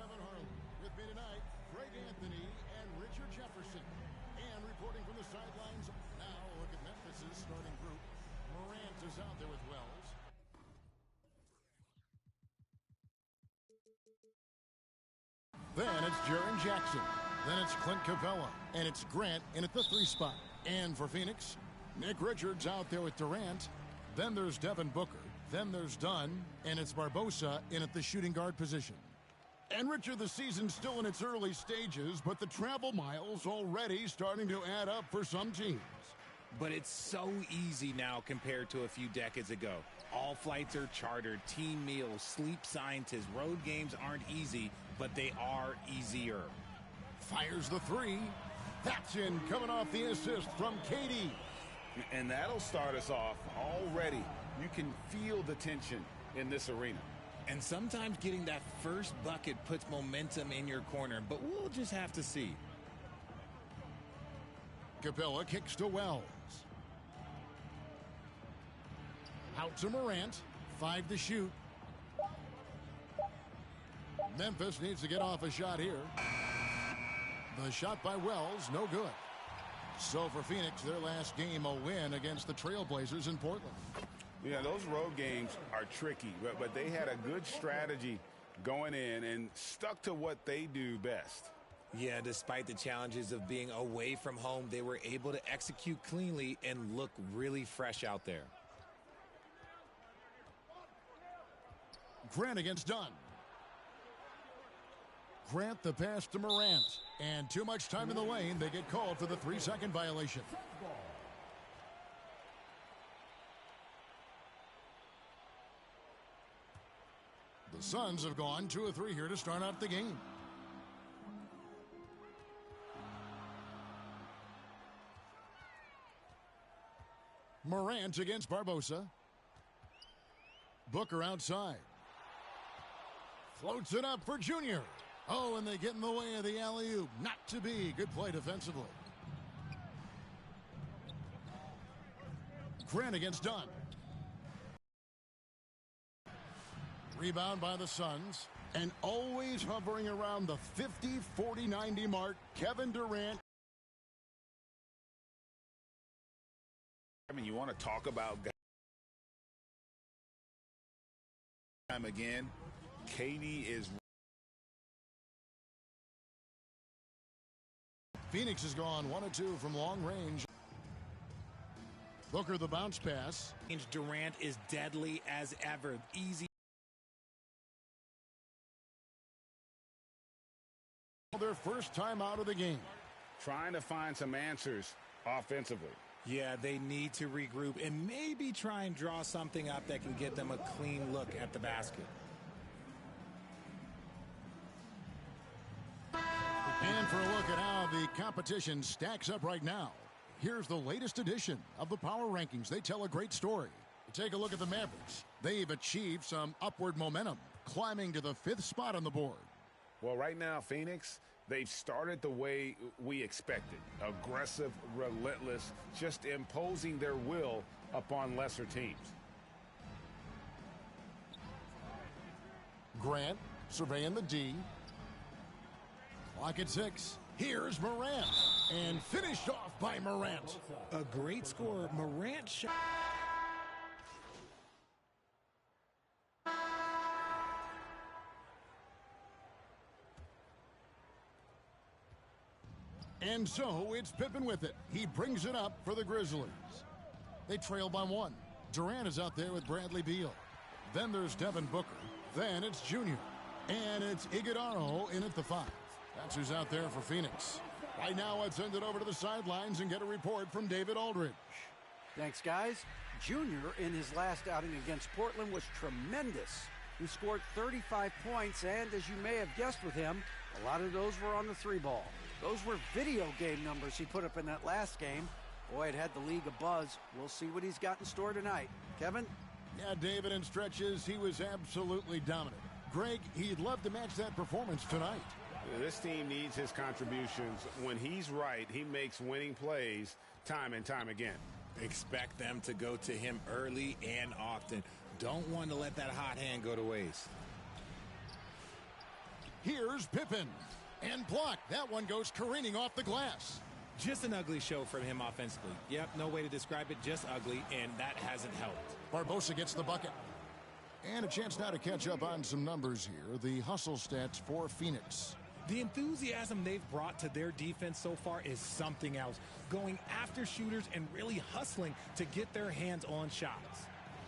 With me tonight, Greg Anthony and Richard Jefferson. And reporting from the sidelines, now look at Memphis's starting group. Morant is out there with Wells. Then it's Jaren Jackson. Then it's Clint Capella. And it's Grant in at the 3 spot. And for Phoenix, Nick Richards out there with Durant. Then there's Devin Booker. Then there's Dunn. And it's Barbosa in at the shooting guard position. And Richard, the season's still in its early stages, but the travel miles already starting to add up for some teams. But it's so easy now compared to a few decades ago. All flights are chartered, team meals, sleep scientists. Road games aren't easy, but they are easier. Fires the 3. That's in, coming off the assist from KD. And that'll start us off already. You can feel the tension in this arena. And sometimes getting that first bucket puts momentum in your corner, but we'll just have to see. Capella kicks to Wells. Out to Morant. 5 to shoot. Memphis needs to get off a shot here. The shot by Wells, no good. So for Phoenix, their last game a win against the Trailblazers in Portland. Yeah, those road games are tricky, but they had a good strategy going in and stuck to what they do best. Yeah, despite the challenges of being away from home, they were able to execute cleanly and look really fresh out there. Grant against Dunn. Grant the pass to Morant. And too much time in the lane. They get called for the 3-second violation. The Suns have gone 2 of 3 here to start out the game. Morant against Barbosa. Booker outside. Floats it up for Junior. Oh, and they get in the way of the alley-oop. Not to be. Good play defensively. Grant against Dunn. Rebound by the Suns. And always hovering around the 50, 40, 90 mark, Kevin Durant. I mean, you want to talk about time again. KD is. Phoenix has gone 1 of 2 from long range. Booker the bounce pass. Durant is deadly as ever. Easy. Their first time out of the game. Trying to find some answers offensively. Yeah, they need to regroup and maybe try and draw something up that can get them a clean look at the basket. And for a look at how the competition stacks up right now, here's the latest edition of the Power Rankings. They tell a great story. Take a look at the Mavericks. They've achieved some upward momentum, climbing to the 5th spot on the board. Well, right now, Phoenix, they've started the way we expected. Aggressive, relentless, just imposing their will upon lesser teams. Grant surveying the D. Clock at 6. Here's Morant. And finished off by Morant. A great score. Morant shot. And so it's Pippen with it. He brings it up for the Grizzlies. They trail by 1. Durant is out there with Bradley Beal. Then there's Devin Booker. Then it's Junior. And it's Iguodala in at the 5. That's who's out there for Phoenix. Right now, let's send it over to the sidelines and get a report from David Aldridge. Thanks, guys. Junior, in his last outing against Portland, was tremendous. He scored 35 points, and as you may have guessed with him, a lot of those were on the 3-ball. Those were video game numbers he put up in that last game. Boy, it had the league abuzz. We'll see what he's got in store tonight. Kevin? Yeah, David, in stretches, he was absolutely dominant. Greg, he'd love to match that performance tonight. This team needs his contributions. When he's right, he makes winning plays time and time again. Expect them to go to him early and often. Don't want to let that hot hand go to waste. Here's Pippen. And blocked. That one goes careening off the glass. Just an ugly show from him offensively. Yep, no way to describe it, just ugly, and that hasn't helped. Barbosa gets the bucket. And a chance now to catch up on some numbers here. The hustle stats for Phoenix. The enthusiasm they've brought to their defense so far is something else. Going after shooters and really hustling to get their hands on shots.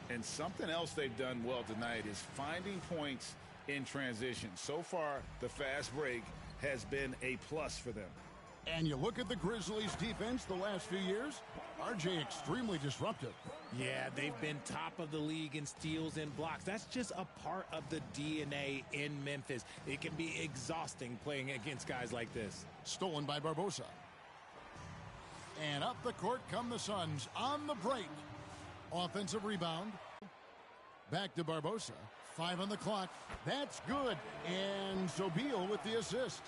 And something else they've done well tonight is finding points in transition. So far, the fast break has been a plus for them. And you look at the Grizzlies' defense the last few years, RJ extremely disruptive. Yeah, they've been top of the league in steals and blocks. That's just a part of the DNA in Memphis. It can be exhausting playing against guys like this. Stolen by Barbosa. And up the court come the Suns on the break. Offensive rebound. Back to Barbosa. 5 on the clock. That's good. And Sobeel with the assist.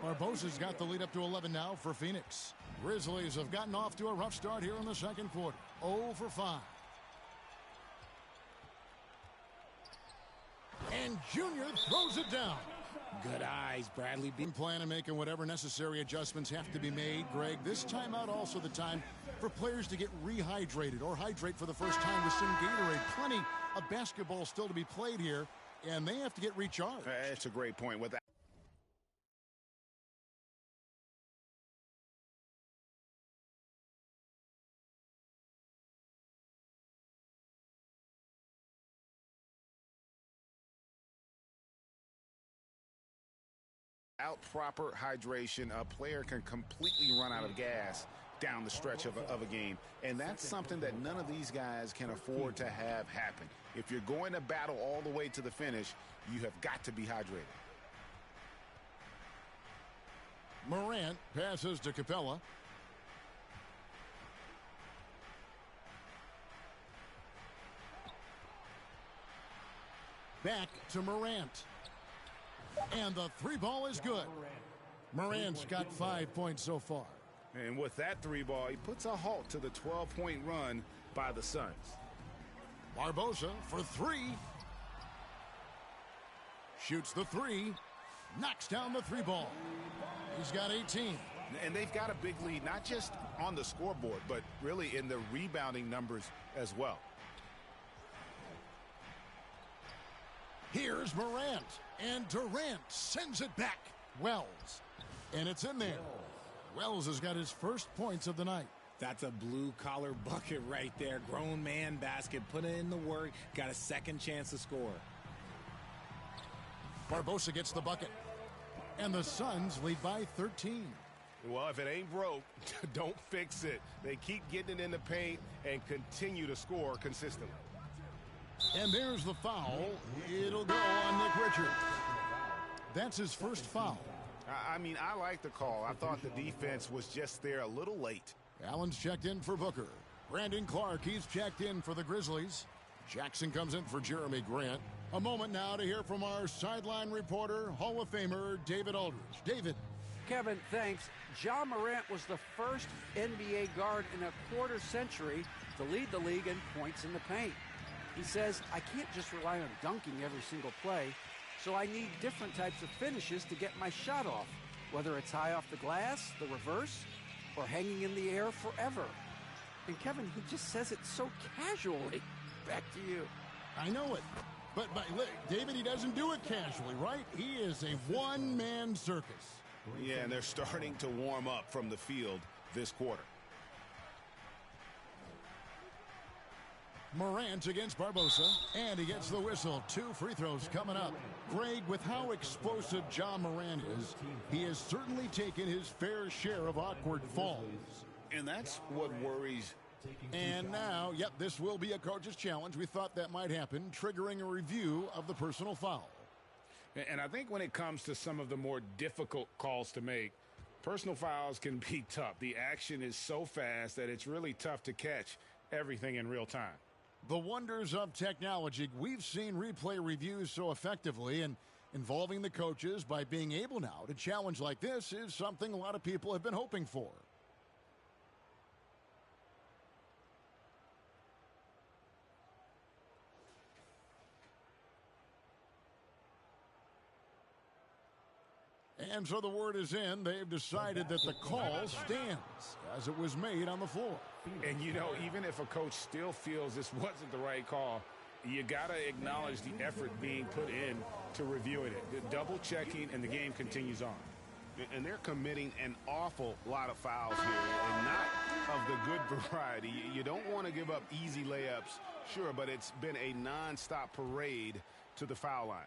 Barbosa's got the lead up to 11 now for Phoenix. Grizzlies have gotten off to a rough start here in the second quarter. 0 for 5. And Junior throws it down. Good eyes, Bradley. Plan and making whatever necessary adjustments have to be made. Greg, this timeout also the time for players to get rehydrated or hydrate for the first time with some Gatorade. Plenty of basketball still to be played here, and they have to get recharged. That's a great point. With Without proper hydration, a player can completely run out of gas down the stretch of a game. And that's something that none of these guys can afford to have happen. If you're going to battle all the way to the finish, you have got to be hydrated. Morant passes to Capella. Back to Morant. And the three ball is good. Morant's got 5 points so far. And with that three ball, he puts a halt to the 12-point run by the Suns. Barbosa for 3. Shoots the 3. Knocks down the three ball. He's got 18. And they've got a big lead, not just on the scoreboard, but really in the rebounding numbers as well. Here's Morant. And Durant sends it back. Wells. And it's in there. Wells has got his first points of the night. That's a blue-collar bucket right there. Grown man basket. Put in the work. Got a second chance to score. Barbosa gets the bucket. And the Suns lead by 13. Well, if it ain't broke, don't fix it. They keep getting it in the paint and continue to score consistently. And there's the foul. It'll go on Nick Richards. That's his first foul. I mean, I like the call. I thought the defense was just there a little late. Allen's checked in for Booker. Brandon Clark, he's checked in for the Grizzlies. Jackson comes in for Jeremy Grant. A moment now to hear from our sideline reporter, Hall of Famer David Aldridge. David. Kevin, thanks. Ja Morant was the first NBA guard in a quarter century to lead the league in points in the paint. He says, I can't just rely on dunking every single play, so I need different types of finishes to get my shot off, whether it's high off the glass, the reverse, or hanging in the air forever. And Kevin, he just says it so casually. Back to you. I know it. But David, he doesn't do it casually, right? He is a one-man circus. Yeah, and they're starting to warm up from the field this quarter. Morant against Barbosa, and he gets the whistle. 2 free throws coming up. Greg, with how explosive Ja Morant is, he has certainly taken his fair share of awkward falls. And that's what worries. And now, yep, this will be a coach's challenge. We thought that might happen, triggering a review of the personal foul. And I think when it comes to some of the more difficult calls to make, personal fouls can be tough. The action is so fast that it's really tough to catch everything in real time. The wonders of technology. We've seen replay reviews so effectively, and involving the coaches by being able now to challenge like this is something a lot of people have been hoping for. And so the word is in. They've decided that the call stands as it was made on the floor. And, you know, even if a coach still feels this wasn't the right call, you got to acknowledge the effort being put in to reviewing it. The double checking, and the game continues on. And they're committing an awful lot of fouls here, and not of the good variety. You don't want to give up easy layups, sure, but it's been a nonstop parade to the foul line.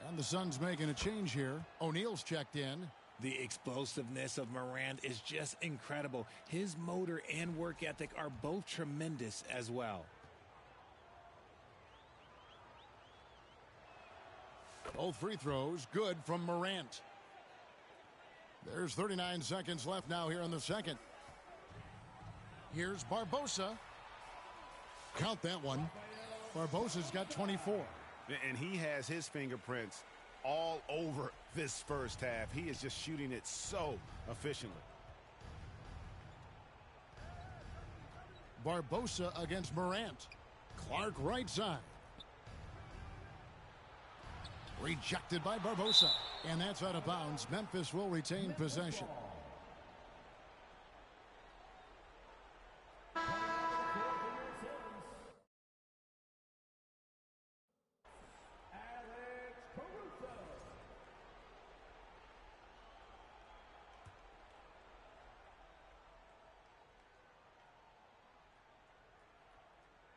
And the Suns making a change here. O'Neal's checked in. The explosiveness of Morant is just incredible. His motor and work ethic are both tremendous as well. Both free throws good from Morant. There's 39 seconds left now here in the second. Here's Barbosa. Count that one. Barbosa's got 24. And he has his fingerprints all over this first half. He is just shooting it so efficiently. Barbosa against Morant. Clark right side. Rejected by Barbosa. And that's out of bounds. Memphis will retain possession.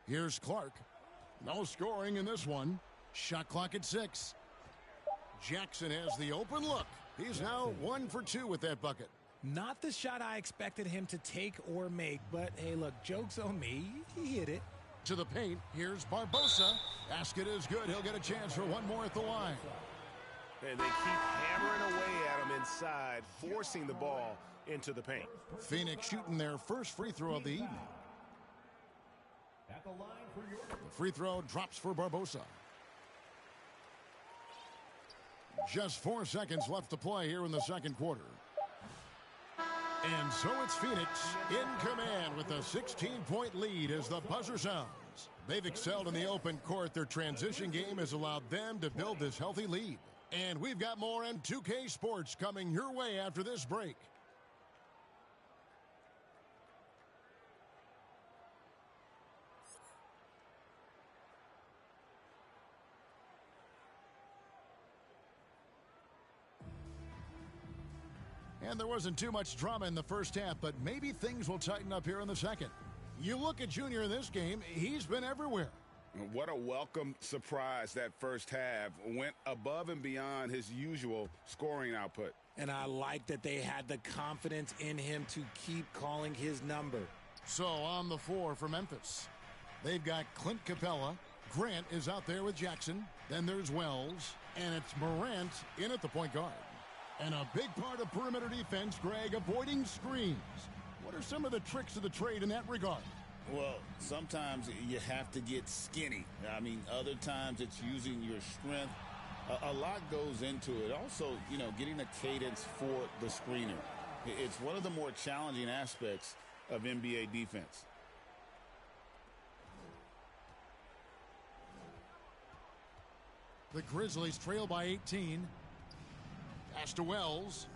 Here's Clark. No scoring in this one. Shot clock at 6. Jackson has the open look. He's now 1 for 2 with that bucket. Not the shot I expected him to take or make, but hey, look, joke's on me. He hit it. To the paint, here's Barbosa. Basket is good. He'll get a chance for one more at the line. And they keep hammering away at him inside, forcing the ball into the paint. Phoenix shooting their first free throw of the evening. The free throw drops for Barbosa. Just 4 seconds left to play here in the second quarter. And so it's Phoenix in command with a 16-point lead as the buzzer sounds. They've excelled in the open court. Their transition game has allowed them to build this healthy lead. And we've got more on 2K Sports coming your way after this break. And there wasn't too much drama in the first half, but maybe things will tighten up here in the second. You look at Junior in this game, he's been everywhere. What a welcome surprise that first half. Went above and beyond his usual scoring output. And I like that they had the confidence in him to keep calling his number. So on the floor for Memphis, they've got Clint Capella. Grant is out there with Jackson. Then there's Wells. And it's Morant in at the point guard. And a big part of perimeter defense, Greg, avoiding screens. What are some of the tricks of the trade in that regard? Well, sometimes you have to get skinny. I mean, other times it's using your strength. A lot goes into it. Also, you know, getting a cadence for the screener. It's one of the more challenging aspects of NBA defense. The Grizzlies trail by 18. Pass to Wells.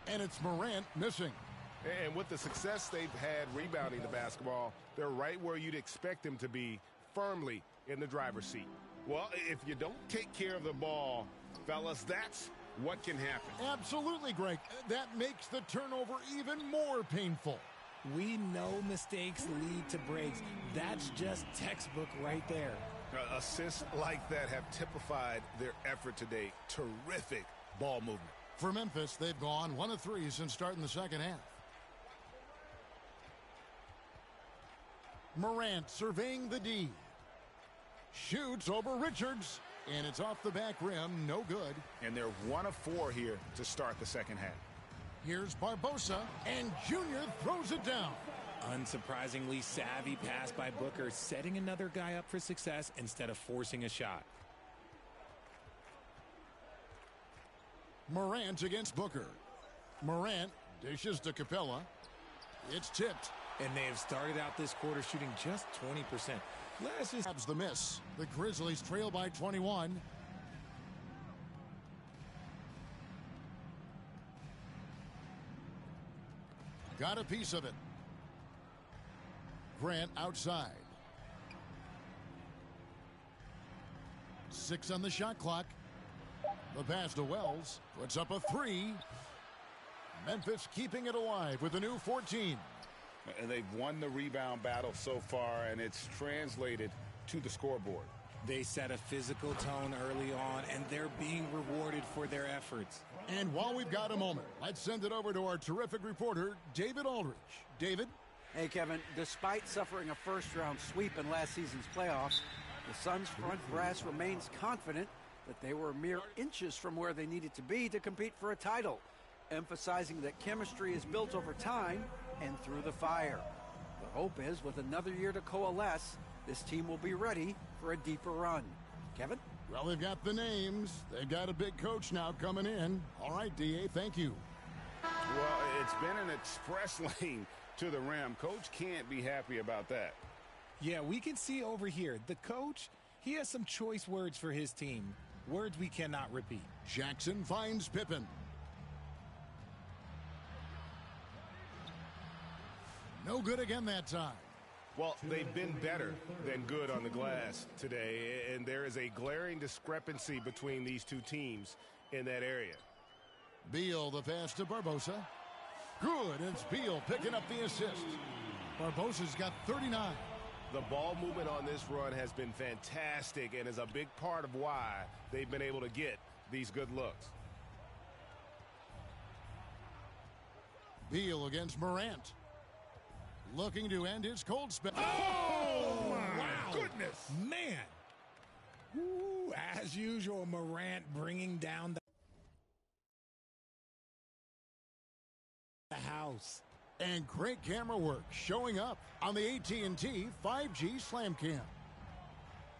And it's Morant missing. And with the success they've had rebounding the basketball, they're right where you'd expect them to be, firmly in the driver's seat. Well, if you don't take care of the ball, fellas, that's what can happen. Absolutely, Greg. That makes the turnover even more painful. We know mistakes lead to breaks. That's just textbook right there. Assists like that have typified their effort today. Terrific ball movement. For Memphis, they've gone 1 of 3 since starting the second half. Morant surveying the D. Shoots over Richards. And it's off the back rim. No good. And they're 1 of 4 here to start the second half. Here's Barbosa. And Junior throws it down. Unsurprisingly savvy pass by Booker, setting another guy up for success instead of forcing a shot. Morant against Booker. Morant dishes to Capella. It's tipped. And they have started out this quarter shooting just 20%. Grabs the miss. The Grizzlies trail by 21. Got a piece of it. Grant outside. 6 on the shot clock. The pass to Wells. Puts up a 3. Memphis keeping it alive with a new 14. And they've won the rebound battle so far, and it's translated to the scoreboard. They set a physical tone early on, and they're being rewarded for their efforts. And while we've got a moment, let's send it over to our terrific reporter, David Aldridge. David? Hey, Kevin, despite suffering a first-round sweep in last season's playoffs, the Suns' front brass remains confident that they were mere inches from where they needed to be to compete for a title, emphasizing that chemistry is built over time and through the fire. The hope is, with another year to coalesce, this team will be ready for a deeper run. Kevin? Well, they've got the names. They've got a big coach now coming in. All right, D.A., thank you. Well, it's been an express lane to the rim. Coach can't be happy about that. Yeah, we can see over here, the coach, he has some choice words for his team. Words we cannot repeat. Jackson finds Pippen. No good again that time. Well, they've been better than good on the glass today, and there is a glaring discrepancy between these two teams in that area. Beal, the pass to Barbosa. Good, it's Beal picking up the assist. Barbosa's got 39. The ball movement on this run has been fantastic and is a big part of why they've been able to get these good looks. Beal against Morant. Looking to end his cold spell. Oh, my goodness. Man. Ooh, as usual, Morant bringing down the house. And great camera work showing up on the AT&T 5G Slam Cam.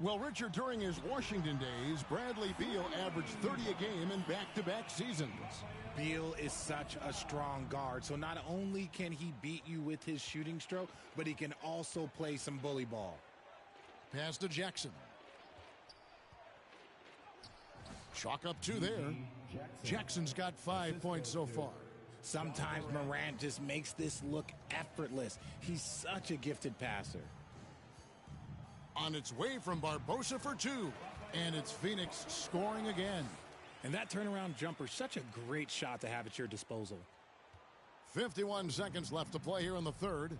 Well, Richard, during his Washington days, Bradley Beal averaged 30 a game in back-to-back seasons. Beal is such a strong guard, so not only can he beat you with his shooting stroke, but he can also play some bully ball. Pass to Jackson. Chalk up 2 there. Jackson's got 5 points so far. Sometimes Morant just makes this look effortless. He's such a gifted passer. On its way from Barbosa for 2. And it's Phoenix scoring again. And that turnaround jumper, such a great shot to have at your disposal. 51 seconds left to play here in the third.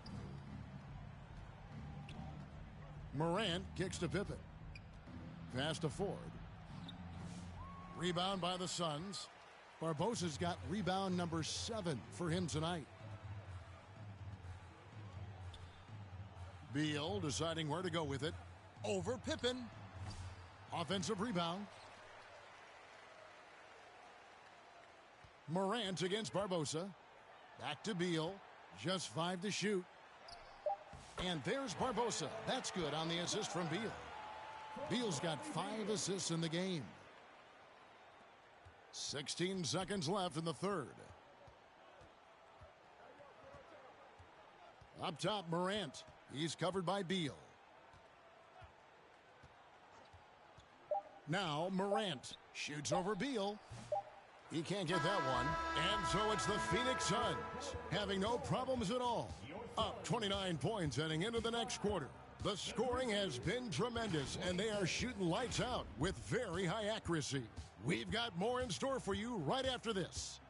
Morant kicks to Pippen. Pass to Ford. Rebound by the Suns. Barbosa's got rebound number 7 for him tonight. Beal deciding where to go with it. Over Pippen. Offensive rebound. Morant against Barbosa. Back to Beal. Just 5 to shoot. And there's Barbosa. That's good on the assist from Beal. Beal's got 5 assists in the game. 16 seconds left in the third. Up top, Morant. He's covered by Beal. Now Morant shoots over Beal. He can't get that one. And so it's the Phoenix Suns having no problems at all. Up 29 points heading into the next quarter. The scoring has been tremendous, and they are shooting lights out with very high accuracy. We've got more in store for you right after this.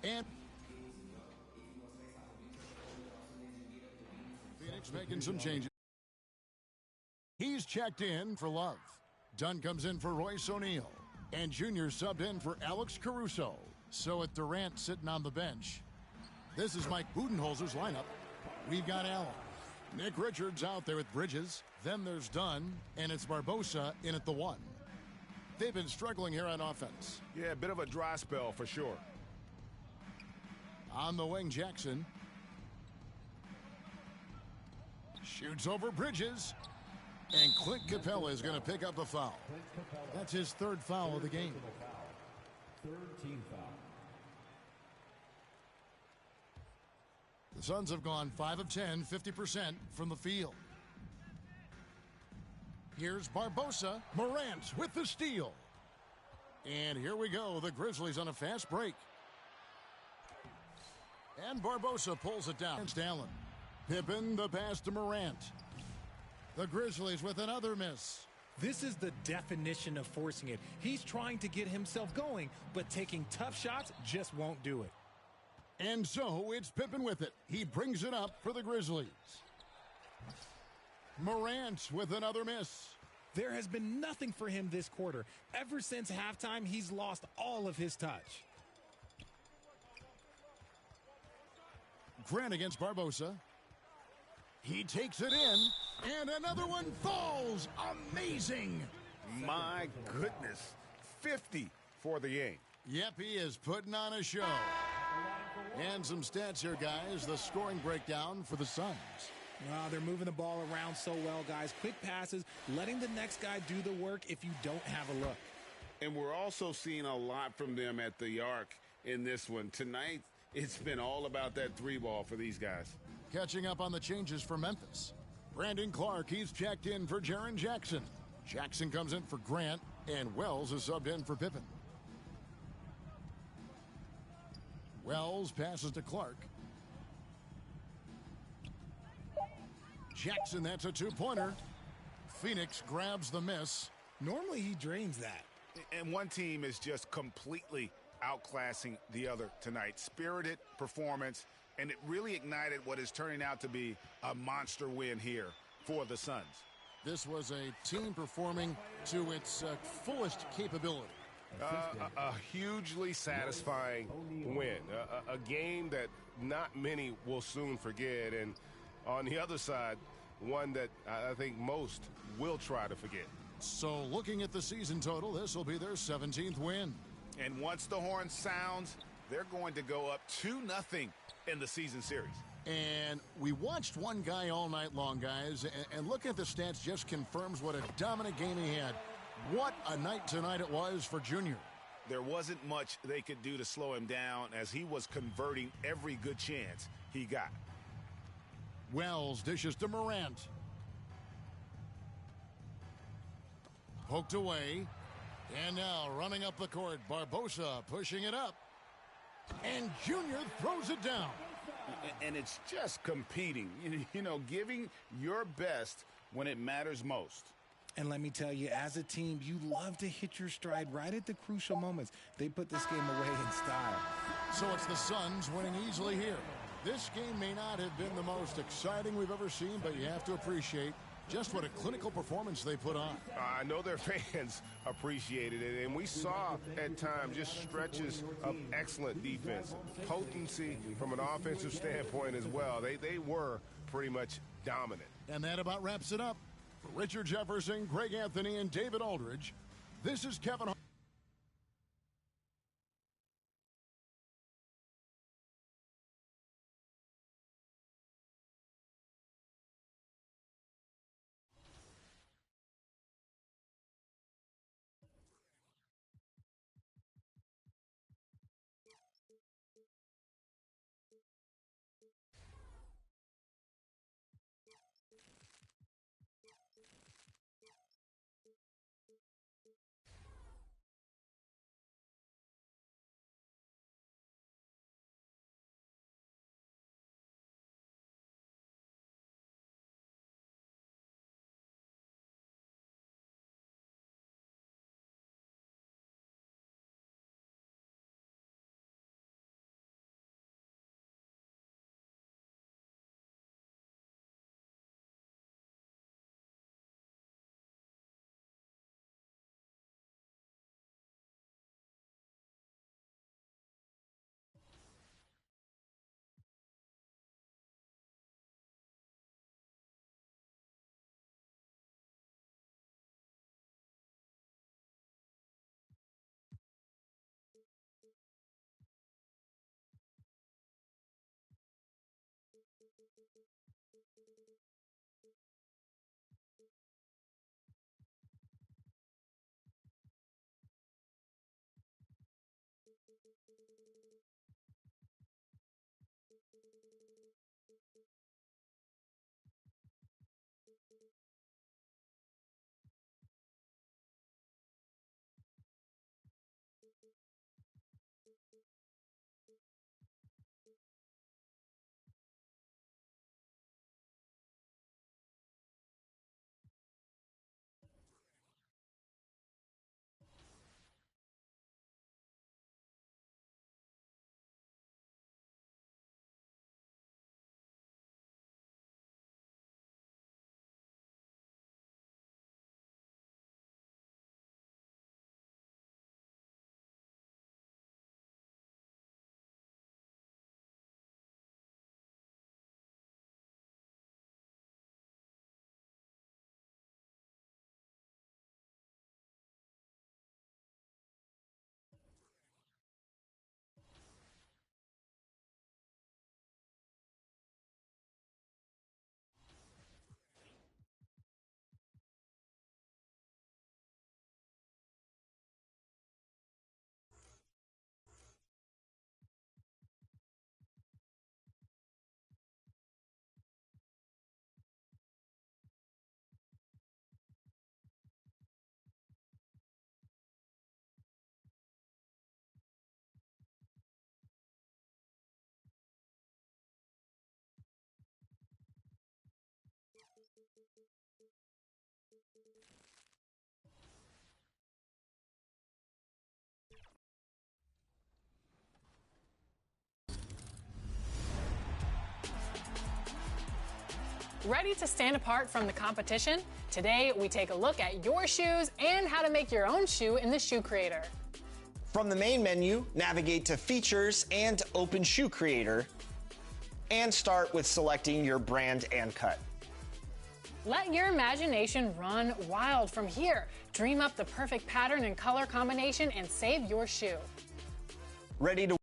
And Phoenix making some changes. He's checked in for Love. Dunn comes in for Royce O'Neal. And Junior subbed in for Alex Caruso. So with Durant sitting on the bench, this is Mike Budenholzer's lineup. We've got Allen. Nick Richards out there with Bridges. Then there's Dunn, and it's Barbosa in at the 1. They've been struggling here on offense. Yeah, a bit of a dry spell for sure. On the wing, Jackson. Shoots over Bridges. And Clint Capella is going to pick up a foul. That's his third foul of the game. Third team foul. The Suns have gone 5 of 10, 50% from the field. Here's Barbosa. Morant with the steal. And here we go. The Grizzlies on a fast break. And Barbosa pulls it down. Against Allen. Pippen, the pass to Morant. The Grizzlies with another miss. This is the definition of forcing it. He's trying to get himself going, but taking tough shots just won't do it. And so it's Pippen with it. He brings it up for the Grizzlies. Morant with another miss. There has been nothing for him this quarter. Ever since halftime, he's lost all of his touch. Grant against Barbosa. He takes it in, and another one falls. Amazing. My goodness. 50 for the game. Yep, he is putting on a show. And some stats here, guys. The scoring breakdown for the Suns. They're moving the ball around so well, guys. Quick passes, letting the next guy do the work if you don't have a look. And we're also seeing a lot from them at the arc in this one. Tonight, it's been all about that three ball for these guys. Catching up on the changes for Memphis. Brandon Clark, he's checked in for Jaren Jackson. Jackson comes in for Grant, and Wells is subbed in for Pippen. Wells passes to Clark. Jackson, that's a two-pointer. Phoenix grabs the miss. Normally he drains that. And one team is just completely outclassing the other tonight. Spirited performance, and it really ignited what is turning out to be a monster win here for the Suns. This was a team performing to its fullest capability. A hugely satisfying win. A game that not many will soon forget. And on the other side, one that I think most will try to forget. So looking at the season total, this will be their 17th win. And once the horn sounds, they're going to go up 2-0 in the season series. And we watched one guy all night long, guys, and looking at the stats just confirms what a dominant game he had. What a night tonight it was for Junior. There wasn't much they could do to slow him down as he was converting every good chance he got. Wells dishes to Morant. Poked away. And now running up the court, Barbosa pushing it up. And Junior throws it down. And it's just competing, you know, giving your best when it matters most. And let me tell you, as a team, you love to hit your stride right at the crucial moments. They put this game away in style. So it's the Suns winning easily here. This game may not have been the most exciting we've ever seen, but you have to appreciate just what a clinical performance they put on. I know their fans appreciated it, and we saw at times just stretches of excellent defense, potency from an offensive standpoint as well. They were pretty much dominant. And that about wraps it up. For Richard Jefferson, Greg Anthony, and David Aldridge, this is Kevin Hart. Ready to stand apart from the competition? Today, we take a look at your shoes and how to make your own shoe in the Shoe Creator. From the main menu, navigate to Features and open Shoe Creator, and start with selecting your brand and cut. Let your imagination run wild from here. Dream up the perfect pattern and color combination and save your shoe. Ready to 2K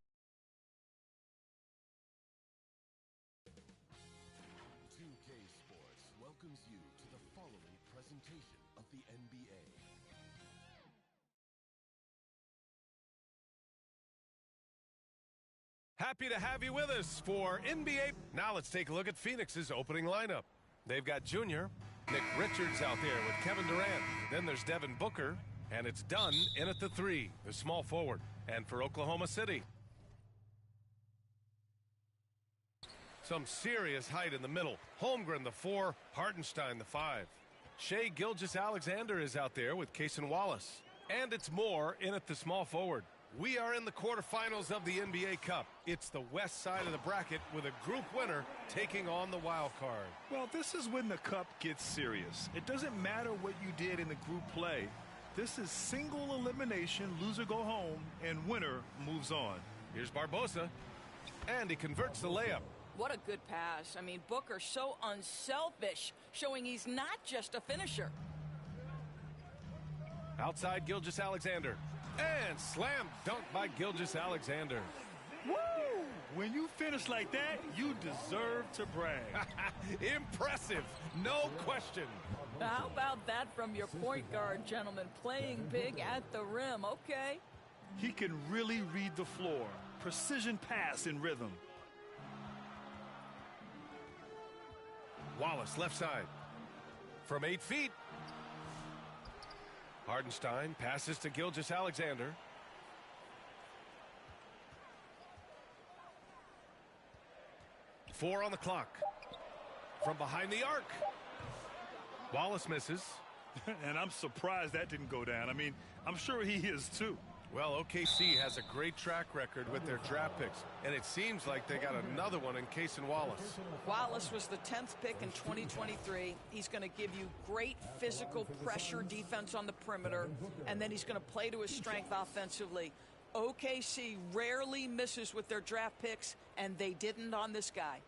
Sports welcomes you to the following presentation of the NBA. Happy to have you with us for NBA. Now let's take a look at Phoenix's opening lineup. They've got Junior, Nick Richards out there with Kevin Durant. Then there's Devin Booker, and it's Dunn in at the 3, the small forward. And for Oklahoma City, some serious height in the middle. Holmgren, the 4, Hartenstein, the 5. Shai Gilgeous-Alexander is out there with Cason Wallace. And it's Moore in at the small forward. We are in the quarterfinals of the NBA Cup. It's the west side of the bracket with a group winner taking on the wild card. Well, this is when the Cup gets serious. It doesn't matter what you did in the group play. This is single elimination, loser go home, and winner moves on. Here's Barbosa, and he converts the layup. What a good pass. I mean, Booker so unselfish, showing he's not just a finisher. Outside Gilgeous-Alexander. And slam dunk by Gilgeous-Alexander. Woo! When you finish like that, you deserve to brag. Impressive, no question. How about that from your point guard, gentlemen? Playing big at the rim, okay. He can really read the floor. Precision pass in rhythm. Wallace left side. From 8 feet. Hartenstein passes to Gilgeous-Alexander. Four on the clock. From behind the arc. Wallace misses. And I'm surprised that didn't go down. I mean, I'm sure he is too. Well, OKC has a great track record with their draft picks, and it seems like they got another one in Cason Wallace. Wallace was the 10th pick in 2023. He's going to give you great physical pressure defense on the perimeter, and then he's going to play to his strength offensively. OKC rarely misses with their draft picks, and they didn't on this guy.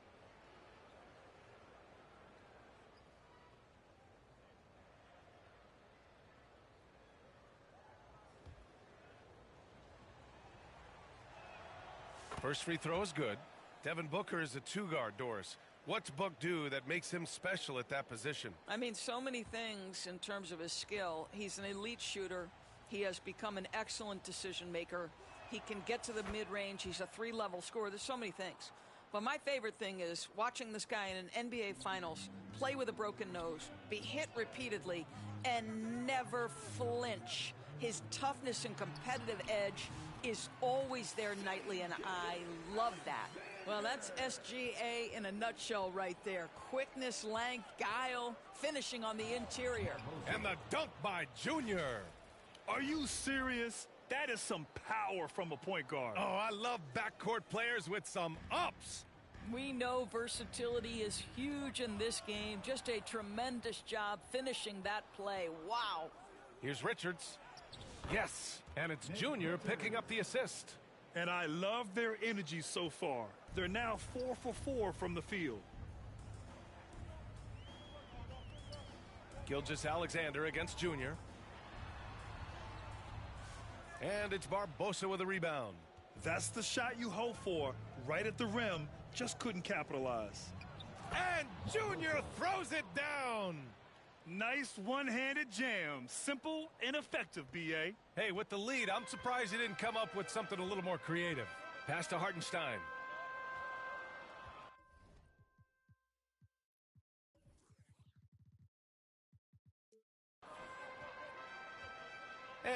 First free throw is good. Devin Booker is a 2-guard, Doris. What's Book do that makes him special at that position? I mean, so many things in terms of his skill. He's an elite shooter. He has become an excellent decision maker. He can get to the mid-range. He's a 3-level scorer. There's so many things. But my favorite thing is watching this guy in an NBA Finals play with a broken nose, be hit repeatedly, and never flinch. His toughness and competitive edge is always there nightly, and I love that. Well, that's SGA in a nutshell right there. Quickness, length, guile, finishing on the interior. And the dunk by Junior. Are you serious? That is some power from a point guard. Oh, I love backcourt players with some ups. We know versatility is huge in this game. Just a tremendous job finishing that play. Wow. Here's Richards. Yes, and it's Junior picking up the assist. And I love their energy so far. They're now 4 for 4 from the field. Gilgeous-Alexander against Junior. And it's Barbosa with a rebound. That's the shot you hope for. Right at the rim, just couldn't capitalize. And Junior throws it down. Nice one-handed jam. Simple and effective, B.A. Hey, with the lead, I'm surprised he didn't come up with something a little more creative. Pass to Hartenstein.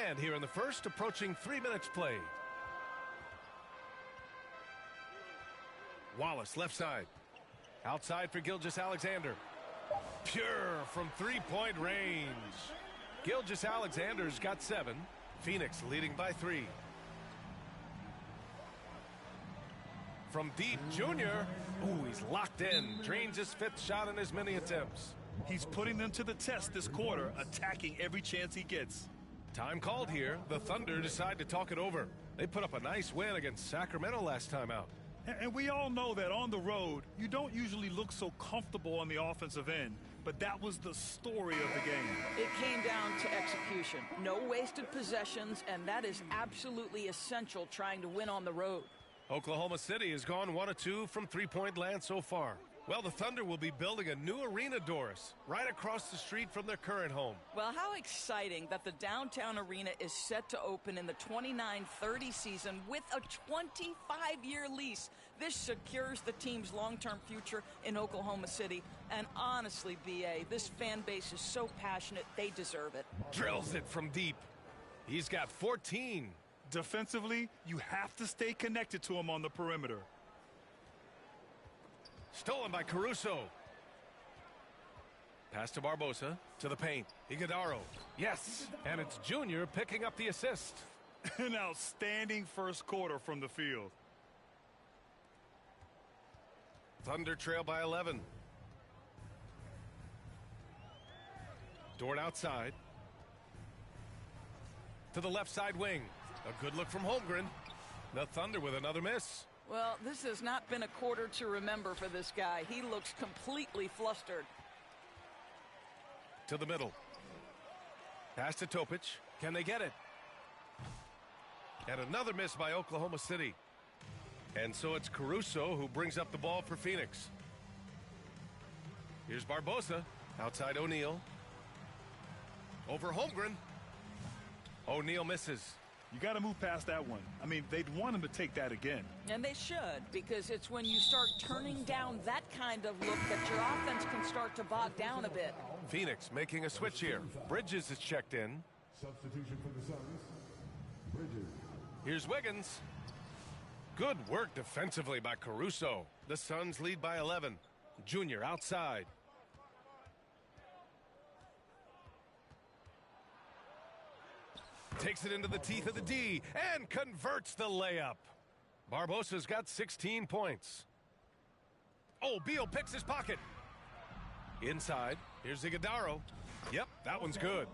And here in the first, approaching 3 minutes played. Wallace left side. Outside for Gilgeous-Alexander. Pure from three-point range. Gilgeous-Alexander's got 7. Phoenix leading by 3. From deep, Junior. Ooh, he's locked in. Drains his 5th shot in as many attempts. He's putting them to the test this quarter, attacking every chance he gets. Time called here. The Thunder decide to talk it over. They put up a nice win against Sacramento last time out. And we all know that on the road, you don't usually look so comfortable on the offensive end. But that was the story of the game. It came down to execution. No wasted possessions, and that is absolutely essential trying to win on the road. Oklahoma City has gone 1 of 2 from three-point land so far. Well, the Thunder will be building a new arena, Doris, right across the street from their current home. Well, how exciting that the downtown arena is set to open in the 29-30 season with a 25-year lease. This secures the team's long-term future in Oklahoma City. And honestly, B.A., this fan base is so passionate, they deserve it. Drills it from deep. He's got 14. Defensively, you have to stay connected to him on the perimeter. Stolen by Caruso. Pass to Barbosa. To the paint. Iguodaro. Yes. And it's Junior picking up the assist. An outstanding first quarter from the field. Thunder trail by 11. Dort outside. To the left side wing. A good look from Holmgren. The Thunder with another miss. Well, this has not been a quarter to remember for this guy. He looks completely flustered. To the middle. Pass to Topic. Can they get it? And another miss by Oklahoma City. And so it's Caruso who brings up the ball for Phoenix. Here's Barbosa. Outside O'Neal. Over Holmgren. O'Neal misses. You got to move past that one. I mean, they'd want him to take that again. And they should, because it's when you start turning down that kind of look that your offense can start to bog down a bit. Phoenix making a switch here. Bridges is checked in. Substitution for the Suns. Bridges. Here's Wiggins. Good work defensively by Caruso. The Suns lead by 11. Junior outside. Takes it into the teeth of the D and converts the layup. Barbosa's got 16 points. Oh, Beal picks his pocket. Inside. Here's Iguodaro. Yep, that one's good.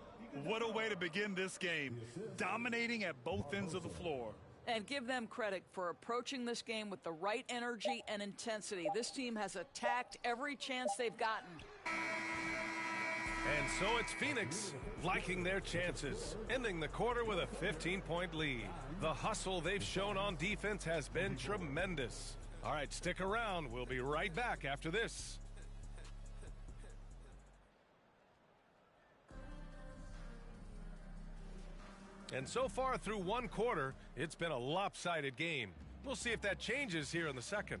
What a way to begin this game. Dominating at both ends of the floor. And give them credit for approaching this game with the right energy and intensity. This team has attacked every chance they've gotten. And so it's Phoenix liking their chances, ending the quarter with a 15-point lead. The hustle they've shown on defense has been tremendous. All right, stick around. We'll be right back after this. And so far through one quarter, it's been a lopsided game. We'll see if that changes here in the second.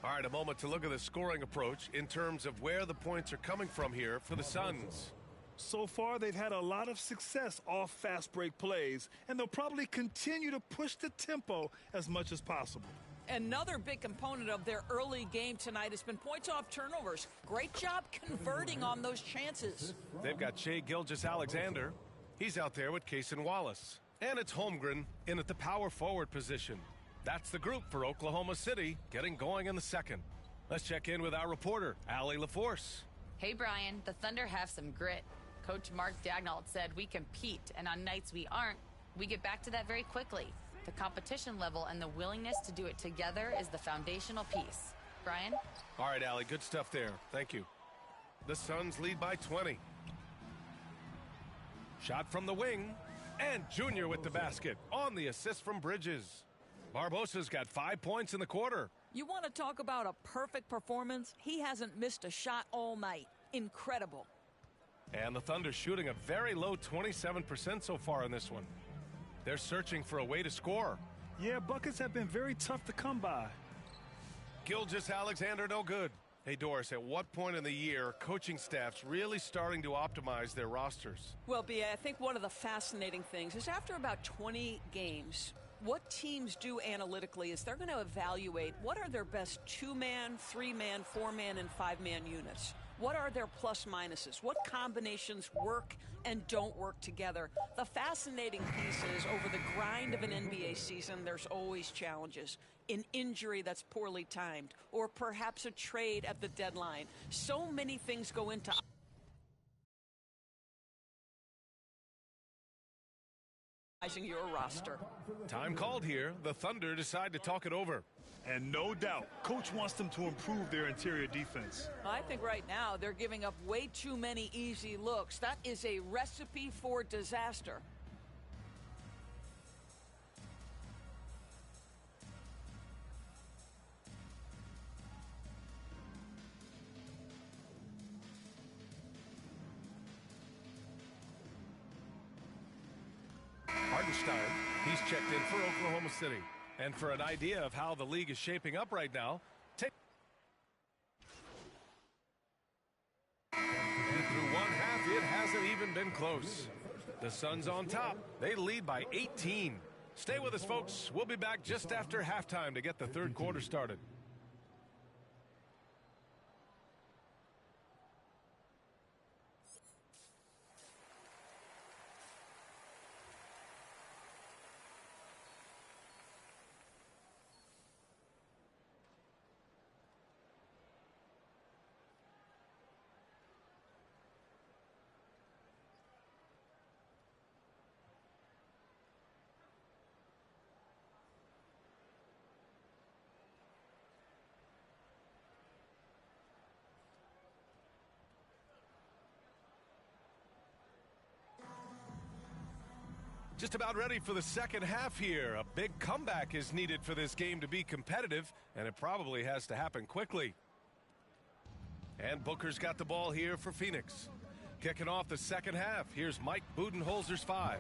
All right, a moment to look at the scoring approach in terms of where the points are coming from here for the Suns. So far, they've had a lot of success off fast break plays, and they'll probably continue to push the tempo as much as possible. Another big component of their early game tonight has been points off turnovers. Great job converting on those chances. They've got Shai Gilgeous-Alexander. He's out there with Cason Wallace. And it's Holmgren in at the power forward position. That's the group for Oklahoma City getting going in the second. Let's check in with our reporter, Allie LaForce. Hey, Brian. The Thunder have some grit. Coach Mark Daigneault said we compete, and on nights we aren't, we get back to that very quickly. The competition level and the willingness to do it together is the foundational piece. Brian? All right, Allie, good stuff there. Thank you. The Suns lead by 20. Shot from the wing, and Junior with the basket on the assist from Bridges. Barbosa's got 5 points in the quarter. You want to talk about a perfect performance? He hasn't missed a shot all night. Incredible. And the Thunder shooting a very low 27% so far in this one. They're searching for a way to score. Yeah, buckets have been very tough to come by. Gilgeous-Alexander no good. Hey, Doris, at what point in the year are coaching staffs really starting to optimize their rosters? Well, B.A., I think one of the fascinating things is after about 20 games, what teams do analytically is they're going to evaluate what are their best 2-man, 3-man, 4-man, and 5-man units. What are their plus minuses? What combinations work and don't work together? The fascinating piece is over the grind of an NBA season, there's always challenges. An injury that's poorly timed, or perhaps a trade at the deadline. So many things go into your roster. Time called here. The Thunder decide to talk it over. And no doubt, coach wants them to improve their interior defense. I think right now they're giving up way too many easy looks. That is a recipe for disaster. Hartenstein, he's checked in for Oklahoma City. And for an idea of how the league is shaping up right now, and through one half, it hasn't even been close. The Suns on top. They lead by 18. Stay with us, folks. We'll be back just after halftime to get the third quarter started. Just about ready for the second half here. A big comeback is needed for this game to be competitive, and it probably has to happen quickly. And Booker's got the ball here for Phoenix. Kicking off the second half, here's Mike Budenholzer's 5.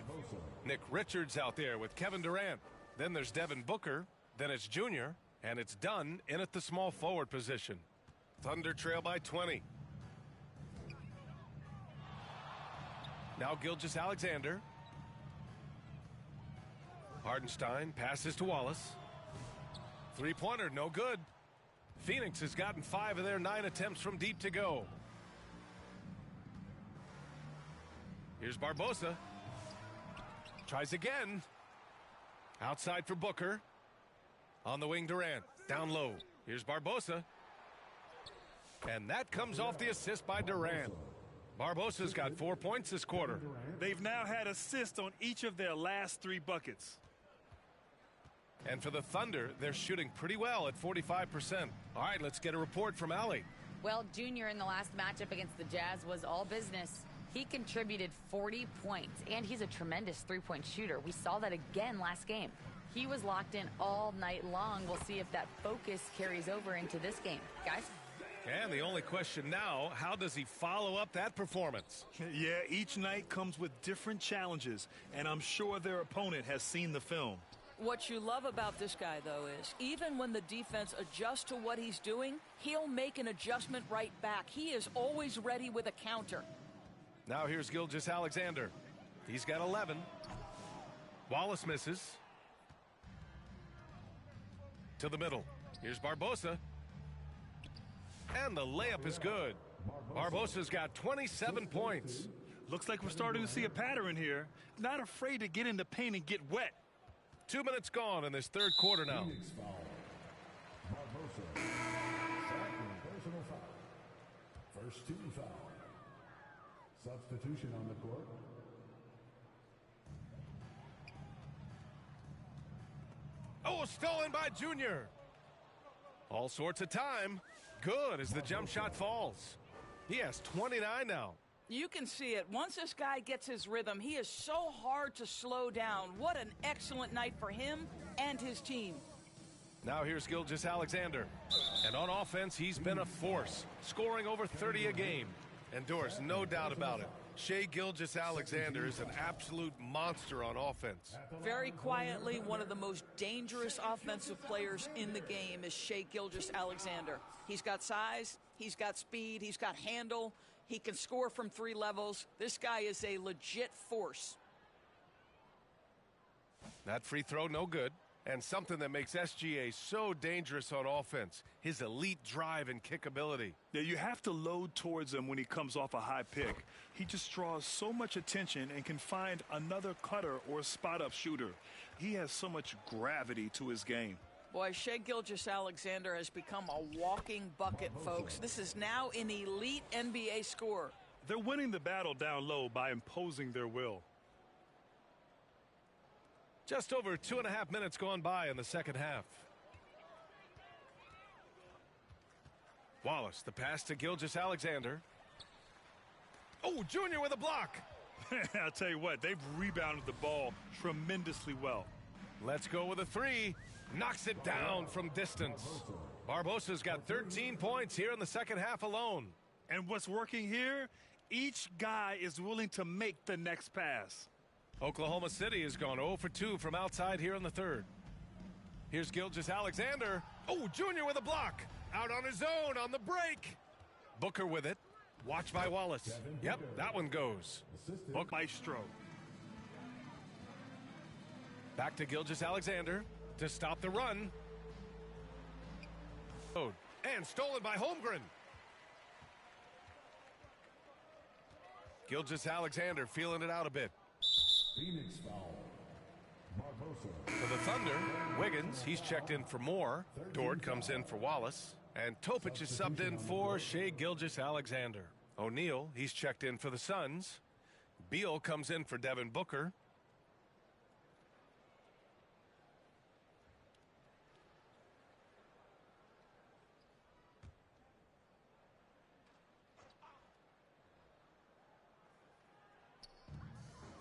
Nick Richards out there with Kevin Durant. Then there's Devin Booker. Then it's Junior. And it's Dunn in at the small forward position. Thunder trail by 20. Now Gilgeous-Alexander. Hartenstein passes to Wallace. Three-pointer, no good. Phoenix has gotten 5 of their 9 attempts from deep to go. Here's Barbosa. Tries again. Outside for Booker. On the wing, Durant. Down low. Here's Barbosa. And that comes off the assist by Durant. Barbosa's got 4 points this quarter. They've now had assists on each of their last 3 buckets. And for the Thunder, they're shooting pretty well at 45%. All right, let's get a report from Allie. Well, Junior in the last matchup against the Jazz was all business. He contributed 40 points, and he's a tremendous three-point shooter. We saw that again last game. He was locked in all night long. We'll see if that focus carries over into this game. Guys? And the only question now, how does he follow up that performance? Yeah, each night comes with different challenges, and I'm sure their opponent has seen the film. What you love about this guy, though, is even when the defense adjusts to what he's doing, he'll make an adjustment right back. He is always ready with a counter. Now here's Gilgeous-Alexander. He's got 11. Wallace misses. To the middle. Here's Barbosa. And the layup is good. Barbosa's got 27 points. Looks like we're starting to see a pattern here. Not afraid to get in the paint and get wet. 2 minutes gone in this third quarter now. Barbosa. Second personal foul. First team foul. Substitution on the court. Oh, stolen by Junior. All sorts of time. Good as the jump shot falls. He has 29 now. You can see it. Once this guy gets his rhythm, he is so hard to slow down. What an excellent night for him and his team. Now here's Gilgeous-Alexander. And on offense, he's been a force, scoring over 30 a game. And Doris, no doubt about it, Shai Gilgeous-Alexander is an absolute monster on offense. Very quietly, one of the most dangerous offensive players in the game is Shai Gilgeous-Alexander. He's got size, he's got speed, he's got handle. He can score from 3 levels. This guy is a legit force. That free throw, no good. And something that makes SGA so dangerous on offense, his elite drive and kick ability. Yeah, you have to load towards him when he comes off a high pick. He just draws so much attention and can find another cutter or spot-up shooter. He has so much gravity to his game. Boy, Shai Gilgeous-Alexander has become a walking bucket, folks. This is now an elite NBA scorer. They're winning the battle down low by imposing their will. Just over 2.5 minutes gone by in the second half. Wallace, the pass to Gilgeous-Alexander. Oh, Junior with a block. I'll tell you what, they've rebounded the ball tremendously well. Let's go with a three. Knocks it down from distance. Barbosa's got 13 points here in the second half alone. And what's working here? Each guy is willing to make the next pass. Oklahoma City has gone 0 for 2 from outside here in the third. Here's Gilgeous-Alexander. Oh, Junior with a block. Out on his own on the break. Booker with it. Watched by Wallace. Yep, that one goes. Book Maestro. Back to Gilgeous-Alexander to stop the run. And stolen by Holmgren. Gilgeous-Alexander feeling it out a bit. Phoenix foul. Barbosa. For the Thunder, Wiggins, he's checked in for Moore. Dort comes in for Wallace. And Topic is subbed in for Shai Gilgeous-Alexander. O'Neal, he's checked in for the Suns. Beal comes in for Devin Booker.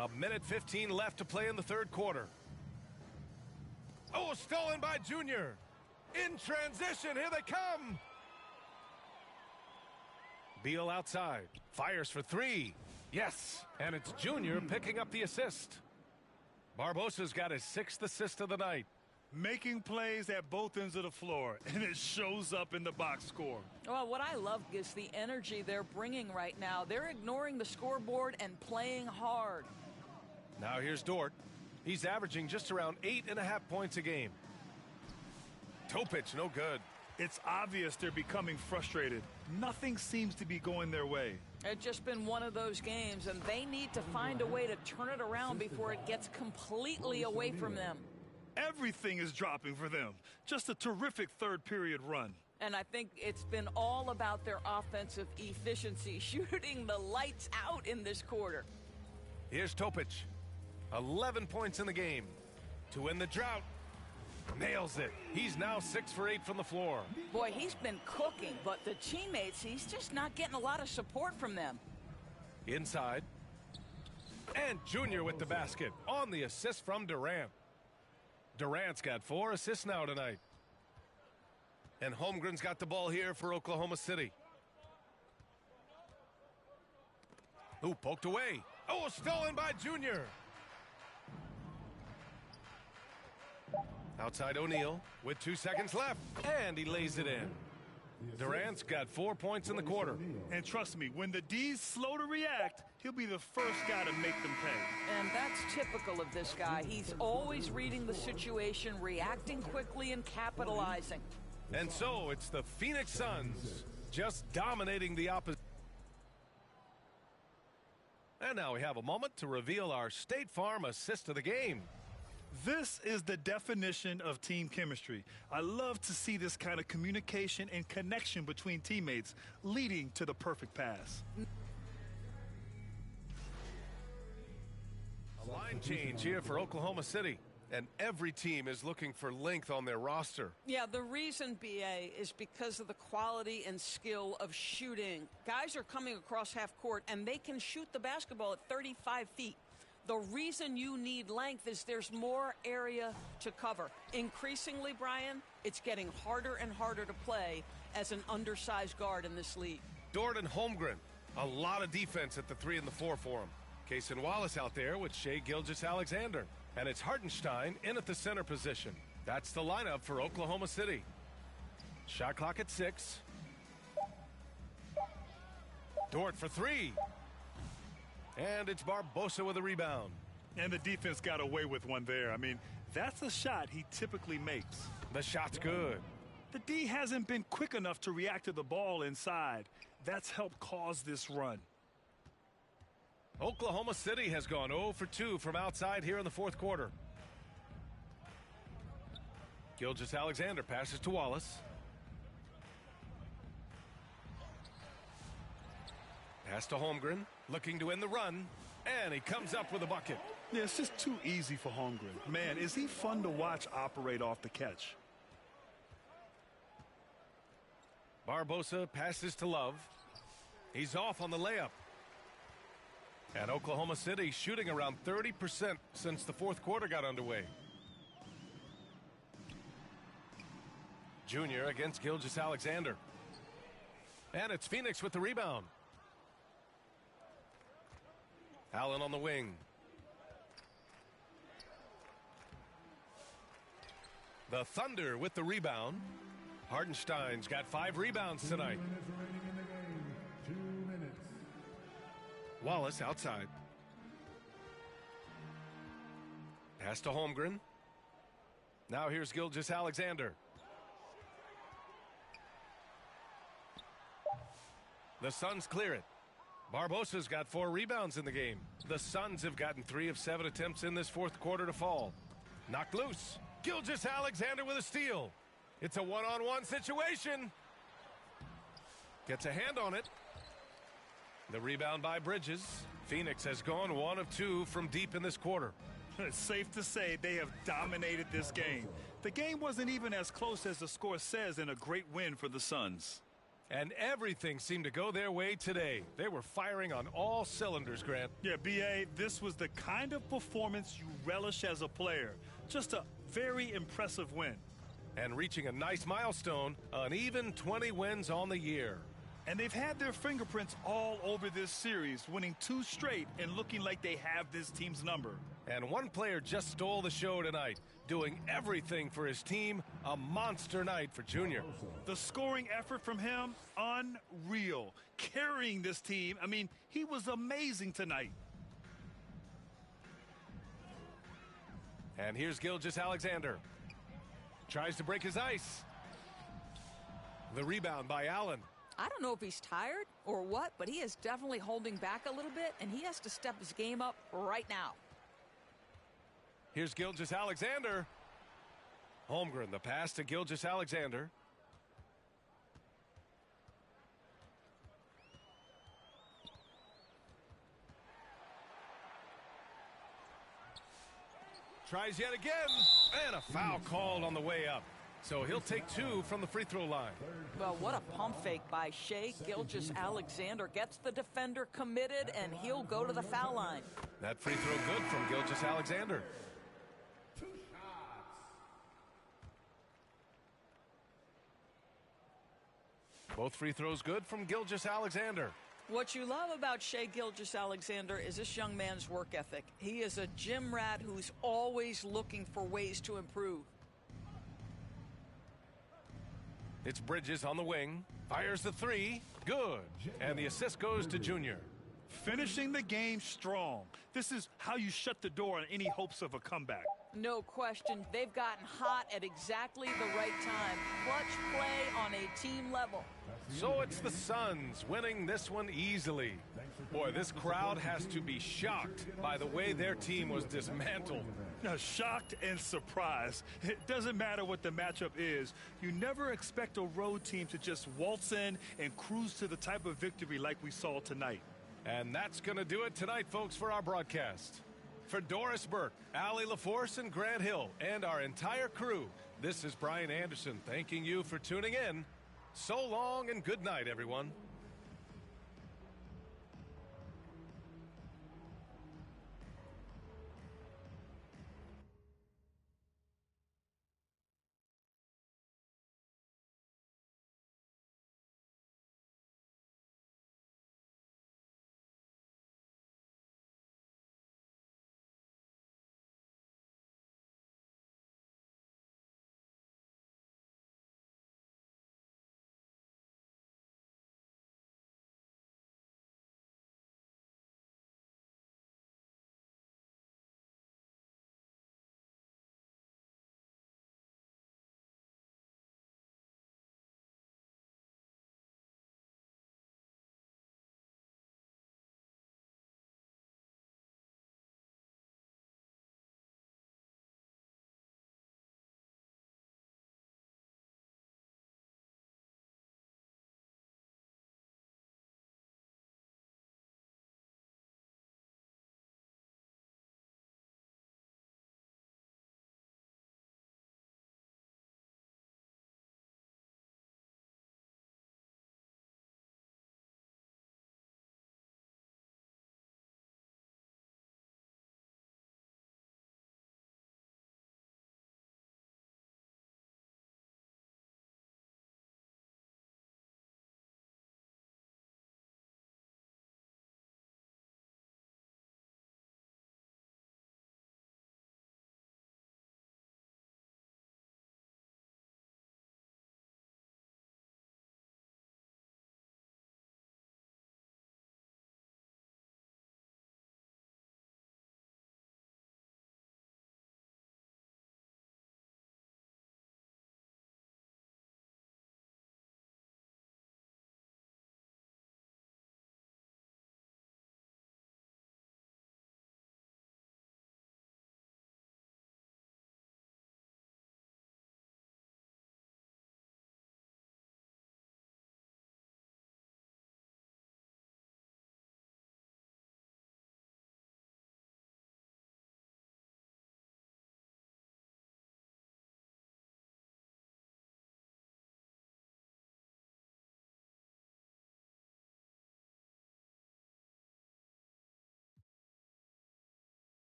A minute 15 left to play in the third quarter. Oh, stolen by Junior. In transition, here they come. Beal outside. Fires for three. Yes, and it's Junior picking up the assist. Barbosa's got his 6th assist of the night. Making plays at both ends of the floor, and it shows up in the box score. Well, what I love is the energy they're bringing right now. They're ignoring the scoreboard and playing hard. Now here's Dort. He's averaging just around 8.5 points a game. Topic, no good. It's obvious they're becoming frustrated. Nothing seems to be going their way. It's just been one of those games, and they need to find a way to turn it around before it gets completely away from them. Everything is dropping for them. Just a terrific third period run. And I think it's been all about their offensive efficiency, shooting the lights out in this quarter. Here's Topic. 11 points in the game. To win the drought. Nails it. He's now 6 for 8 from the floor. Boy, he's been cooking, but the teammates, he's just not getting a lot of support from them. Inside. And Junior with the basket on the assist from Durant. Durant's got 4 assists now tonight. And Holmgren's got the ball here for Oklahoma City. Ooh, poked away. Oh, stolen by Junior. Outside O'Neal with 2 seconds left. And he lays it in. Durant's got 4 points in the quarter. And trust me, when the D's slow to react, he'll be the first guy to make them pay. And that's typical of this guy. He's always reading the situation, reacting quickly, and capitalizing. And so it's the Phoenix Suns just dominating the opposition. And now we have a moment to reveal our State Farm assist of the game. This is the definition of team chemistry. I love to see this kind of communication and connection between teammates leading to the perfect pass. A line change here for Oklahoma City. And every team is looking for length on their roster. Yeah, the reason, BA, is because of the quality and skill of shooting. Guys are coming across half court, and they can shoot the basketball at 35 feet. The reason you need length is there's more area to cover. Increasingly, Brian, it's getting harder and harder to play as an undersized guard in this league. Dort and Holmgren, a lot of defense at the 3 and the 4 for him. Kaysen Wallace out there with Shai Gilgeous-Alexander. And it's Hartenstein in at the center position. That's the lineup for Oklahoma City. Shot clock at 6. Dort for 3. And it's Barbosa with a rebound. And the defense got away with one there. I mean, That's a shot he typically makes. The shot's good. The D hasn't been quick enough to react to the ball inside. That's helped cause this run. Oklahoma City has gone 0 for 2 from outside here in the fourth quarter. Gilgeous-Alexander passes to Wallace. Pass to Holmgren, looking to end the run, and he comes up with a bucket. Yeah, it's just too easy for Holmgren. Man, is he fun to watch operate off the catch. Barbosa passes to Love. He's off on the layup. And Oklahoma City shooting around 30% since the fourth quarter got underway. Junior against Gilgeous-Alexander. And it's Phoenix with the rebound. Allen on the wing. The Thunder with the rebound. Hartenstein's got 5 rebounds tonight. 2 minutes. Wallace outside. Pass to Holmgren. Now here's Gilgeous-Alexander. The Suns clear it. Barbosa's got 4 rebounds in the game. The Suns have gotten 3 of 7 attempts in this fourth quarter to fall. Knocked loose. Gilgeous-Alexander with a steal. It's a one-on-one situation. Gets a hand on it. The rebound by Bridges. Phoenix has gone 1 of 2 from deep in this quarter. It's safe to say they have dominated this game. The game wasn't even as close as the score says in a great win for the Suns. And everything seemed to go their way today. They were firing on all cylinders, Grant. Yeah, B.A., this was the kind of performance you relish as a player. Just a very impressive win. And reaching a nice milestone, an even 20 wins on the year. And they've had their fingerprints all over this series, winning 2 straight and looking like they have this team's number. And one player just stole the show tonight, doing everything for his team. A monster night for Junior. The scoring effort from him, unreal. Carrying this team, I mean, he was amazing tonight. And here's Gilgeous-Alexander. Tries to break his ice. The rebound by Allen. I don't know if he's tired or what, but he is definitely holding back a little bit, and he has to step his game up right now. Here's Gilgeous-Alexander. Holmgren, the pass to Gilgeous-Alexander. Tries yet again, and a foul called on the way up. So he'll take 2 from the free throw line. Well, what a pump fake by Shai Gilgeous-Alexander. Gets the defender committed, and he'll go to the foul line. That free throw good from Gilgeous-Alexander. Both free throws good from Gilgeous-Alexander. What you love about Shai Gilgeous-Alexander is this young man's work ethic. He is a gym rat who's always looking for ways to improve. It's Bridges on the wing. Fires the 3. Good. And the assist goes to Junior. Finishing the game strong. This is how you shut the door on any hopes of a comeback. No question. They've gotten hot at exactly the right time. Clutch play on a team level. So it's the Suns winning this one easily. Boy, this crowd has to be shocked by the way their team was dismantled. Now, shocked and surprised. It doesn't matter what the matchup is. You never expect a road team to just waltz in and cruise to the type of victory like we saw tonight. And that's going to do it tonight, folks, for our broadcast. For Doris Burke, Allie LaForce, and Grant Hill, and our entire crew, this is Brian Anderson thanking you for tuning in. So long and good night, everyone.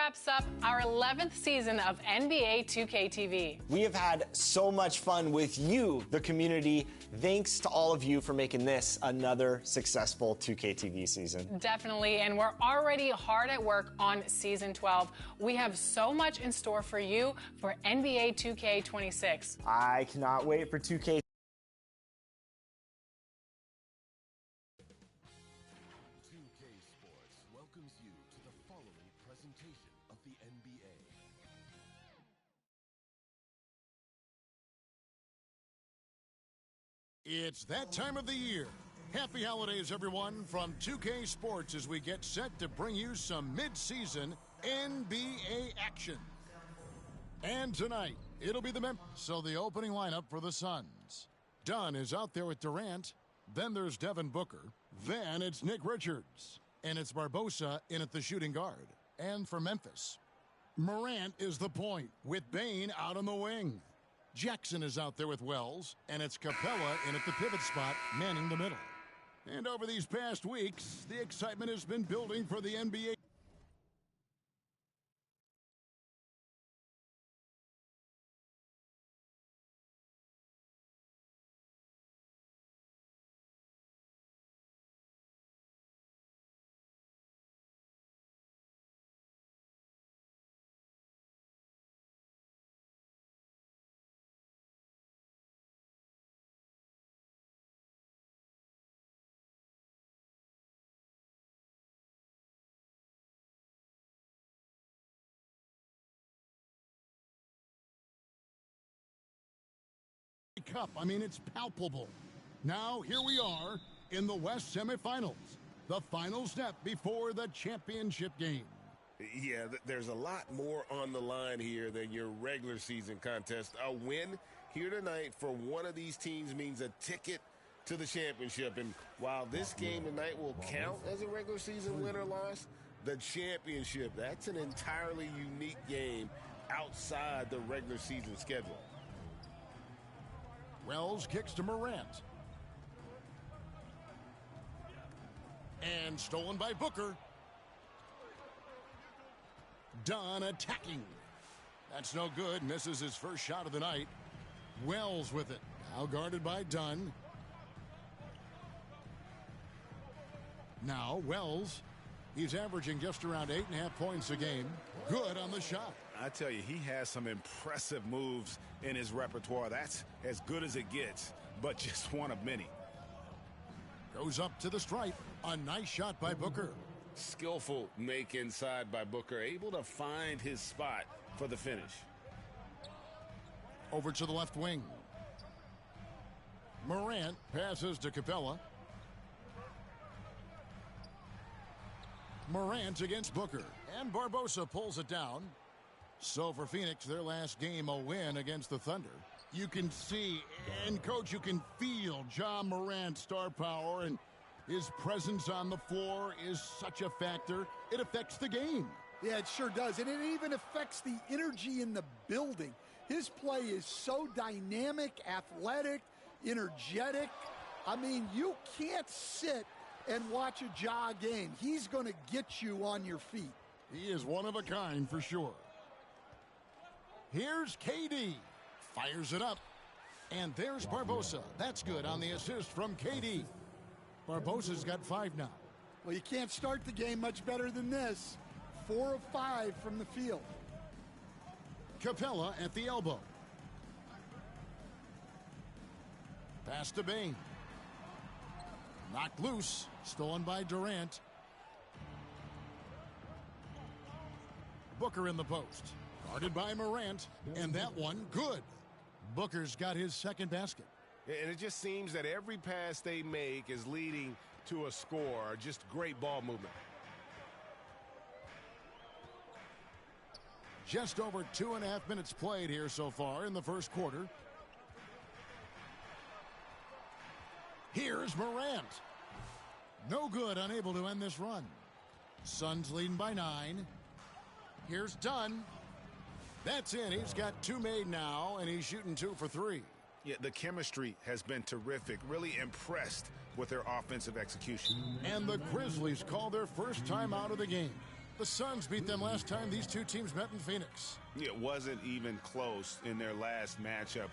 wraps up our 11th season of NBA 2K TV. We have had so much fun with you, the community. Thanks to all of you for making this another successful 2K TV season. Definitely, and we're already hard at work on season 12. We have so much in store for you for NBA 2K26. I cannot wait for 2K. 2K Sports welcomes you to the following presentation of the NBA. It's that time of the year. Happy holidays, everyone, from 2K Sports as we get set to bring you some mid-season NBA action. And tonight, it'll be the Memphis. So the opening lineup for the Suns. Dunn is out there with Durant. Then there's Devin Booker. Then it's Nick Richards. And it's Barbosa in at the shooting guard. And for Memphis, Morant is the point with Bane out on the wing. Jackson is out there with Wells, and it's Capella in at the pivot spot, manning the middle. And over these past weeks, the excitement has been building for the NBA. Cup. I mean, it's palpable. Now, here we are in the West semifinals. The final step before the championship game. Yeah, there's a lot more on the line here than your regular season contest. A win here tonight for one of these teams means a ticket to the championship. And while this game tonight will count as a regular season win or loss, the championship, that's an entirely unique game outside the regular season schedule. Wells kicks to Morant. And stolen by Booker. Dunn attacking. That's no good. Misses his first shot of the night. Wells with it. Now guarded by Dunn. Now Wells. He's averaging just around 8.5 points a game. Good on the shot. I tell you, he has some impressive moves in his repertoire. That's as good as it gets, but just one of many. Goes up to the stripe. A nice shot by Booker. Skillful make inside by Booker, able to find his spot for the finish. Over to the left wing. Morant passes to Capella. Morant against Booker. And Barbosa pulls it down. So for Phoenix, their last game, a win against the Thunder. You can see, and Coach, you can feel Ja Morant's star power, and his presence on the floor is such a factor. It affects the game. Yeah, it sure does, and it even affects the energy in the building. His play is so dynamic, athletic, energetic. I mean, you can't sit and watch a Ja game. He's going to get you on your feet. He is one of a kind for sure. Here's KD. Fires it up. And there's Barbosa. That's good on the assist from KD. Barbosa's got 5 now. Well, you can't start the game much better than this. 4 of 5 from the field. Capella at the elbow. Pass to Bane. Knocked loose. Stolen by Durant. Booker in the post. Guarded by Morant. And that one, good. Booker's got his second basket. And it just seems that every pass they make is leading to a score. Just great ball movement. Just over 2.5 minutes played here so far in the first quarter. Here's Morant. No good, unable to end this run. Suns leading by 9. Here's Dunn. That's in. He's got 2 made now, and he's shooting 2 for 3. Yeah, the chemistry has been terrific. Really impressed with their offensive execution. And the Grizzlies call their first time out of the game. The Suns beat them last time these two teams met in Phoenix. It wasn't even close in their last matchup,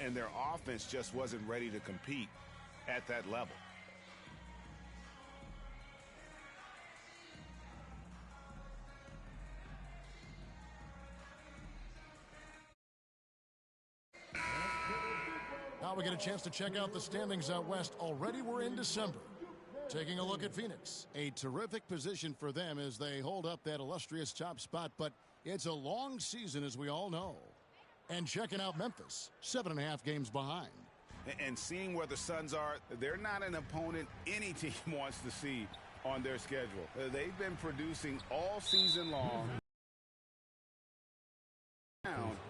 and their offense just wasn't ready to compete at that level. Now we get a chance to check out the standings out west. Already we're in December. Taking a look at Phoenix. A terrific position for them as they hold up that illustrious top spot, but it's a long season, as we all know. And checking out Memphis, 7.5 games behind. And seeing where the Suns are, they're not an opponent any team wants to see on their schedule. They've been producing all season long.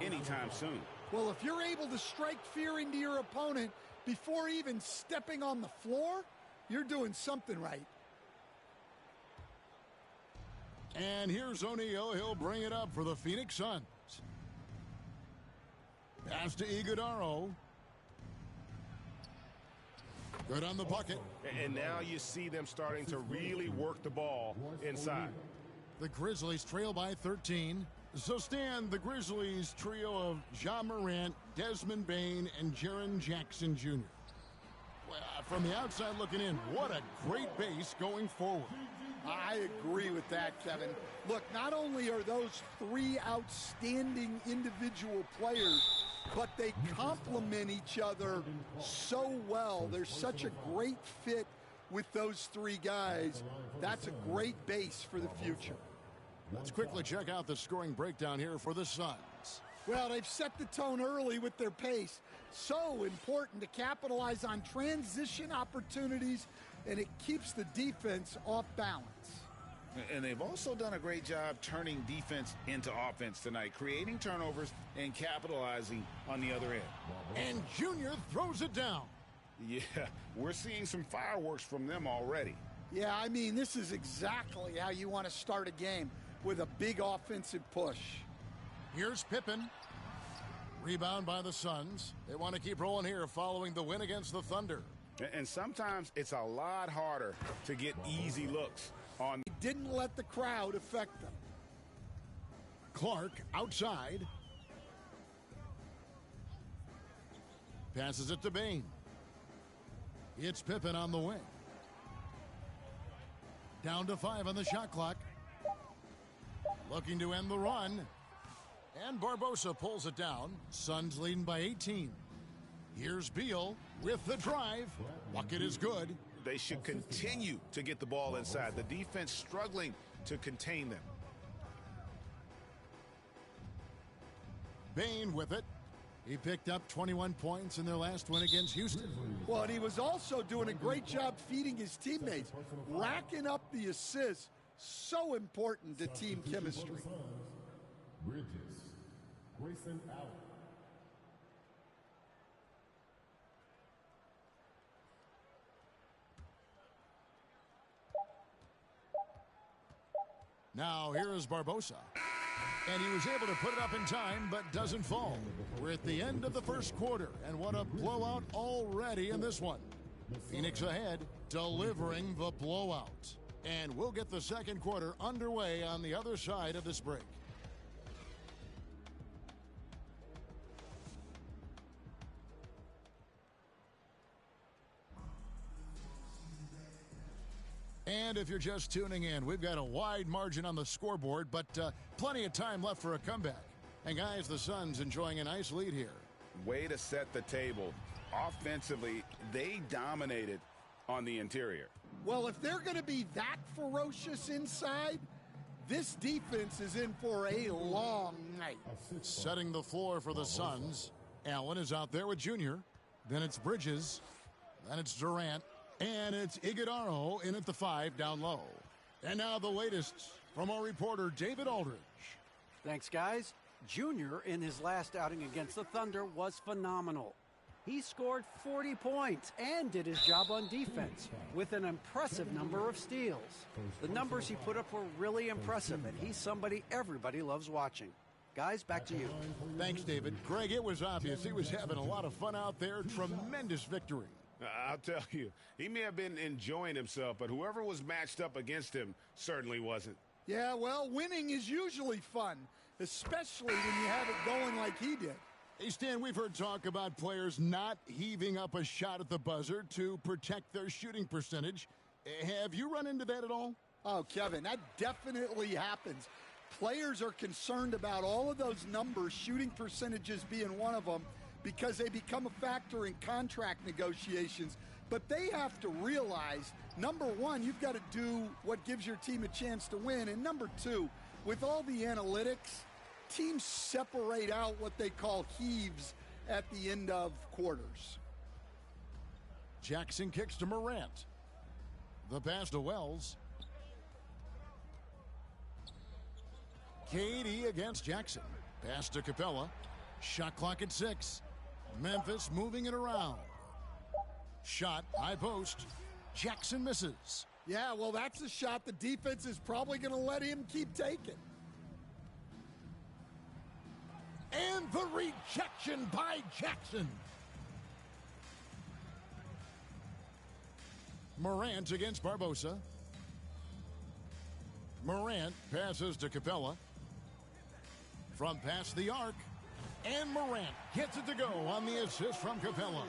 Anytime soon. Well, if you're able to strike fear into your opponent before even stepping on the floor, you're doing something right. And here's O'Neal. He'll bring it up for the Phoenix Suns. Pass to Iguodaro. Good on the bucket. And now you see them starting to really work the ball inside. The Grizzlies trail by 13. So, Stan, the Grizzlies trio of Ja Morant, Desmond Bane, and Jaren Jackson Jr. Well, from the outside looking in, what a great base going forward. I agree with that, Kevin. Look, not only are those three outstanding individual players, but they complement each other so well. There's such a great fit with those three guys. That's a great base for the future. Let's quickly check out the scoring breakdown here for the Suns. Well, they've set the tone early with their pace. So important to capitalize on transition opportunities, and it keeps the defense off balance. And they've also done a great job turning defense into offense tonight, creating turnovers and capitalizing on the other end. And Junior throws it down. Yeah, we're seeing some fireworks from them already. Yeah, I mean, this is exactly how you want to start a game, with a big offensive push. Here's Pippen. Rebound by the Suns. They want to keep rolling here following the win against the Thunder. And sometimes it's a lot harder to get easy looks on. He didn't let the crowd affect them. Clark outside. Passes it to Bane. It's Pippen on the wing. Down to 5 on the shot clock. Looking to end the run. And Barbosa pulls it down. Suns leading by 18. Here's Beal with the drive. Bucket is good. They should continue to get the ball inside. The defense struggling to contain them. Bane with it. He picked up 21 points in their last win against Houston. Well, and he was also doing a great job feeding his teammates, racking up the assists. So important to team chemistry. Bridges, Grayson Allen. Now here is Barbosa. And he was able to put it up in time, but doesn't fall. We're at the end of the first quarter, and what a blowout already in this one. Phoenix ahead, delivering the blowout. And we'll get the second quarter underway on the other side of this break. And if you're just tuning in, we've got a wide margin on the scoreboard, but plenty of time left for a comeback. And guys, the Suns enjoying a nice lead here. Way to set the table. Offensively, they dominated on the interior. Well, if they're going to be that ferocious inside, this defense is in for a long night. Setting the floor for the Suns. Allen is out there with Junior. Then it's Bridges. Then it's Durant. And it's Iguodaro in at the 5 down low. And now the latest from our reporter, David Aldridge. Thanks, guys. Junior, in his last outing against the Thunder, was phenomenal. He scored 40 points and did his job on defense with an impressive number of steals. The numbers he put up were really impressive, and he's somebody everybody loves watching. Guys, back to you. Thanks, David. Greg, it was obvious he was having a lot of fun out there. Tremendous victory. I'll tell you, he may have been enjoying himself, but whoever was matched up against him certainly wasn't. Yeah, well, winning is usually fun, especially when you have it going like he did. Hey, Stan, we've heard talk about players not heaving up a shot at the buzzer to protect their shooting percentage. Have you run into that at all? Oh, Kevin, that definitely happens. Players are concerned about all of those numbers, shooting percentages being one of them, because they become a factor in contract negotiations. But they have to realize, number one, you've got to do what gives your team a chance to win. And number two, with all the analytics, teams separate out what they call heaves at the end of quarters. Jackson kicks to Morant. The pass to Wells. KD against Jackson. Pass to Capella. Shot clock at 6. Memphis moving it around. Shot, high post. Jackson misses. Yeah, well, that's a shot the defense is probably going to let him keep taking. And the rejection by Jackson. Morant against Barbosa. Morant passes to Capella. From past the arc. And Morant gets it to go on the assist from Capella.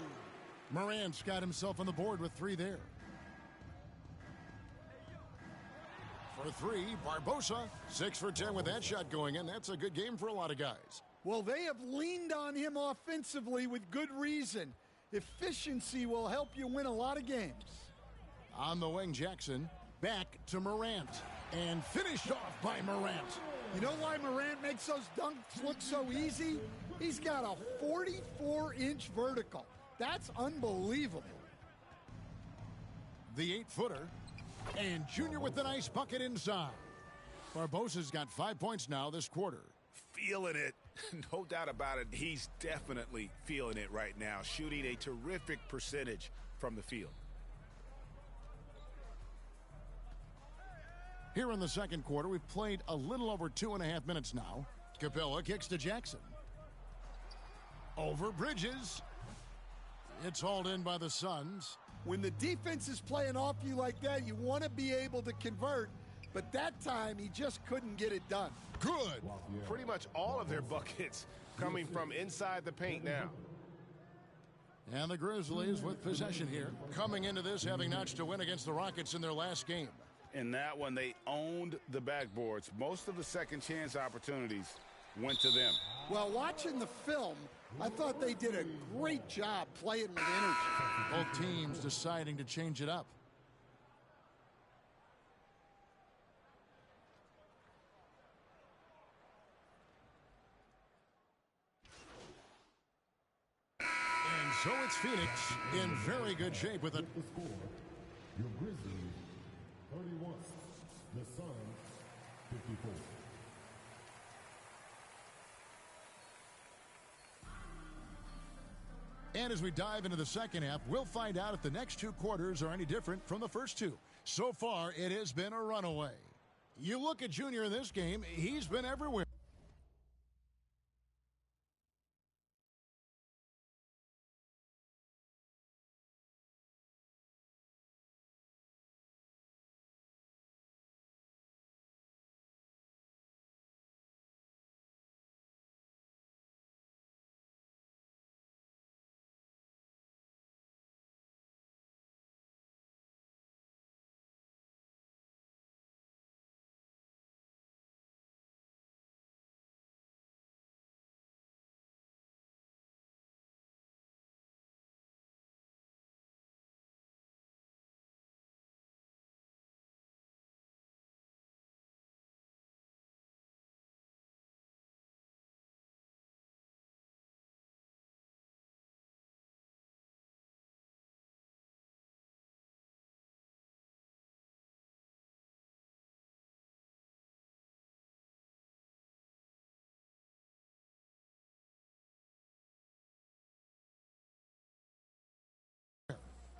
Morant's got himself on the board with 3 there. For 3, Barbosa. 6 for 10 with that shot going in. That's a good game for a lot of guys. Well, they have leaned on him offensively with good reason. Efficiency will help you win a lot of games. On the wing, Jackson. Back to Morant. And finished off by Morant. You know why Morant makes those dunks look so easy? He's got a 44-inch vertical. That's unbelievable. The 8-footer. And Junior with the nice bucket inside. Barbosa's got 5 points now this quarter. Feeling it. No doubt about it. He's definitely feeling it right now. Shooting a terrific percentage from the field. Here in the second quarter, we've played a little over 2.5 minutes now. Capella kicks to Jackson. Over Bridges. It's hauled in by the Suns. When the defense is playing off you like that, you want to be able to convert. But that time, he just couldn't get it done. Good. Pretty much all of their buckets coming from inside the paint now. And the Grizzlies with possession here. Coming into this, having notched a win against the Rockets in their last game. In that one, they owned the backboards. Most of the second chance opportunities went to them. Well, watching the film, I thought they did a great job playing with energy. Both teams deciding to change it up. And so it's Phoenix in very good shape with it. Your Grizzlies, 31. The Suns, 54. And as we dive into the second half, we'll find out if the next 2 quarters are any different from the first 2. So far, it has been a runaway. You look at Junior in this game, he's been everywhere.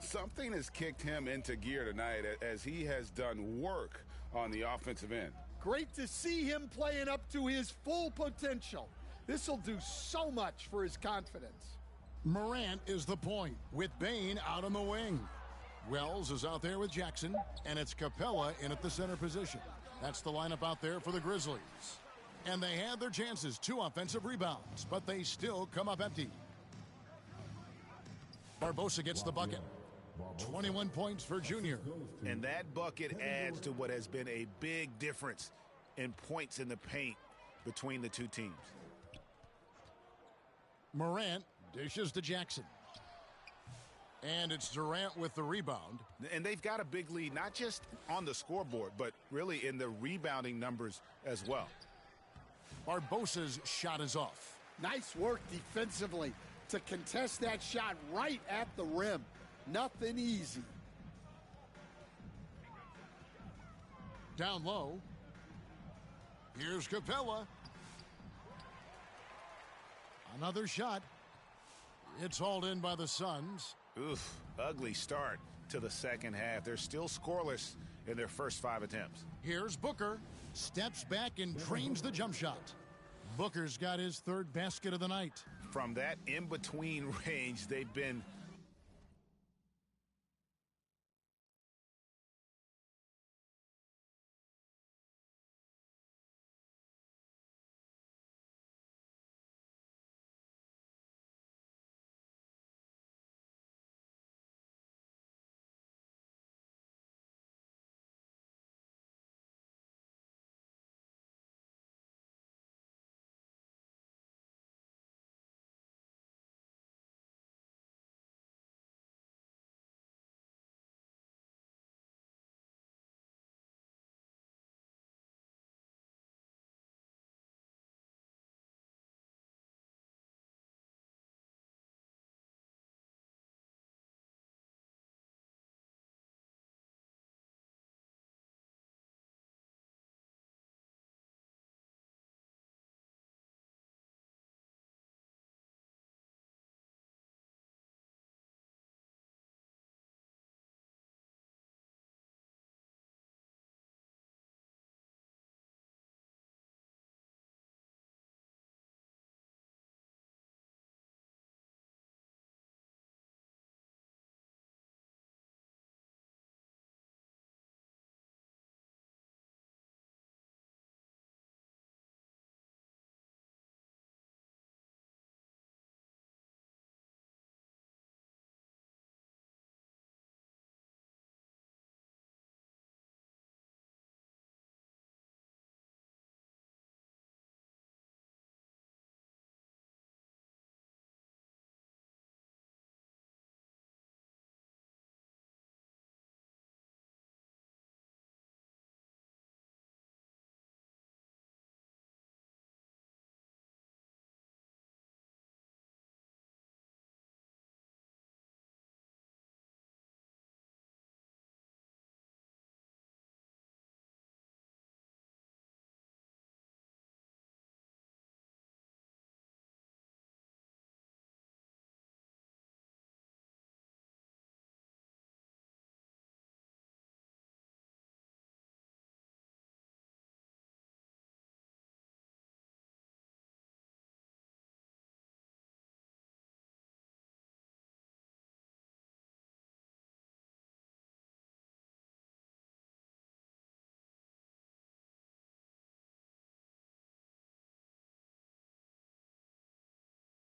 Something has kicked him into gear tonight as he has done work on the offensive end. Great to see him playing up to his full potential. This will do so much for his confidence. Morant is the point with Bane out on the wing. Wells is out there with Jackson, and it's Capella in at the center position. That's the lineup out there for the Grizzlies. And they had their chances, 2 offensive rebounds, but they still come up empty. Barbosa gets the bucket. 21 points for Junior. And that bucket adds to what has been a big difference in points in the paint between the two teams. Morant dishes to Jackson. And it's Durant with the rebound. And they've got a big lead, not just on the scoreboard, but really in the rebounding numbers as well. Barbosa's shot is off. Nice work defensively to contest that shot right at the rim. Nothing easy. Down low. Here's Capella. Another shot. It's hauled in by the Suns. Oof, ugly start to the second half. They're still scoreless in their first 5 attempts. Here's Booker. Steps back and drains the jump shot. Booker's got his 3rd basket of the night. From that in-between range, they've been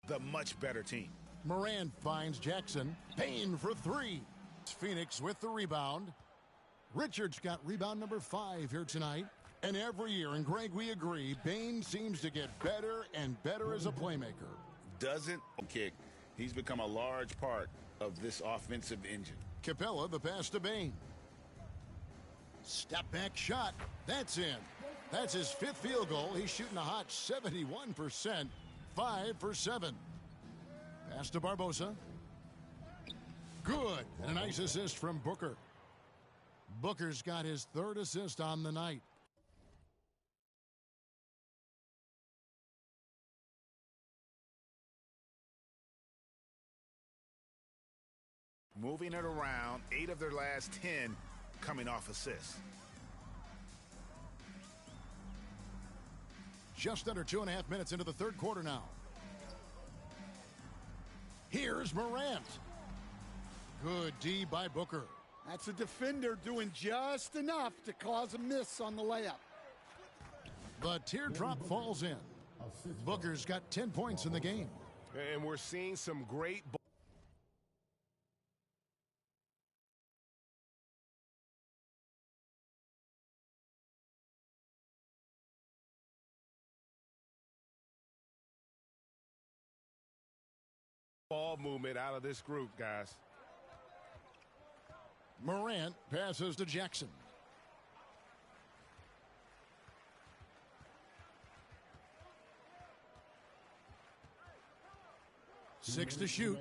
the much better team. Morant finds Jackson. Payne for 3. Phoenix with the rebound. Richards got rebound number 5 here tonight. And every year, and Greg, we agree, Bane seems to get better and better as a playmaker. Doesn't kick. He's become a large part of this offensive engine. Capella, the pass to Bane. Step back shot. That's in. That's his 5th field goal. He's shooting a hot 71%. 5 for 7. Pass to Barbosa. Good. And a nice assist from Booker. Booker's got his 3rd assist on the night. Moving it around, 8 of their last 10 coming off assists. Just under 2.5 minutes into the 3rd quarter now. Here's Morant. Good D by Booker. That's a defender doing just enough to cause a miss on the layup. The teardrop falls in. Booker's got 10 points in the game. And we're seeing some great ball movement out of this group, guys. Morant passes to Jackson. Six to shoot.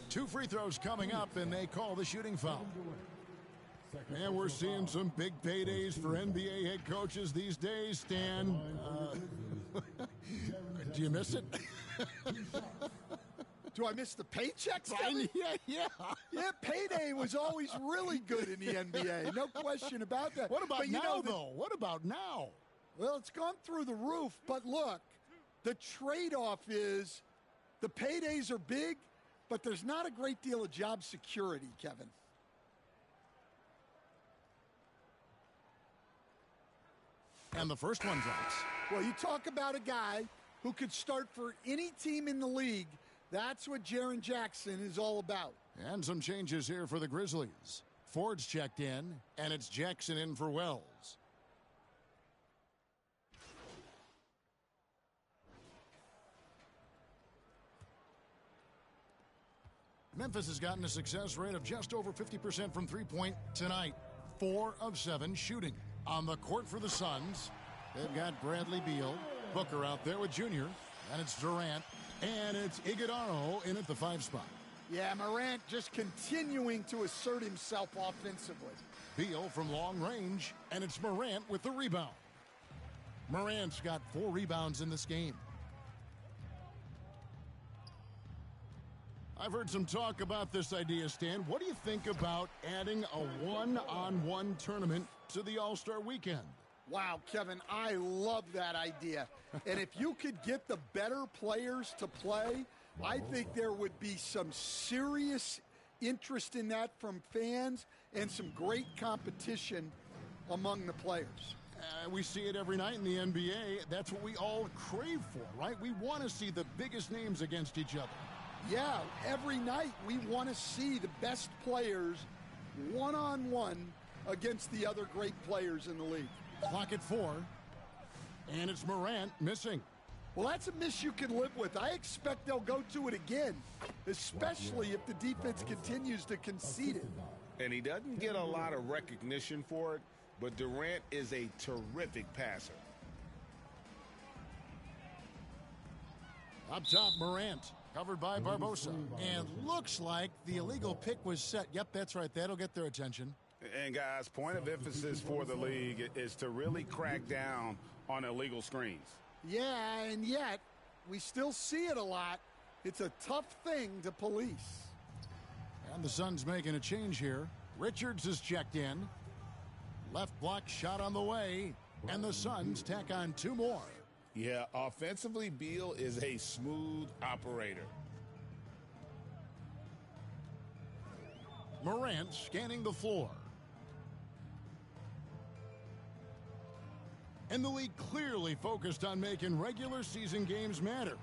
2 free throws coming up, and they call the shooting foul. And we're seeing some big paydays for NBA head coaches these days, Stan. Do you miss it? Do I miss the paychecks? Yeah. Yeah, payday was always really good in the NBA. No question about that. What about but now, though? What about now? Well, it's gone through the roof. But look, the trade-off is the paydays are big, but there's not a great deal of job security, Kevin. And the first one drops. Well, you talk about a guy who could start for any team in the league. That's what Jaren Jackson is all about. And some changes here for the Grizzlies. Ford's checked in, and it's Jackson in for Wells. Memphis has gotten a success rate of just over 50% from three-point tonight. 4 of 7 shooting. On the court for the Suns, they've got Bradley Beal, Booker out there with Junior, and it's Durant, and it's Iguodala in at the 5 spot. Yeah, Morant just continuing to assert himself offensively. Beal from long range, and it's Morant with the rebound. Morant's got 4 rebounds in this game. I've heard some talk about this idea, Stan. What do you think about adding a one-on-one tournament to the All-Star weekend? Wow, Kevin, I love that idea. And if you could get the better players to play, I think there would be some serious interest in that from fans and some great competition among the players. We see it every night in the NBA. That's what we all crave for, right? We want to see the biggest names against each other. Yeah, every night we want to see the best players one-on-one against the other great players in the league. Clock at 4, and it's Morant missing. Well, that's a miss you can live with. I expect they'll go to it again, especially if the defense continues to concede it. And he doesn't get a lot of recognition for it, but Durant is a terrific passer. Up top, Morant. Covered by Barbosa. And looks like the illegal pick was set. Yep, that's right. That'll get their attention. And, guys, point of emphasis for the league is to really crack down on illegal screens. Yeah, and yet we still see it a lot. It's a tough thing to police. And the Suns making a change here. Richards is checked in. Left block shot on the way. And the Suns tack on 2 more. Yeah, offensively, Beal is a smooth operator. Morant scanning the floor. And the league clearly focused on making regular season games matter.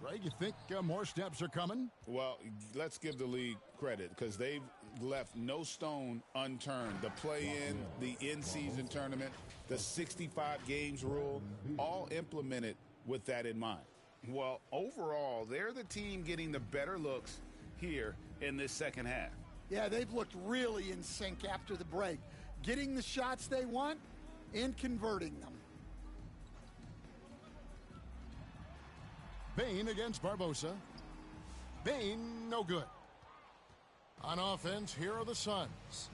Greg, you think more steps are coming? Well, let's give the league credit because they've left no stone unturned. The play-in, the in-season tournament, the 65 games rule, all implemented with that in mind. Well, overall, they're the team getting the better looks here in this second half. Yeah, they've looked really in sync after the break, getting the shots they want and converting them. Bain against Barbosa. Bain, no good. On offense, here are the Suns.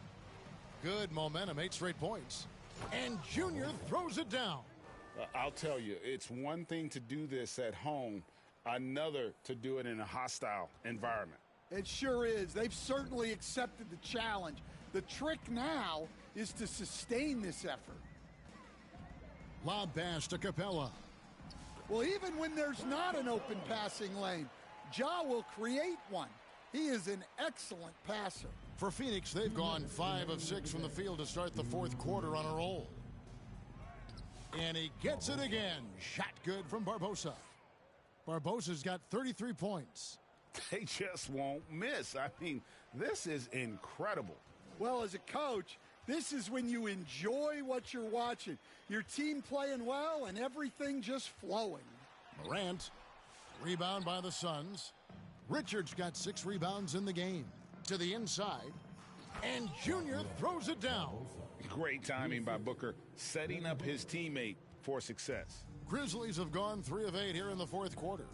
Good momentum, 8 straight points. And Junior throws it down. I'll tell you, it's one thing to do this at home, another to do it in a hostile environment. It sure is. They've certainly accepted the challenge. The trick now is to sustain this effort. Lob pass to Capella. Well, even when there's not an open passing lane, Ja will create one. He is an excellent passer. For Phoenix, they've gone 5 of 6 from the field to start the fourth quarter on a roll. And he gets it again. Shot good from Barbosa. Barbosa's got 33 points. They just won't miss. I mean, this is incredible. Well, as a coach, this is when you enjoy what you're watching. Your team playing well and everything just flowing. Morant, rebound by the Suns. Richards got 6 rebounds in the game. To the inside, and Junior throws it down. Great timing by Booker, setting up his teammate for success. Grizzlies have gone 3 of 8 here in the fourth quarter.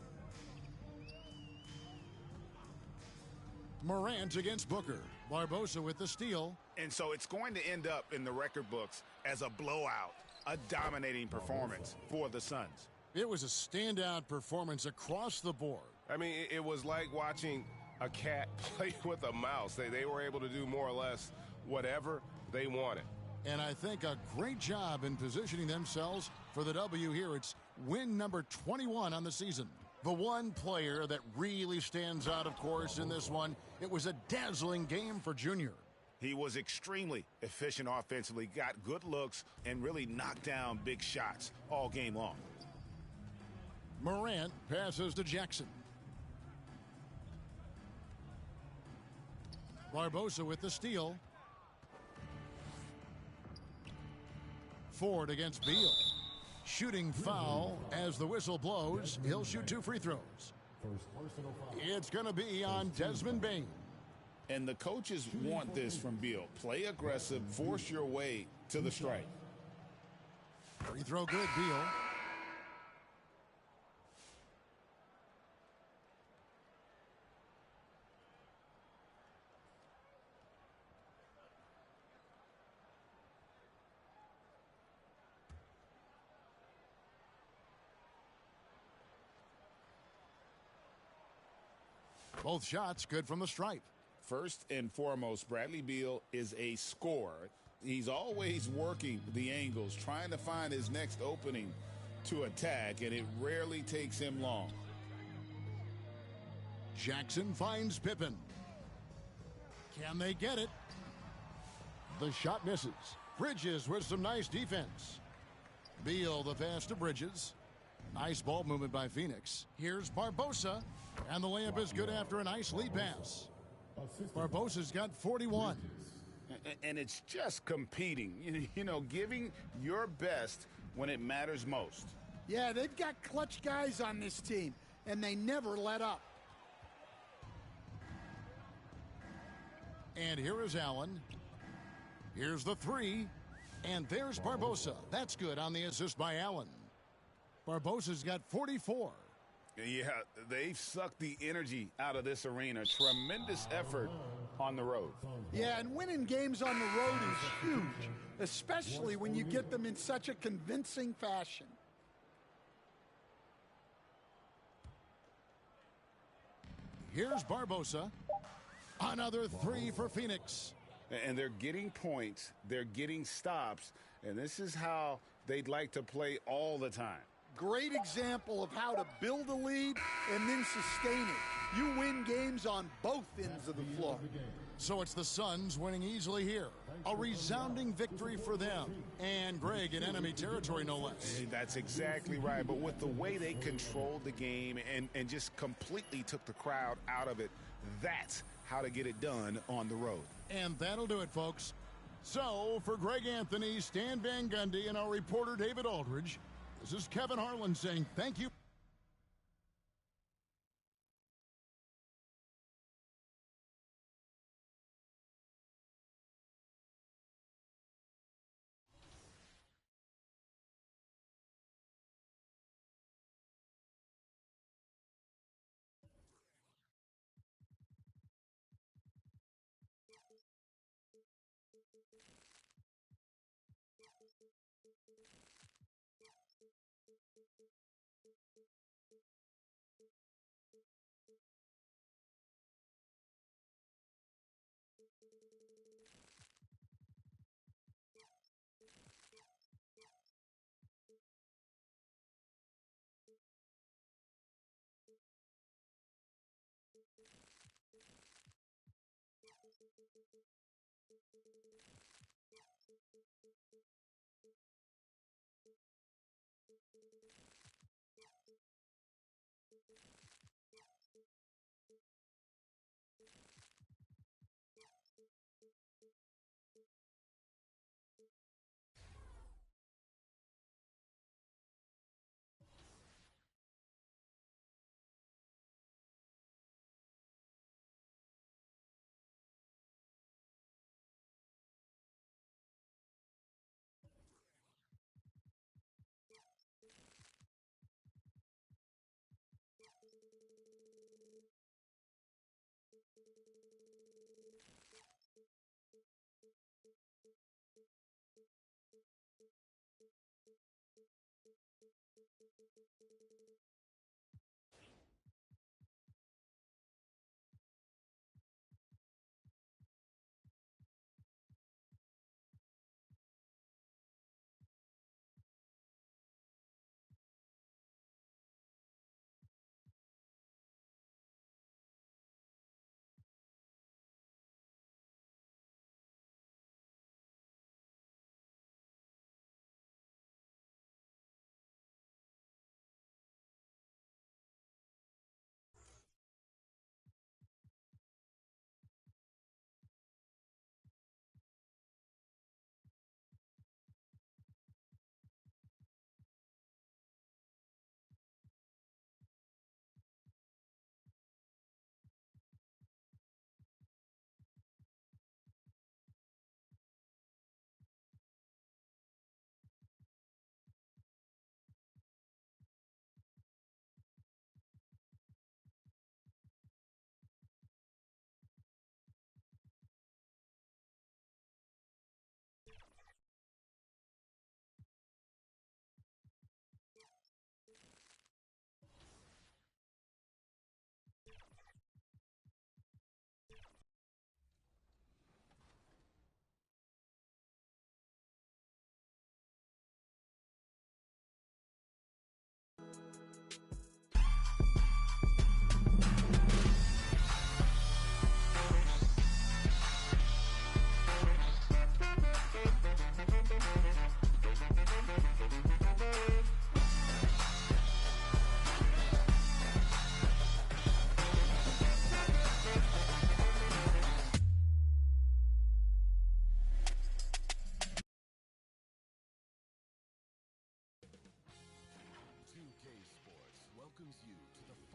Morant against Booker. Barbosa with the steal. And so it's going to end up in the record books as a blowout, a dominating performance for the Suns. It was a standout performance across the board. I mean, it was like watching a cat play with a mouse. They were able to do more or less whatever they wanted. And I think a great job in positioning themselves for the W here. It's win number 21 on the season. The one player that really stands out, of course, in this one, it was a dazzling game for Junior. He was extremely efficient offensively, got good looks, and really knocked down big shots all game long. Morant passes to Jackson. Barbosa with the steal. Ford against Beal. Shooting foul as the whistle blows. He'll shoot 2 free throws. It's going to be on Desmond Bane. And the coaches want this from Beal. Play aggressive, force your way to the strike. Free throw good, Beal. Both shots good from the stripe. First and foremost, Bradley Beal is a scorer. He's always working the angles, trying to find his next opening to attack, and it rarely takes him long. Jackson finds Pippen. Can they get it? The shot misses. Bridges with some nice defense. Beal the pass to Bridges. Nice ball movement by Phoenix. Here's Barbosa. And the layup is good after a nice lead pass. Barbosa's got 41. And it's just competing, you know, giving your best when it matters most. Yeah, they've got clutch guys on this team, and they never let up. And here is Allen. Here's the 3. And there's Barbosa. That's good on the assist by Allen. Barbosa's got 44. Yeah, they've sucked the energy out of this arena. Tremendous effort on the road. Yeah, and winning games on the road is huge, especially when you get them in such a convincing fashion. Here's Barbosa. Another 3 for Phoenix. And they're getting points, they're getting stops, and this is how they'd like to play all the time. Great example of how to build a lead and then sustain it. You win games on both ends of the floor. So it's the Suns winning easily here. A resounding victory for them. And Greg in enemy territory, no less. That's exactly right. But with the way they controlled the game and just completely took the crowd out of it, that's how to get it done on the road. And that'll do it, folks. So for Greg Anthony, Stan Van Gundy, and our reporter David Aldridge, this is Kevin Harlan saying thank you.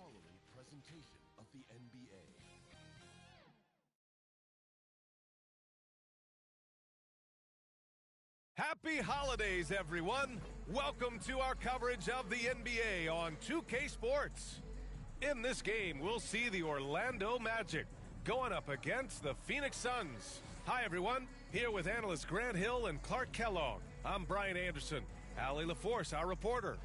following presentation of the NBA. Happy holidays, everyone. Welcome to our coverage of the NBA on 2K Sports. In this game, we'll see the Orlando Magic going up against the Phoenix Suns. Hi, everyone. Here with analysts Grant Hill and Clark Kellogg. I'm Brian Anderson. Allie LaForce, our reporter.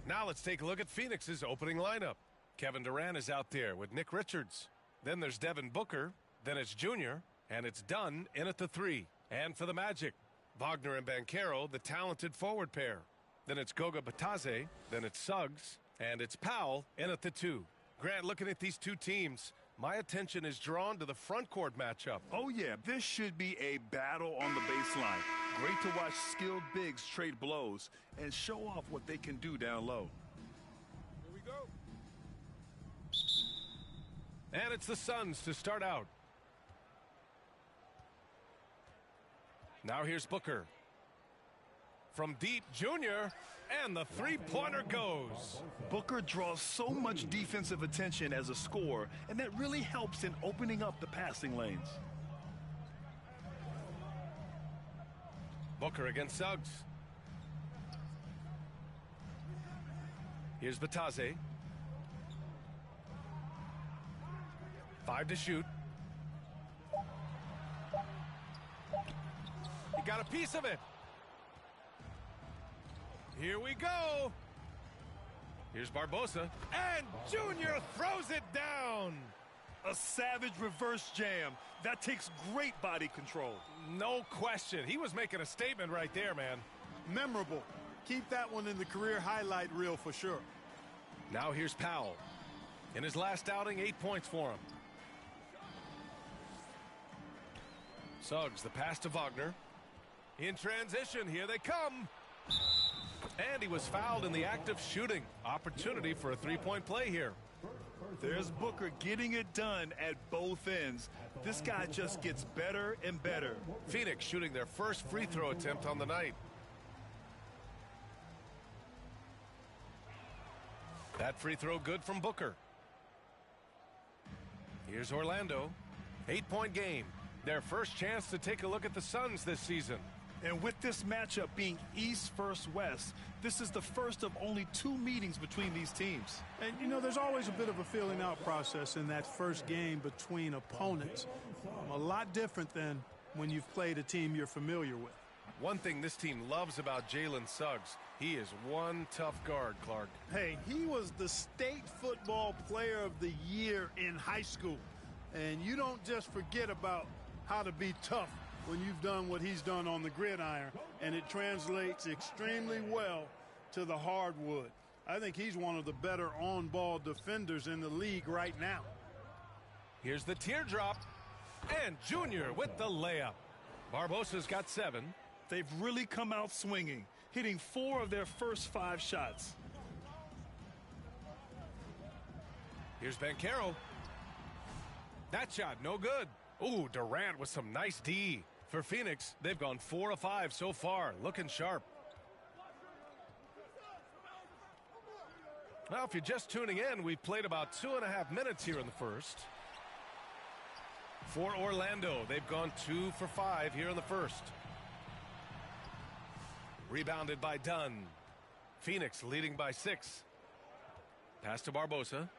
Now let's take a look at Phoenix's opening lineup. Kevin Durant is out there with Nick Richards. Then there's Devin Booker. Then it's Junior. And it's Dunn in at the 3. And for the Magic, Wagner and Banchero, the talented forward pair. Then it's Goga Bitadze. Then it's Suggs. And it's Powell in at the 2. Grant, looking at these two teams, my attention is drawn to the front court matchup. Oh, yeah, this should be a battle on the baseline. Great to watch skilled bigs trade blows and show off what they can do down low. Here we go. And it's the Suns to start out. Now here's Booker. From deep, Junior, and the three-pointer goes. Booker draws so much defensive attention as a scorer, and that really helps in opening up the passing lanes. Booker against Suggs. Here's Bitadze. 5 to shoot. He got a piece of it. Here we go. Here's Barbosa. And Junior throws it down. A savage reverse jam. That takes great body control. No question. He was making a statement right there, man. Memorable. Keep that one in the career highlight reel for sure. Now here's Powell. In his last outing, 8 points for him. Suggs, the pass to Wagner. In transition, here they come. And he was fouled in the act of shooting. Opportunity for a three-point play here. There's Booker getting it done at both ends. This guy just gets better and better. Phoenix shooting their first free throw attempt on the night. That free throw good from Booker. Here's Orlando. 8-point game. Their first chance to take a look at the Suns this season. And with this matchup being East versus West, this is the first of only 2 meetings between these teams. And, you know, there's always a bit of a feeling out process in that first game between opponents. A lot different than when you've played a team you're familiar with. One thing this team loves about Jalen Suggs, he is one tough guard, Clark. Hey, he was the state football player of the year in high school. And you don't just forget about how to be tough when you've done what he's done on the gridiron, and it translates extremely well to the hardwood. I think he's one of the better on-ball defenders in the league right now. Here's the teardrop, and Junior with the layup. Barbosa's got 7. They've really come out swinging, hitting 4 of their first 5 shots. Here's Banchero. That shot, no good. Ooh, Durant with some nice D. For Phoenix, they've gone 4 of 5 so far, looking sharp. Well, if you're just tuning in, we've played about 2.5 minutes here in the first. For Orlando, they've gone 2 for 5 here in the first. Rebounded by Dunn. Phoenix leading by 6. Pass to Barbosa.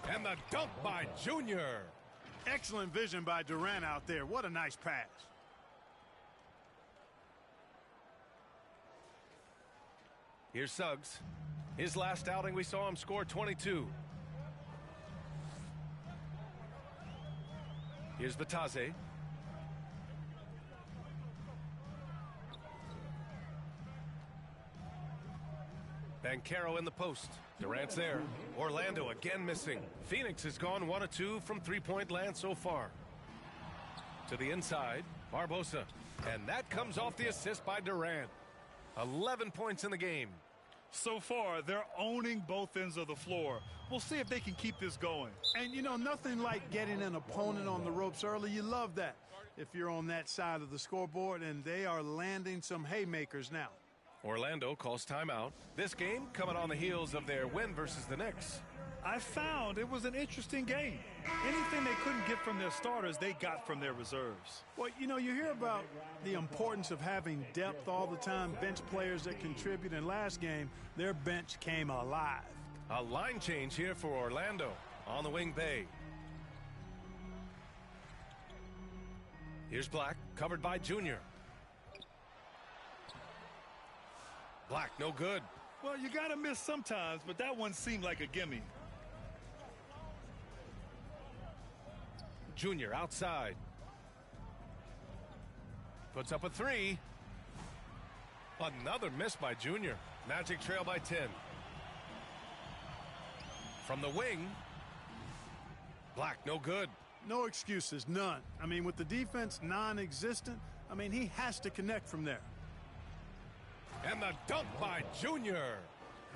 And the dunk by Junior. Excellent vision by Durant out there. What a nice pass. Here's Suggs. His last outing, we saw him score 22. Here's Bitadze. Banchero in the post. Durant's there. Orlando again missing. Phoenix has gone 1 of 2 from three-point land so far. To the inside, Barbosa. And that comes off the assist by Durant. 11 points in the game. So far, they're owning both ends of the floor. We'll see if they can keep this going. And, you know, nothing like getting an opponent on the ropes early. You love that if you're on that side of the scoreboard, and they are landing some haymakers now. Orlando calls timeout. This game coming on the heels of their win versus the Knicks. I found it was an interesting game. Anything they couldn't get from their starters, they got from their reserves. Well, you know, you hear about the importance of having depth all the time, bench players that contribute. In last game, their bench came alive. A line change here for Orlando on the wing Bay. Here's Black, covered by Junior. Black, no good. Well, you got to miss sometimes, but that one seemed like a gimme. Junior outside. Puts up a three. Another miss by Junior. Magic trail by 10. From the wing. Black, no good. No excuses, none. I mean, with the defense non-existent, I mean, he has to connect from there. And the dunk by Junior.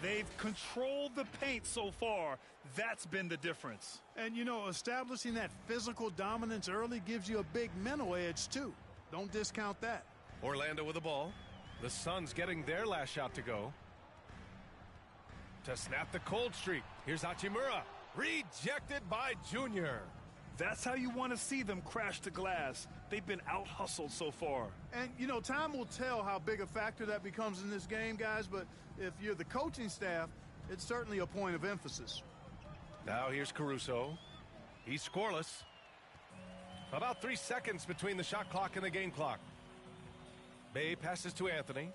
They've controlled the paint so far. That's been the difference. And, you know, establishing that physical dominance early gives you a big mental edge, too. Don't discount that. Orlando with the ball. The Suns getting their last shot to go. To snap the cold streak. Here's Hachimura. Rejected by Junior. That's how you want to see them crash the glass. They've been out-hustled so far. And, you know, time will tell how big a factor that becomes in this game, guys, but if you're the coaching staff, it's certainly a point of emphasis. Now here's Caruso. He's scoreless. About 3 seconds between the shot clock and the game clock. Bay passes to Anthony.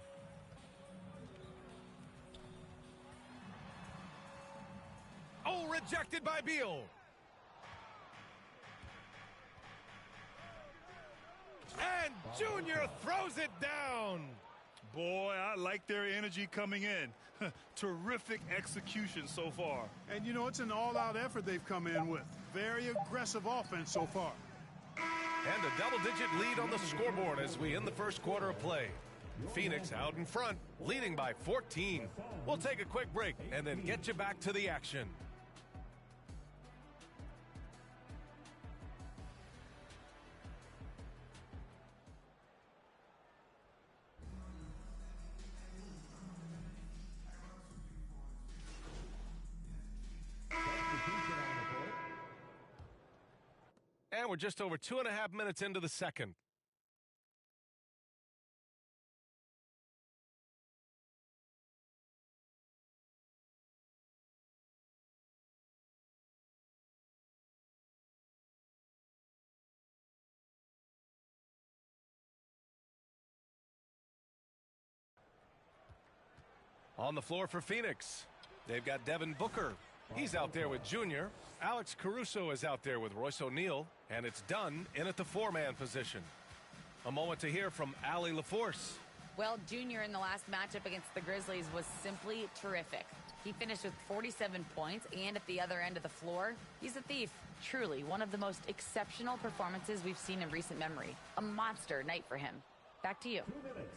Oh, rejected by Beal. And Junior throws it down. Boy, I like their energy coming in. Terrific execution so far. And, you know, it's an all-out effort they've come in with. Very aggressive offense so far. And a double-digit lead on the scoreboard as we end the first quarter of play. Phoenix out in front, leading by 14. We'll take a quick break and then get you back to the action. And we're just over 2.5 minutes into the second. On the floor for Phoenix, they've got Devin Booker. He's out there with Junior. Alex Caruso is out there with Royce O'Neal, and it's done in at the four-man position. A moment to hear from Allie LaForce. Well, Junior in the last matchup against the Grizzlies was simply terrific. He finished with 47 points, and at the other end of the floor, he's a thief. Truly, one of the most exceptional performances we've seen in recent memory. A monster night for him. Back to you.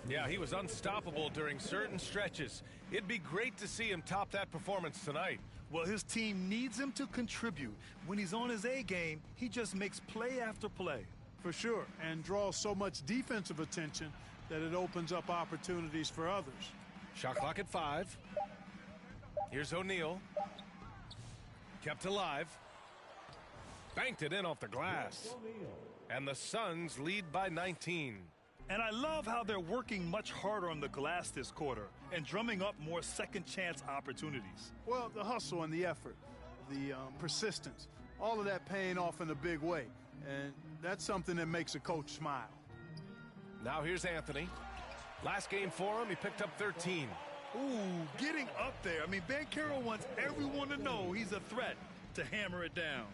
Yeah, he was unstoppable during certain stretches. It'd be great to see him top that performance tonight. Well, his team needs him to contribute. When he's on his A game, he just makes play after play. For sure, and draws so much defensive attention that it opens up opportunities for others. Shot clock at 5. Here's O'Neal. Kept alive. Banked it in off the glass. And the Suns lead by 19. And I love how they're working much harder on the glass this quarter and drumming up more second chance opportunities. Well, the hustle and the effort, the persistence, all of that paying off in a big way. And that's something that makes a coach smile. Now here's Anthony. Last game for him, he picked up 13. Ooh, getting up there. I mean, Banchero wants everyone to know he's a threat to hammer it down.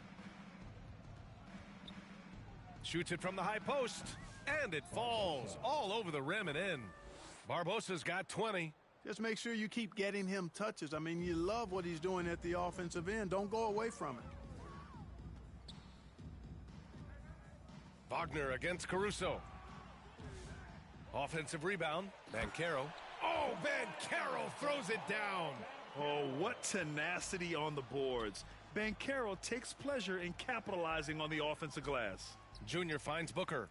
Shoots it from the high post. And it falls all over the rim and in. Barbosa's got 20. Just make sure you keep getting him touches. I mean, you love what he's doing at the offensive end. Don't go away from it. Wagner against Caruso. Offensive rebound. Banchero. Oh, Banchero throws it down. Oh, what tenacity on the boards. Banchero takes pleasure in capitalizing on the offensive glass. Junior finds Booker.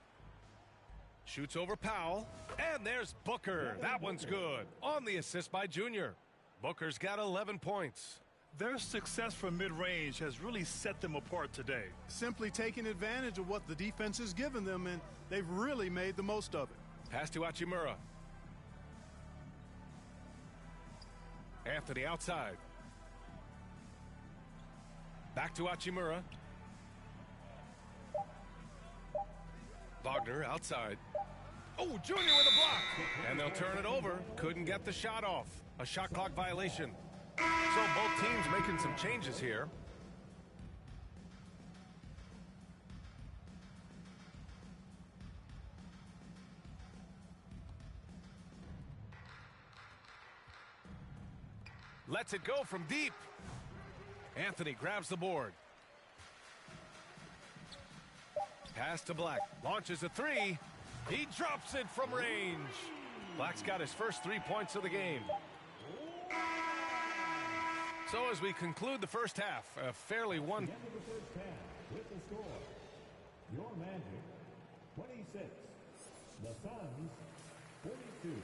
Shoots over Powell, and there's Booker. That one's good. On the assist by Junior. Booker's got 11 points. Their success from mid-range has really set them apart today. Simply taking advantage of what the defense has given them, and they've really made the most of it. Pass to Hachimura. Anthony outside. Back to Hachimura. Wagner outside. Oh, Junior with a block. And they'll turn it over. Couldn't get the shot off. A shot clock violation. So both teams making some changes here. Lets it go from deep. Anthony grabs the board. Pass to Black. Launches a three. He drops it from range. Black's got his first 3 points of the game. So as we conclude the first half, a fairly one. With the score, your Magic 26, the Suns 42.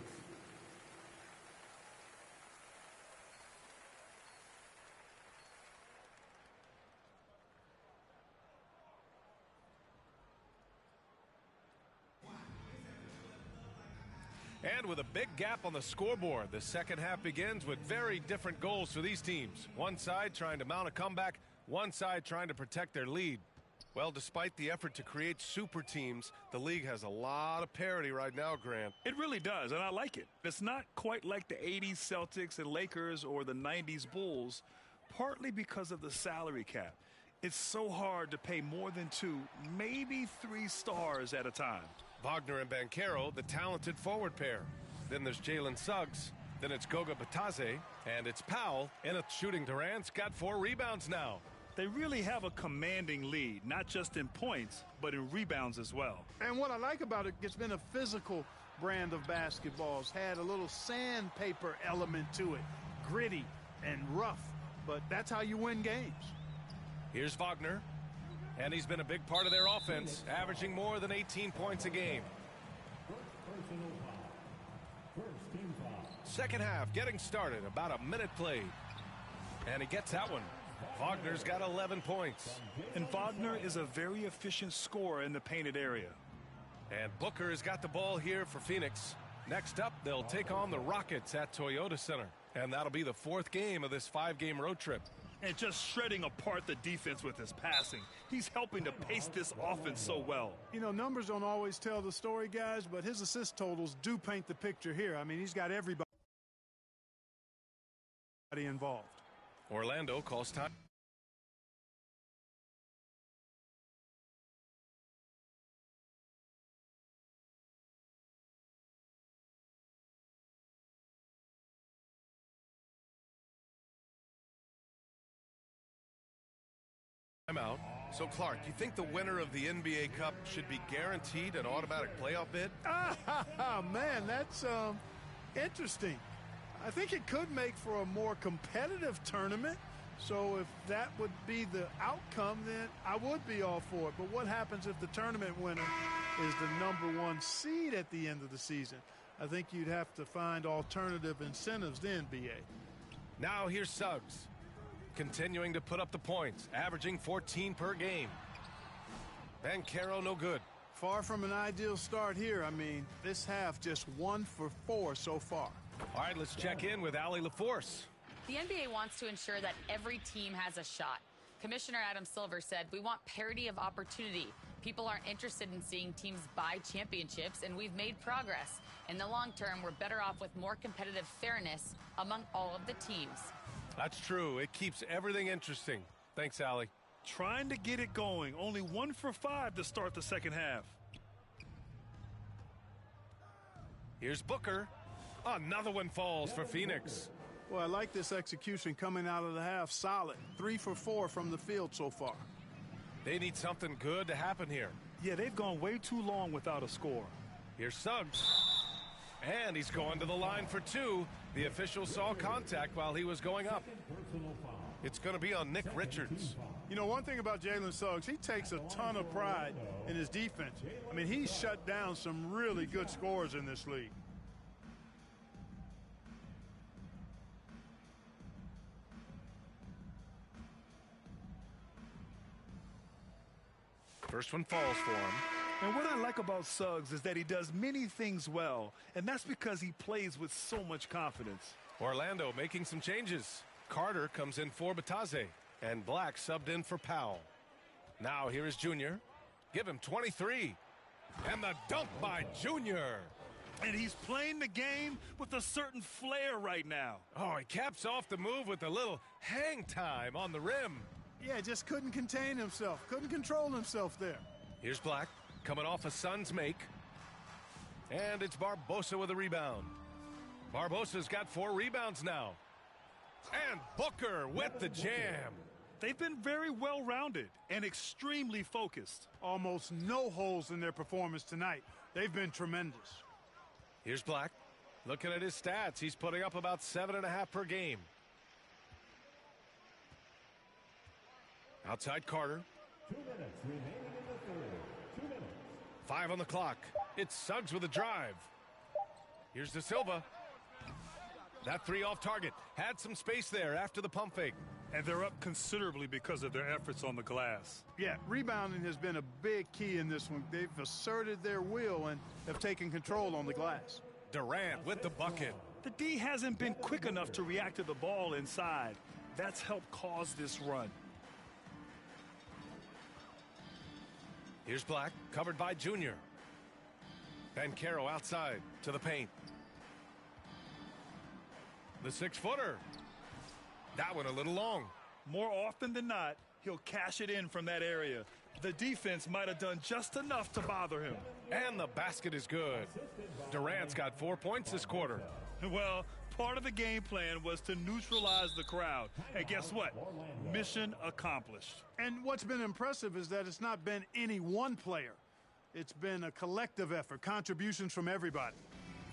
And with a big gap on the scoreboard, the second half begins with very different goals for these teams. One side trying to mount a comeback, one side trying to protect their lead. Well, despite the effort to create super teams, the league has a lot of parity right now, Grant. It really does, and I like it. It's not quite like the 80s Celtics and Lakers or the 90s Bulls, partly because of the salary cap. It's so hard to pay more than 2, maybe 3 stars at a time. Wagner and Banchero, the talented forward pair. Then there's Jalen Suggs. Then it's Goga Batadze. And it's Powell. And it's shooting Durant's got 4 rebounds now. They really have a commanding lead, not just in points, but in rebounds as well. And what I like about it, it's been a physical brand of basketball. It's had a little sandpaper element to it. Gritty and rough. But that's how you win games. Here's Wagner. And he's been a big part of their offense, averaging more than 18 points a game. Second half getting started, about a minute played. And he gets that one. Wagner's got 11 points. And Wagner is a very efficient scorer in the painted area. And Booker has got the ball here for Phoenix. Next up, they'll take on the Rockets at Toyota Center. And that'll be the 4th game of this 5-game road trip. And just shredding apart the defense with his passing. He's helping to pace this offense so well. You know, numbers don't always tell the story, guys, but his assist totals do paint the picture here. I mean, he's got everybody involved. Orlando calls time. Timeout. So, Clark, you think the winner of the NBA Cup should be guaranteed an automatic playoff bid? Man, that's interesting. I think it could make for a more competitive tournament. So if that would be the outcome, then I would be all for it. But what happens if the tournament winner is the #1 seed at the end of the season? I think you'd have to find alternative incentives then, B.A. Now here's Suggs. Continuing to put up the points, averaging 14 per game. Banchero no good. Far from an ideal start here. I mean, this half just 1 for 4 so far. All right, let's check in with Allie LaForce. The NBA wants to ensure that every team has a shot. Commissioner Adam Silver said, "We want parity of opportunity. People aren't interested in seeing teams buy championships, and we've made progress. In the long term, we're better off with more competitive fairness among all of the teams." That's true. It keeps everything interesting. Thanks, Allie. Trying to get it going. Only 1 for 5 to start the second half. Here's Booker. Another one falls for Phoenix. Well, I like this execution coming out of the half. Solid. 3 for 4 from the field so far. They need something good to happen here. Yeah, they've gone way too long without a score. Here's Suggs. And he's going to the line for 2. The official saw contact while he was going up. It's going to be on Nick Richards. You know, one thing about Jalen Suggs, he takes a ton of pride in his defense. I mean, he's shut down some really good scorers in this league. First one falls for him. And what I like about Suggs is that he does many things well, and that's because he plays with so much confidence. Orlando making some changes. Carter comes in for Batase, and Black subbed in for Powell. Now here is Junior. Give him 23. And the dunk by Junior. And he's playing the game with a certain flair right now. Oh, he caps off the move with a little hang time on the rim. Yeah, just couldn't contain himself. Couldn't control himself there. Here's Black coming off a Suns make. And it's Barbosa with a rebound. Barbosa's got 4 rebounds now. And Booker with the jam. They've been very well-rounded and extremely focused. Almost no holes in their performance tonight. They've been tremendous. Here's Black. Looking at his stats, he's putting up about 7.5 per game. Outside Carter. 2 minutes remaining in the third. 2 minutes. 5 on the clock. It's Suggs with a drive. Here's De Silva. That 3 off target. Had some space there after the pump fake. And they're up considerably because of their efforts on the glass. Yeah, rebounding has been a big key in this one. They've asserted their will and have taken control on the glass. Durant with the bucket. The D hasn't been quick enough to react to the ball inside. That's helped cause this run. Here's Black, covered by Junior. Banchero outside to the paint. The 6-footer. That one a little long. More often than not, he'll cash it in from that area. The defense might have done just enough to bother him. And the basket is good. Durant's got 4 points this quarter. Well, part of the game plan was to neutralize the crowd. And guess what? Mission accomplished. And what's been impressive is that it's not been any one player. It's been a collective effort, contributions from everybody.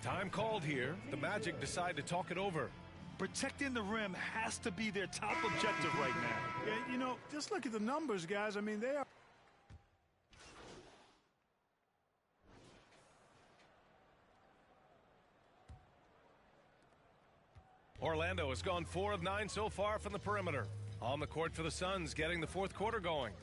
Time called here. The Magic decide to talk it over. Protecting the rim has to be their top objective right now. Yeah, you know, just look at the numbers, guys. I mean, they are. Orlando has gone 4 of 9 so far from the perimeter. On the court for the Suns, getting the fourth quarter going.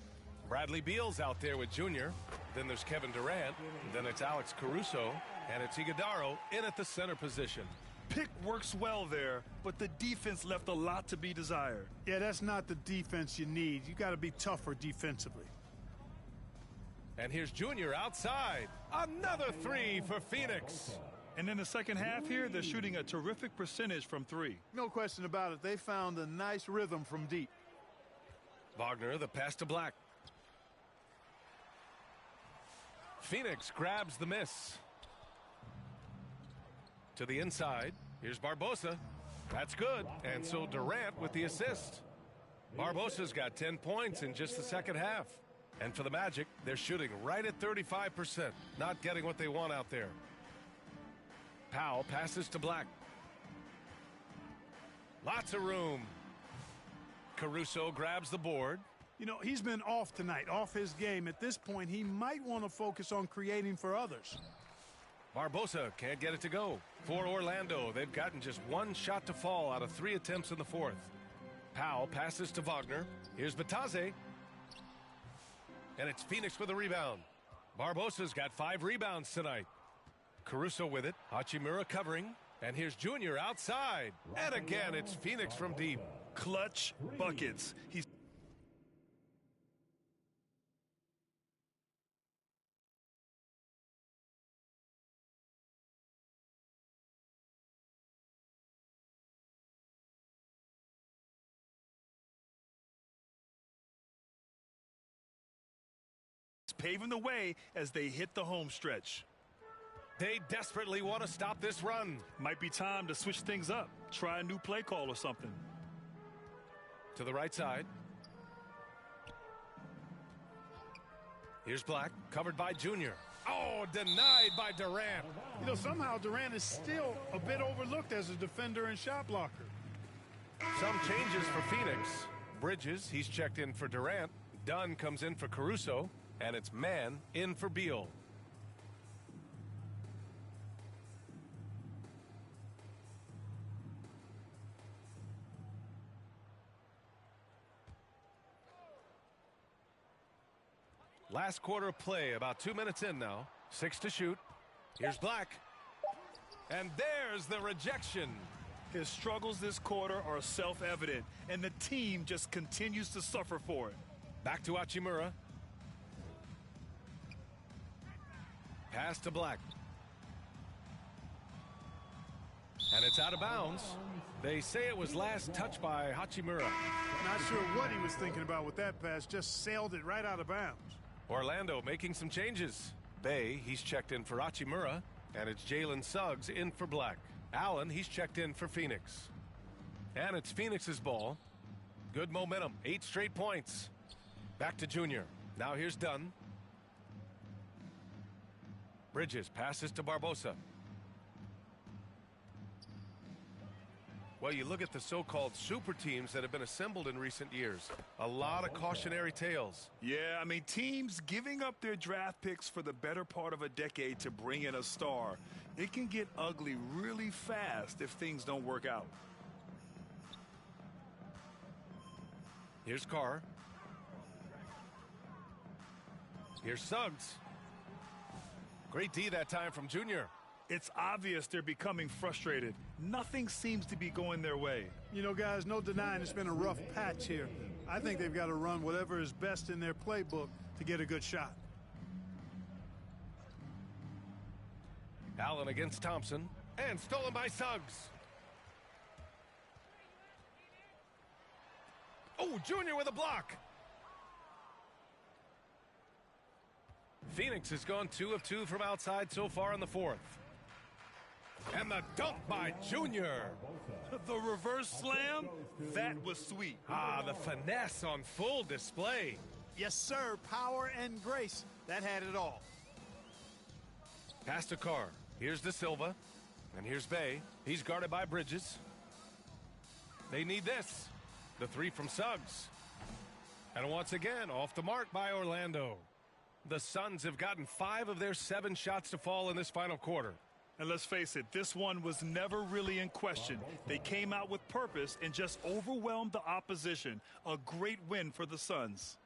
Bradley Beal's out there with Junior. Then there's Kevin Durant. Then it's Alex Caruso. And it's Iguodala in at the center position. Pick works well there, but the defense left a lot to be desired. Yeah, that's not the defense you need. You got to be tougher defensively. And here's Junior outside. Another 3 for Phoenix. And in the second half here, they're shooting a terrific percentage from 3. No question about it. They found a nice rhythm from deep. Wagner, the pass to Black. Phoenix grabs the miss. To the inside. Here's Barbosa. That's good. And so Durant with the assist. Barbosa's got 10 points in just the second half. And for the Magic, they're shooting right at 35%. Not getting what they want out there. Powell passes to Black. Lots of room. Caruso grabs the board. You know, he's been off tonight, off his game. At this point, he might want to focus on creating for others. Barbosa can't get it to go. For Orlando, they've gotten just 1 shot to fall out of 3 attempts in the fourth. Powell passes to Wagner. Here's Batase. And it's Phoenix with a rebound. Barbosa's got 5 rebounds tonight. Caruso with it. Hachimura covering. And here's Junior outside. And again, it's Phoenix from deep. Clutch buckets. He's paving the way as they hit the home stretch. They desperately want to stop this run. Might be time to switch things up. Try a new play call or something. To the right side. Here's Black, covered by Junior. Oh, denied by Durant. You know, somehow Durant is still a bit overlooked as a defender and shot blocker. Some changes for Phoenix. Bridges, he's checked in for Durant. Dunn comes in for Caruso. And it's Mann in for Beal. Last quarter of play, about 2 minutes in now. 6 to shoot. Here's Black. And there's the rejection. His struggles this quarter are self-evident, and the team just continues to suffer for it. Back to Hachimura. Pass to Black. And it's out of bounds. They say it was last touched by Hachimura. Not sure what he was thinking about with that pass. Just sailed it right out of bounds. Orlando making some changes. Bay, he's checked in for Hachimura. And it's Jalen Suggs in for Black. Allen, he's checked in for Phoenix. And it's Phoenix's ball. Good momentum. 8 straight points. Back to Junior. Now here's Dunn. Bridges passes to Barbosa. Well, you look at the so-called super teams that have been assembled in recent years. A lot of cautionary tales. Yeah, I mean, teams giving up their draft picks for the better part of a decade to bring in a star. It can get ugly really fast if things don't work out. Here's Carr. Here's Suggs. Great D that time from Junior. It's obvious they're becoming frustrated. Nothing seems to be going their way. You know, guys, no denying it's been a rough patch here. I think they've got to run whatever is best in their playbook to get a good shot. Allen against Thompson. And stolen by Suggs. Oh, Junior with a block. Phoenix has gone 2 of 2 from outside so far in the fourth. And the dunk by Junior. The reverse slam, that was sweet. Ah, the finesse on full display. Yes, sir. Power and grace. That had it all. Pass to Carr. Here's De Silva. And here's Bay. He's guarded by Bridges. They need this. The 3 from Suggs. And once again, off the mark by Orlando. The Suns have gotten 5 of their 7 shots to fall in this final quarter. And let's face it, this one was never really in question. They came out with purpose and just overwhelmed the opposition. A great win for the Suns.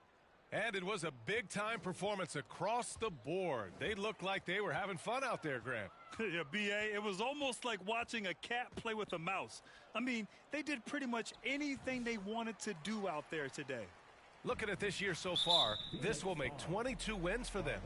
And it was a big-time performance across the board. They looked like they were having fun out there, Grant. Yeah, B.A., it was almost like watching a cat play with a mouse. I mean, they did pretty much anything they wanted to do out there today. Looking at this year so far, this will make 22 wins for them.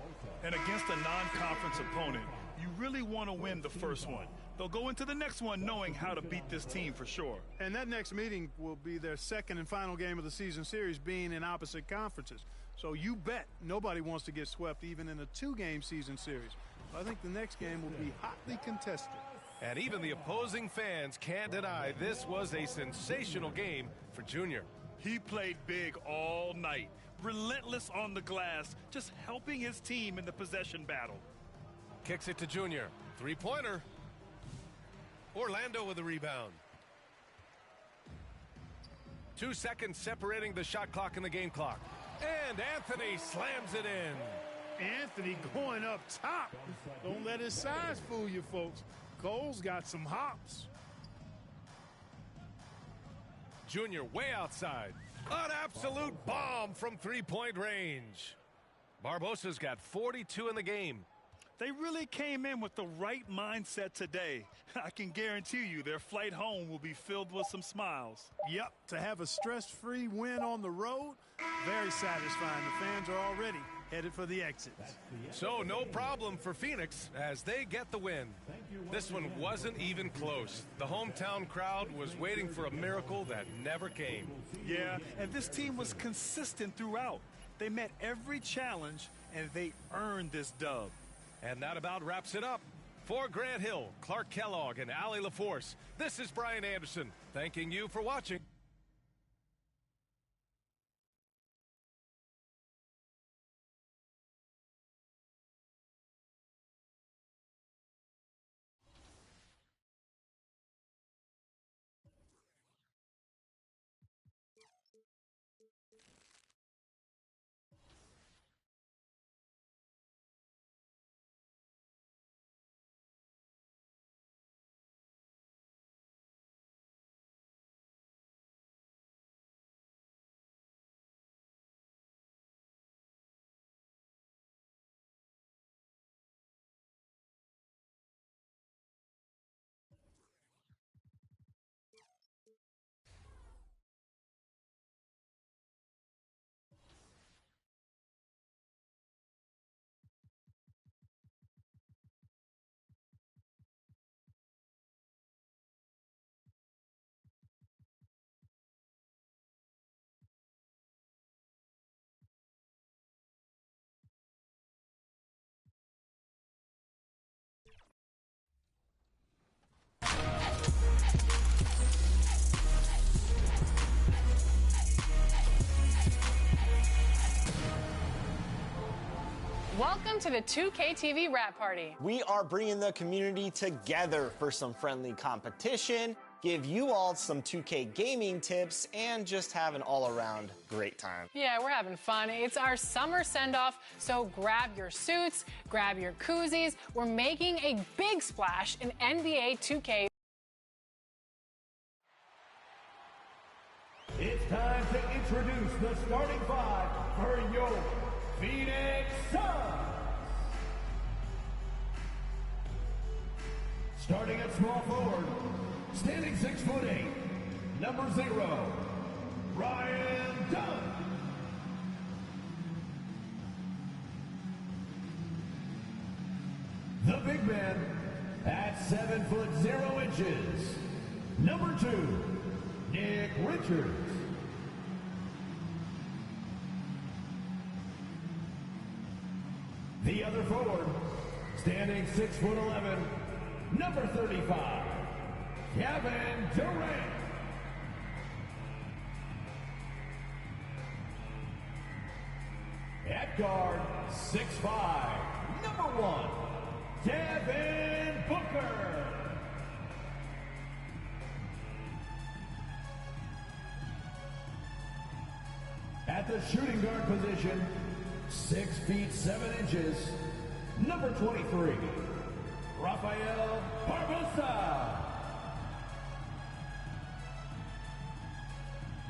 And against a non-conference opponent, you really want to win the first one. They'll go into the next one knowing how to beat this team for sure. And that next meeting will be their second and final game of the season series, being in opposite conferences. So you bet nobody wants to get swept even in a 2-game season series. I think the next game will be hotly contested. And even the opposing fans can't deny this was a sensational game for Junior. He played big all night, relentless on the glass, just helping his team in the possession battle. Kicks it to Junior. 3-pointer. Orlando with the rebound. 2 seconds separating the shot clock and the game clock. And Anthony slams it in. Anthony going up top. Don't let his size fool you, folks. Cole's got some hops. Junior way outside. An absolute bomb from 3-point range. Barbosa's got 42 in the game. They really came in with the right mindset today. I can guarantee you their flight home will be filled with some smiles. Yep, to have a stress-free win on the road, very satisfying. The fans are already headed for the exits. So no problem for Phoenix as they get the win. This one wasn't even close. The hometown crowd was waiting for a miracle that never came. Yeah, and this team was consistent throughout. They met every challenge, and they earned this dub. And that about wraps it up. For Grant Hill, Clark Kellogg, and Allie LaForce, this is Brian Anderson, thanking you for watching. Welcome to the 2K TV Wrap Party. We are bringing the community together for some friendly competition, give you all some 2K gaming tips, and just have an all-around great time. Yeah, we're having fun. It's our summer send-off, so grab your suits, grab your koozies. We're making a big splash in NBA 2K. It's time to introduce the starting five for your Phoenix Suns. Starting at small forward, standing 6'8", number 0, Ryan Dunn. The big man at 7'0", number 2, Nick Richards. The other forward, standing 6'11", number 35, Kevin Durant. At guard, 6'5", number 1, Devin Booker. At the shooting guard position, 6 feet 7 inches, number 23, Rafael Barbosa.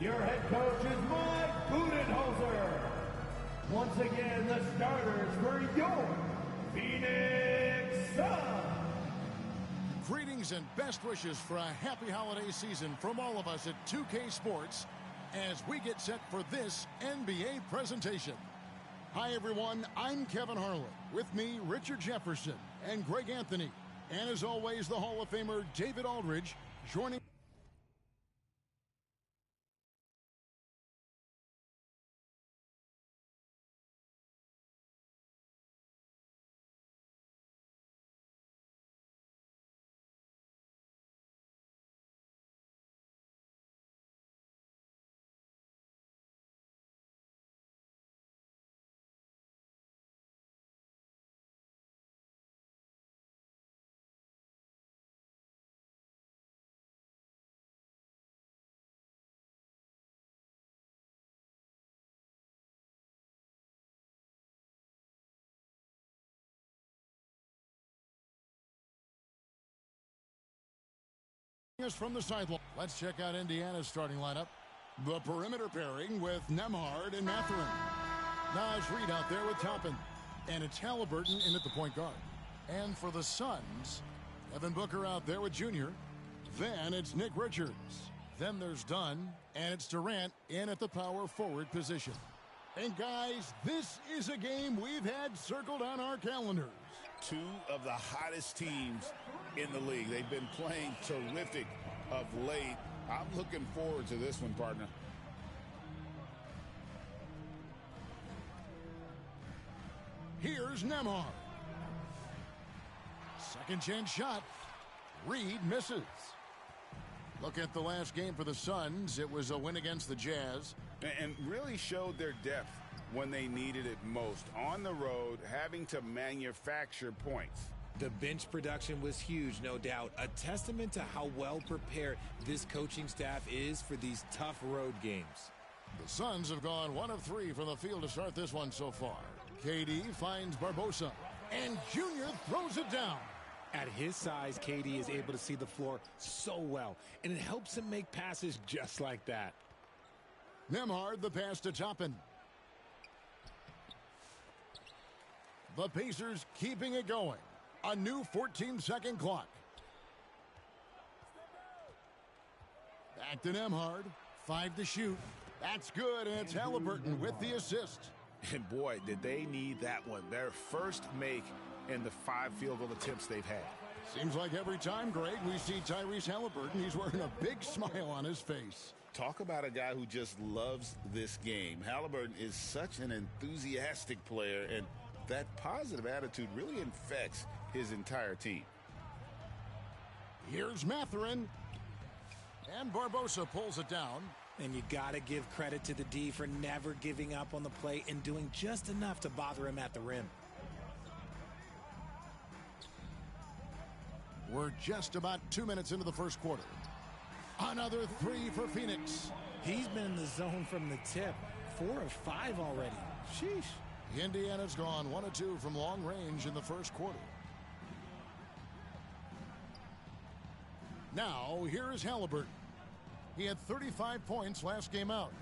Your head coach is Mike Budenholzer. Once again, the starters for your Phoenix Suns. Greetings and best wishes for a happy holiday season from all of us at 2K Sports as we get set for this NBA presentation. Hi, everyone. I'm Kevin Harlan. With me, Richard Jefferson and Greg Anthony. And as always, the Hall of Famer David Aldridge joining. Us from the sideline. Let's check out Indiana's starting lineup. The perimeter pairing with Nembhard and Mathurin. Naj Reid out there with Toppin. And it's Halliburton in at the point guard. And for the Suns, Devin Booker out there with Junior. Then it's Nick Richards. Then there's Dunn. And it's Durant in at the power forward position. And guys, this is a game we've had circled on our calendars. Two of the hottest teams in the league. They've been playing terrific of late. I'm looking forward to this one, partner. Here's Nembhard. Second chance shot. Reid misses. Look at the last game for the Suns. It was a win against the Jazz. And really showed their depth when they needed it most. On the road, having to manufacture points. The bench production was huge, no doubt. A testament to how well prepared this coaching staff is for these tough road games. The Suns have gone 1 of 3 from the field to start this one so far. KD finds Barbosa, and Junior throws it down. At his size, KD is able to see the floor so well, and it helps him make passes just like that. Nembhard, the pass to Toppin. The Pacers keeping it going. A new 14-second clock. Back to Nembhard. 5 to shoot. That's good, and it's Halliburton with the assist. And boy, did they need that one. Their first make in the 5 field goal attempts they've had. Seems like every time, Greg, we see Tyrese Halliburton, he's wearing a big smile on his face. Talk about a guy who just loves this game. Halliburton is such an enthusiastic player, and that positive attitude really infects his entire team. Here's Mathurin. And Barbosa pulls it down. And you got to give credit to the D for never giving up on the play and doing just enough to bother him at the rim. We're just about 2 minutes into the first quarter. Another three for Phoenix. He's been in the zone from the tip. 4 of 5 already. Sheesh. Indiana's gone 1 of 2 from long range in the first quarter. Now, here is Halliburton. He had 35 points last game out.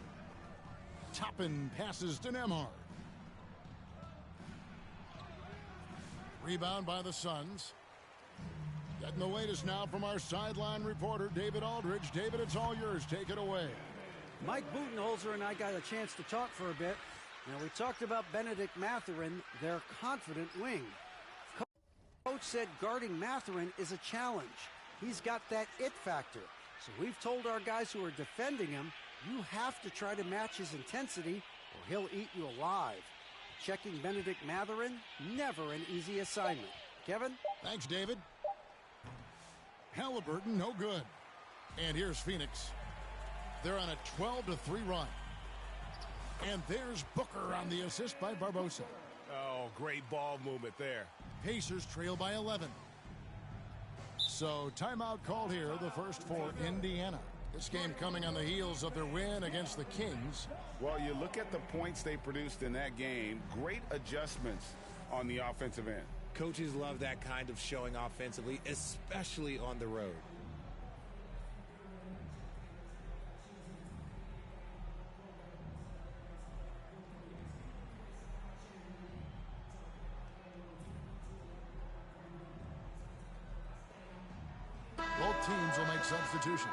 Toppin passes to Nembhard. Rebound by the Suns. Getting the latest now from our sideline reporter, David Aldridge. David, it's all yours. Take it away. Mike Budenholzer and I got a chance to talk for a bit. Now, we talked about Benedict Mathurin, their confident wing. Coach said guarding Mathurin is a challenge. He's got that it factor. So we've told our guys who are defending him, you have to try to match his intensity or he'll eat you alive. Checking Benedict Mathurin, never an easy assignment. Kevin? Thanks, David. Halliburton, no good. And here's Phoenix. They're on a 12-3 run. And there's Booker on the assist by Barbosa. Oh, great ball movement there. Pacers trail by 11. So timeout called here, the first for Indiana. This game coming on the heels of their win against the Kings. Well, you look at the points they produced in that game. Great adjustments on the offensive end. Coaches love that kind of showing offensively, especially on the road. Both teams will make substitutions.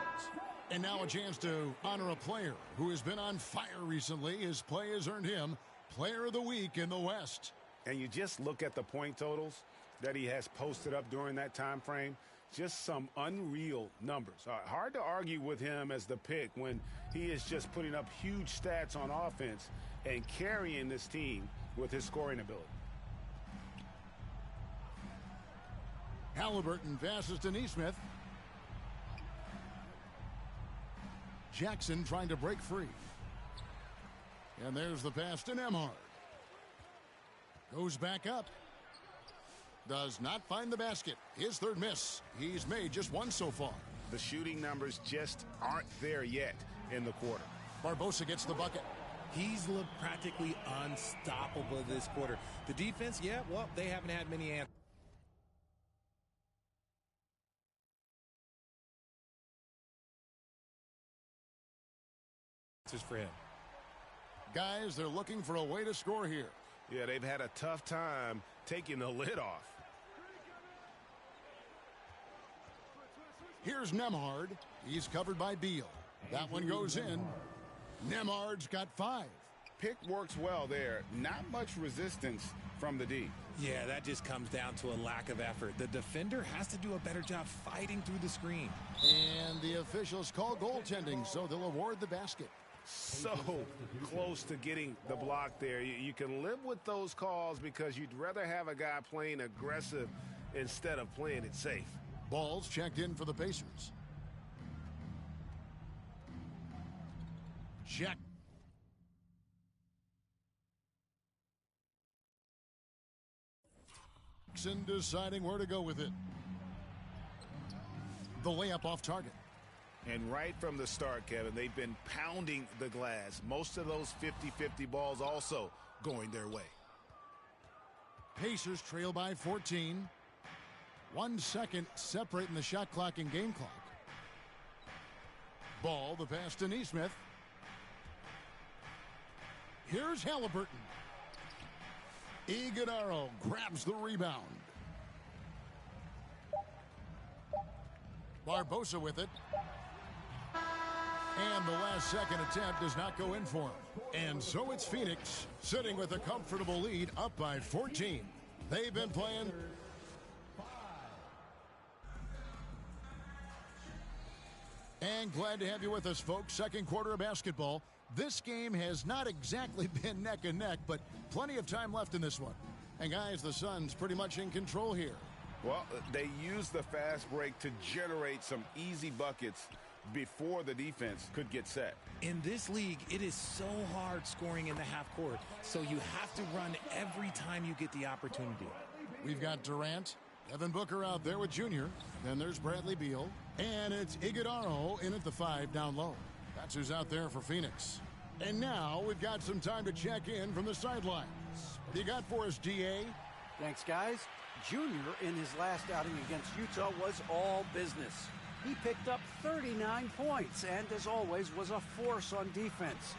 And now a chance to honor a player who has been on fire recently. His play has earned him Player of the Week in the West. And you just look at the point totals that he has posted up during that time frame. Just some unreal numbers. Hard to argue with him as the pick when he is just putting up huge stats on offense and carrying this team with his scoring ability. Halliburton passes to Nesmith. Jackson trying to break free. And there's the pass to Nembhard. Goes back up. Does not find the basket. His third miss. He's made just one so far. The shooting numbers just aren't there yet in the quarter. Barbosa gets the bucket. He's looked practically unstoppable this quarter. The defense, yeah, well, they haven't had many answers for him. Guys, they're looking for a way to score here. Yeah, they've had a tough time taking the lid off. Here's Nembhard. He's covered by Beal. That one goes in. Nembhard's got 5. Pick works well there. Not much resistance from the D. Yeah, that just comes down to a lack of effort. The defender has to do a better job fighting through the screen. And the officials call goaltending, so they'll award the basket. So close to getting the block there. You can live with those calls because you'd rather have a guy playing aggressive instead of playing it safe. Ball's checked in for the Pacers. Check. Jackson deciding where to go with it. The layup off target. And right from the start, Kevin, they've been pounding the glass. Most of those 50-50 balls also going their way. Pacers trail by 14. 1 second separating the shot clock and game clock. Ball, the pass to Nesmith. Here's Halliburton. Iguodala grabs the rebound. Barbosa with it. And the last second attempt does not go in for him. And so it's Phoenix sitting with a comfortable lead up by 14. They've been playing. And glad to have you with us, folks. Second quarter of basketball. This game has not exactly been neck and neck, but plenty of time left in this one. And guys, the Suns pretty much in control here. Well, they used the fast break to generate some easy buckets before the defense could get set. In this league, it is so hard scoring in the half court, so you have to run every time you get the opportunity. We've got Durant, Devin Booker out there with Junior. Then there's Bradley Beal. And it's Iguodaro in at the 5 down low. That's who's out there for Phoenix. And now we've got some time to check in from the sidelines. What do you got for us, DA? Thanks, guys. Junior, in his last outing against Utah, was all business. He picked up 39 points and, as always, was a force on defense,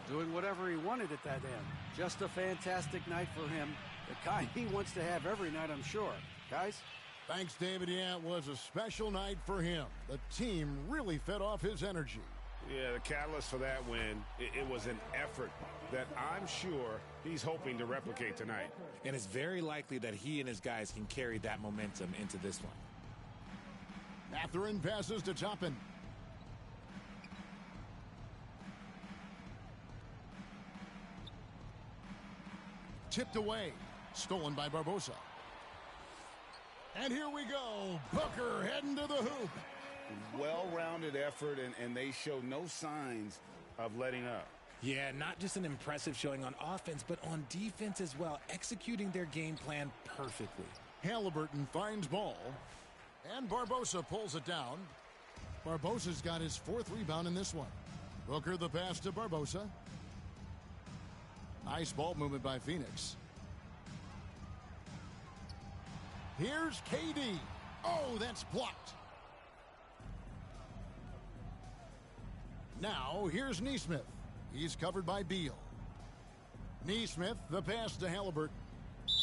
doing whatever he wanted at that end. Just a fantastic night for him, the kind he wants to have every night, I'm sure. Guys? Thanks, David. Yeah, it was a special night for him. The team really fed off his energy. Yeah, the catalyst for that win, it was an effort that I'm sure he's hoping to replicate tonight. And it's very likely that he and his guys can carry that momentum into this one. Mathurin passes to Toppin. Tipped away. Stolen by Barbosa. And here we go. Booker heading to the hoop. Well-rounded effort, and they show no signs of letting up. Yeah, not just an impressive showing on offense, but on defense as well, executing their game plan perfectly. Halliburton finds ball, and Barbosa pulls it down. Barbosa's got his 4th rebound in this one. Booker the pass to Barbosa. Nice ball movement by Phoenix. Here's KD. Oh, that's blocked. Now, here's Nesmith. He's covered by Beal. Nesmith, the pass to Halliburton.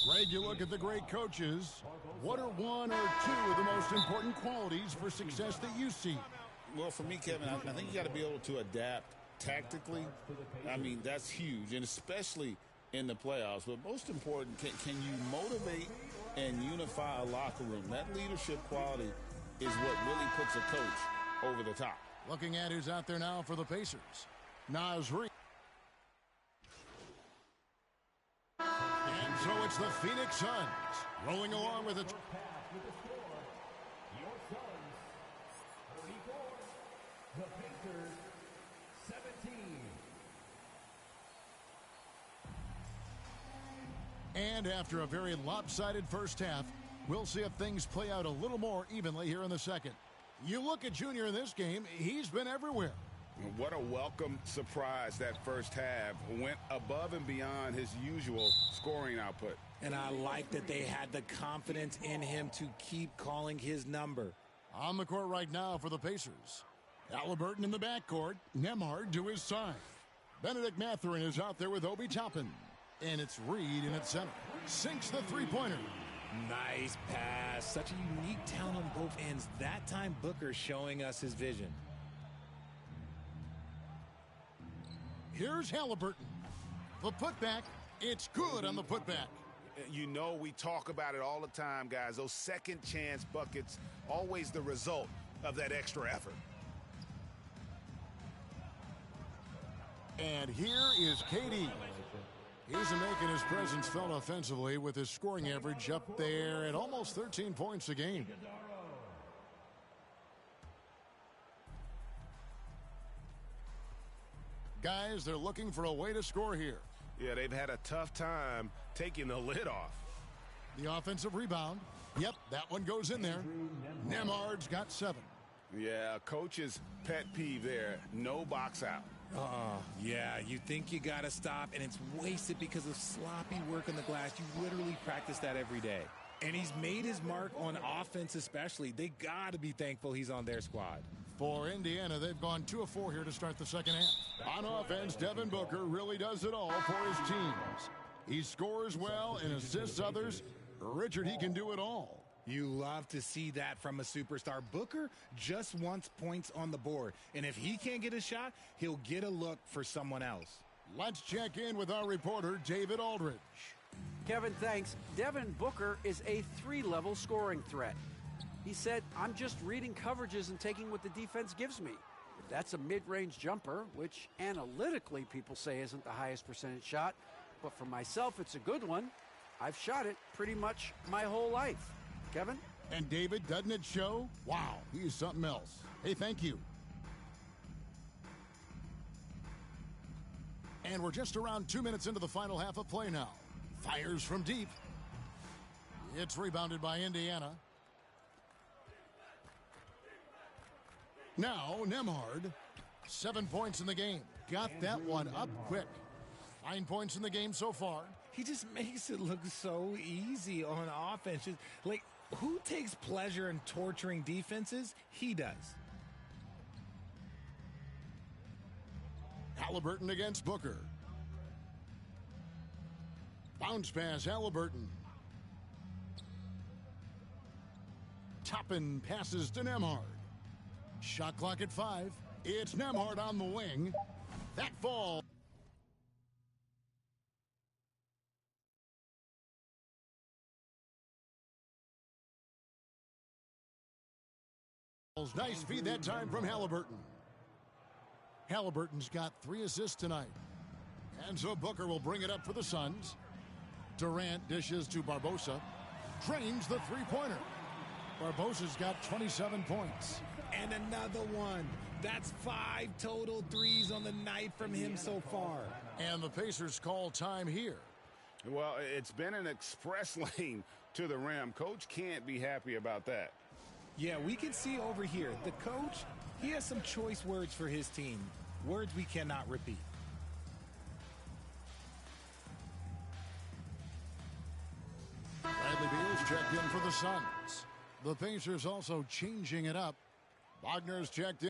Greg, you look at the great coaches. What are 1 or 2 of the most important qualities for success that you see? Well, for me, Kevin, I think you got to be able to adapt tactically. I mean, that's huge, and especially in the playoffs. But most important, can you motivate and unify a locker room? That leadership quality is what really puts a coach over the top. Looking at who's out there now for the Pacers. Naz Reid. And so it's the Phoenix Suns rolling along with it. Your Suns, 34. The Pacers, 17. And after a very lopsided first half, we'll see if things play out a little more evenly here in the second. You look at Junior in this game, he's been everywhere. What a welcome surprise that first half. Went above and beyond his usual scoring output. And I like that they had the confidence in him to keep calling his number. On the court right now for the Pacers. Halliburton in the backcourt. Nembhard to his side. Benedict Mathurin is out there with Obi Toppin. And it's Reed in at center. Sinks the three-pointer. Nice pass. Such a unique talent on both ends. That time Booker showing us his vision. Here's Halliburton. The putback. It's good on the putback. You know, we talk about it all the time, guys. Those second chance buckets, always the result of that extra effort. And here is KD. He's making his presence felt offensively with his scoring average up there at almost 13 points a game. Guys, they're looking for a way to score here. Yeah, they've had a tough time taking the lid off. The offensive rebound. Yep, that one goes in there. Nembhard's got 7. Yeah, coach's pet peeve there. No box out. Oh, yeah, you think you got to stop, and it's wasted because of sloppy work on the glass. You literally practice that every day. And he's made his mark on offense especially. They got to be thankful he's on their squad. For Indiana, they've gone 2 of 4 here to start the second half. On offense, Devin Booker really does it all for his teams. He scores well and assists others. Richard, he can do it all. You love to see that from a superstar. Booker just wants points on the board. And if he can't get a shot, he'll get a look for someone else. Let's check in with our reporter, David Aldridge. Kevin, thanks. Devin Booker is a 3-level scoring threat. He said, I'm just reading coverages and taking what the defense gives me. If that's a mid-range jumper, which analytically people say isn't the highest percentage shot, but for myself it's a good one. I've shot it pretty much my whole life. Kevin? And David, doesn't it show? Wow, he's something else. Hey, thank you. And we're just around 2 minutes into the final half of play now. Fires from deep. It's rebounded by Indiana. Now, Nemhard. 7 points in the game. Got that one up quick. 9 points in the game so far. He just makes it look so easy on offense. Just, like, who takes pleasure in torturing defenses? He does. Halliburton against Booker. Bounce pass, Halliburton. Toppin passes to Nemhard. Shot clock at 5. It's Nemhard on the wing. That fall. Nice feed that time from Halliburton. Halliburton's got 3 assists tonight. And so Booker will bring it up for the Suns. Durant dishes to Barbosa. Drains the three-pointer. Barbosa's got 27 points. And another one. That's 5 total threes on the night from him so far. And the Pacers call time here. Well, it's been an express lane to the rim. Coach can't be happy about that. Yeah, we can see over here. The coach, he has some choice words for his team. Words we cannot repeat. Bradley Beal's checked in for the Suns. The Pacers also changing it up. Wagner's checked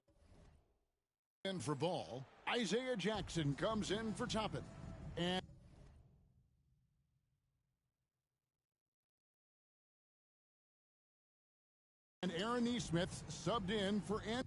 in for Ball. Isaiah Jackson comes in for Toppin. And Aaron Nesmith subbed in for Anthony.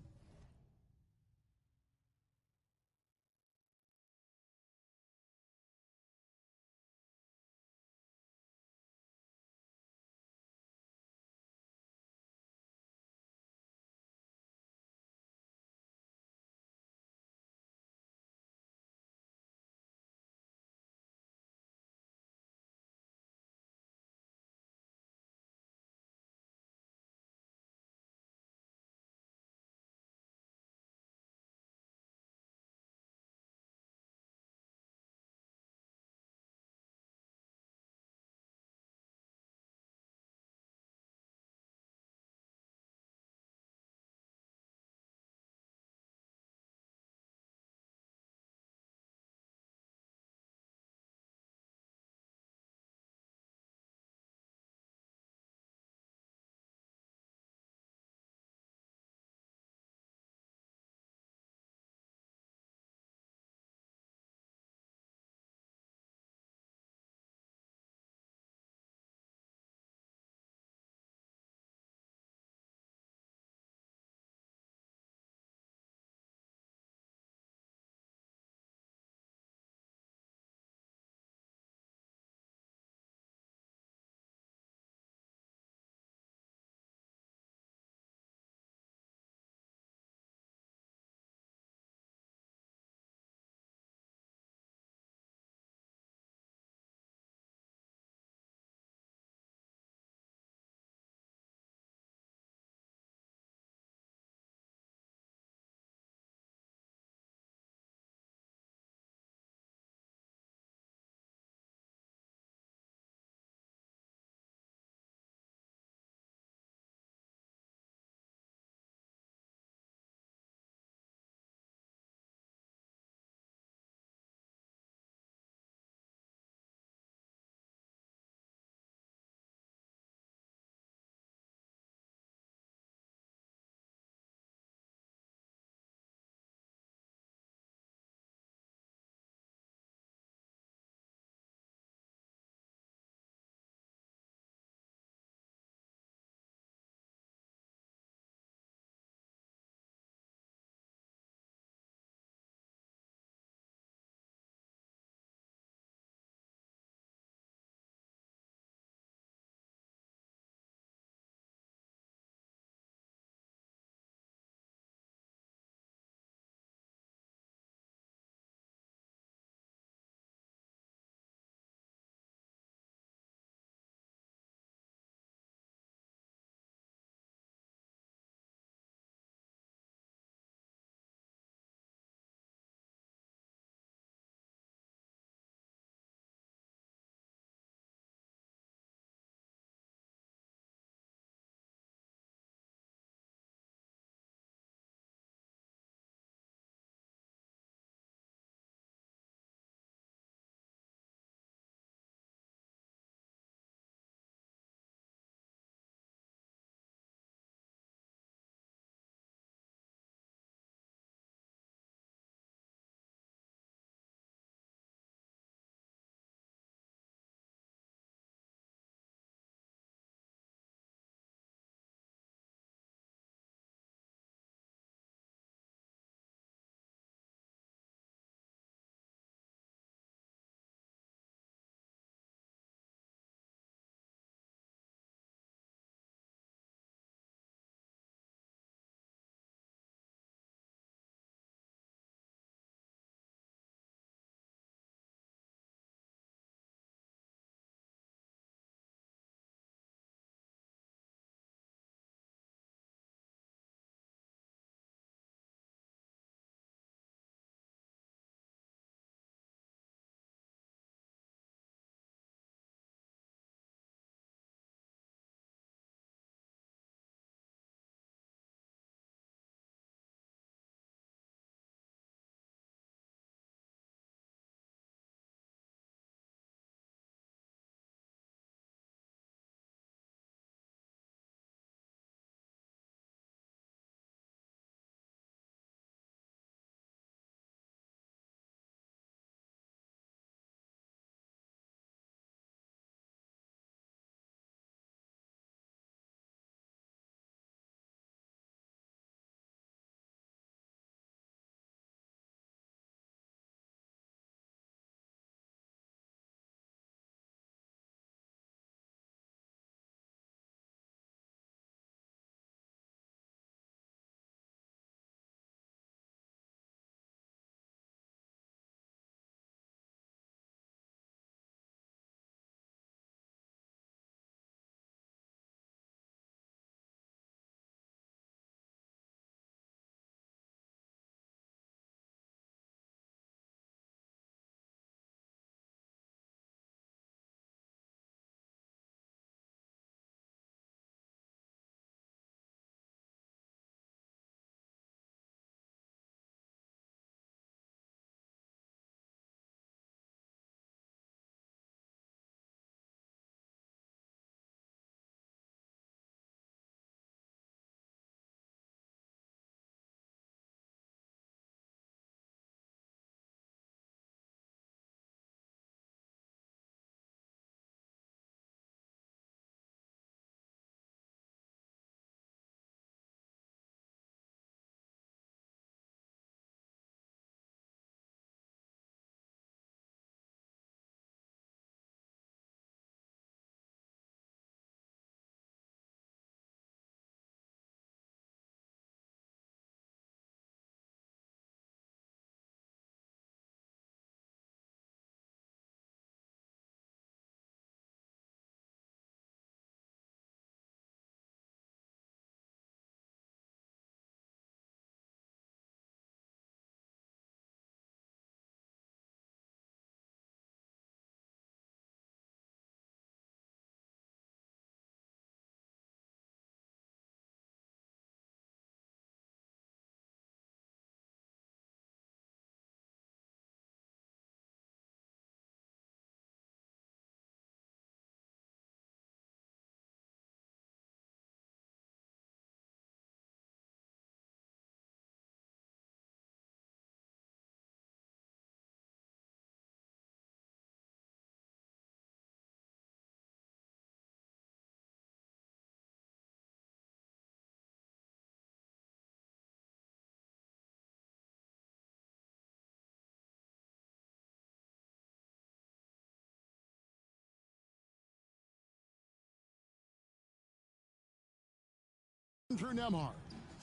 Through Nemhard.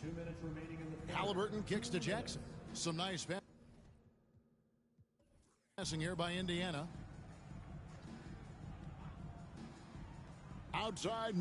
2 minutes remaining in the Halliburton kicks to Jackson. Some nice passing here by Indiana. Outside.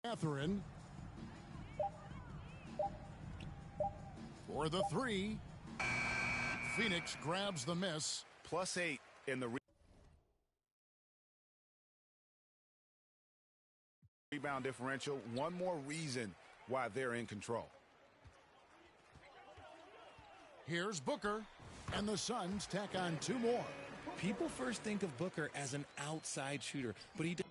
Catherine for the three. Phoenix grabs the miss. +8 in the rebound differential. One more reason why they're in control. Here's Booker, and the Suns tack on 2 more. People first think of Booker as an outside shooter, but he does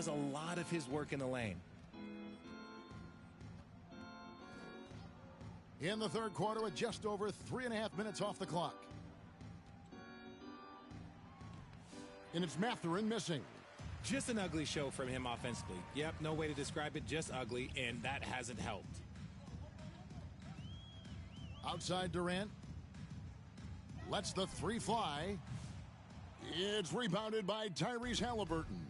a lot of his work in the lane. In the third quarter with just over 3.5 minutes off the clock. And it's Mathurin missing. Just an ugly show from him offensively. Yep, no way to describe it, just ugly, and that hasn't helped. Outside Durant. Lets the 3 fly. It's rebounded by Tyrese Halliburton.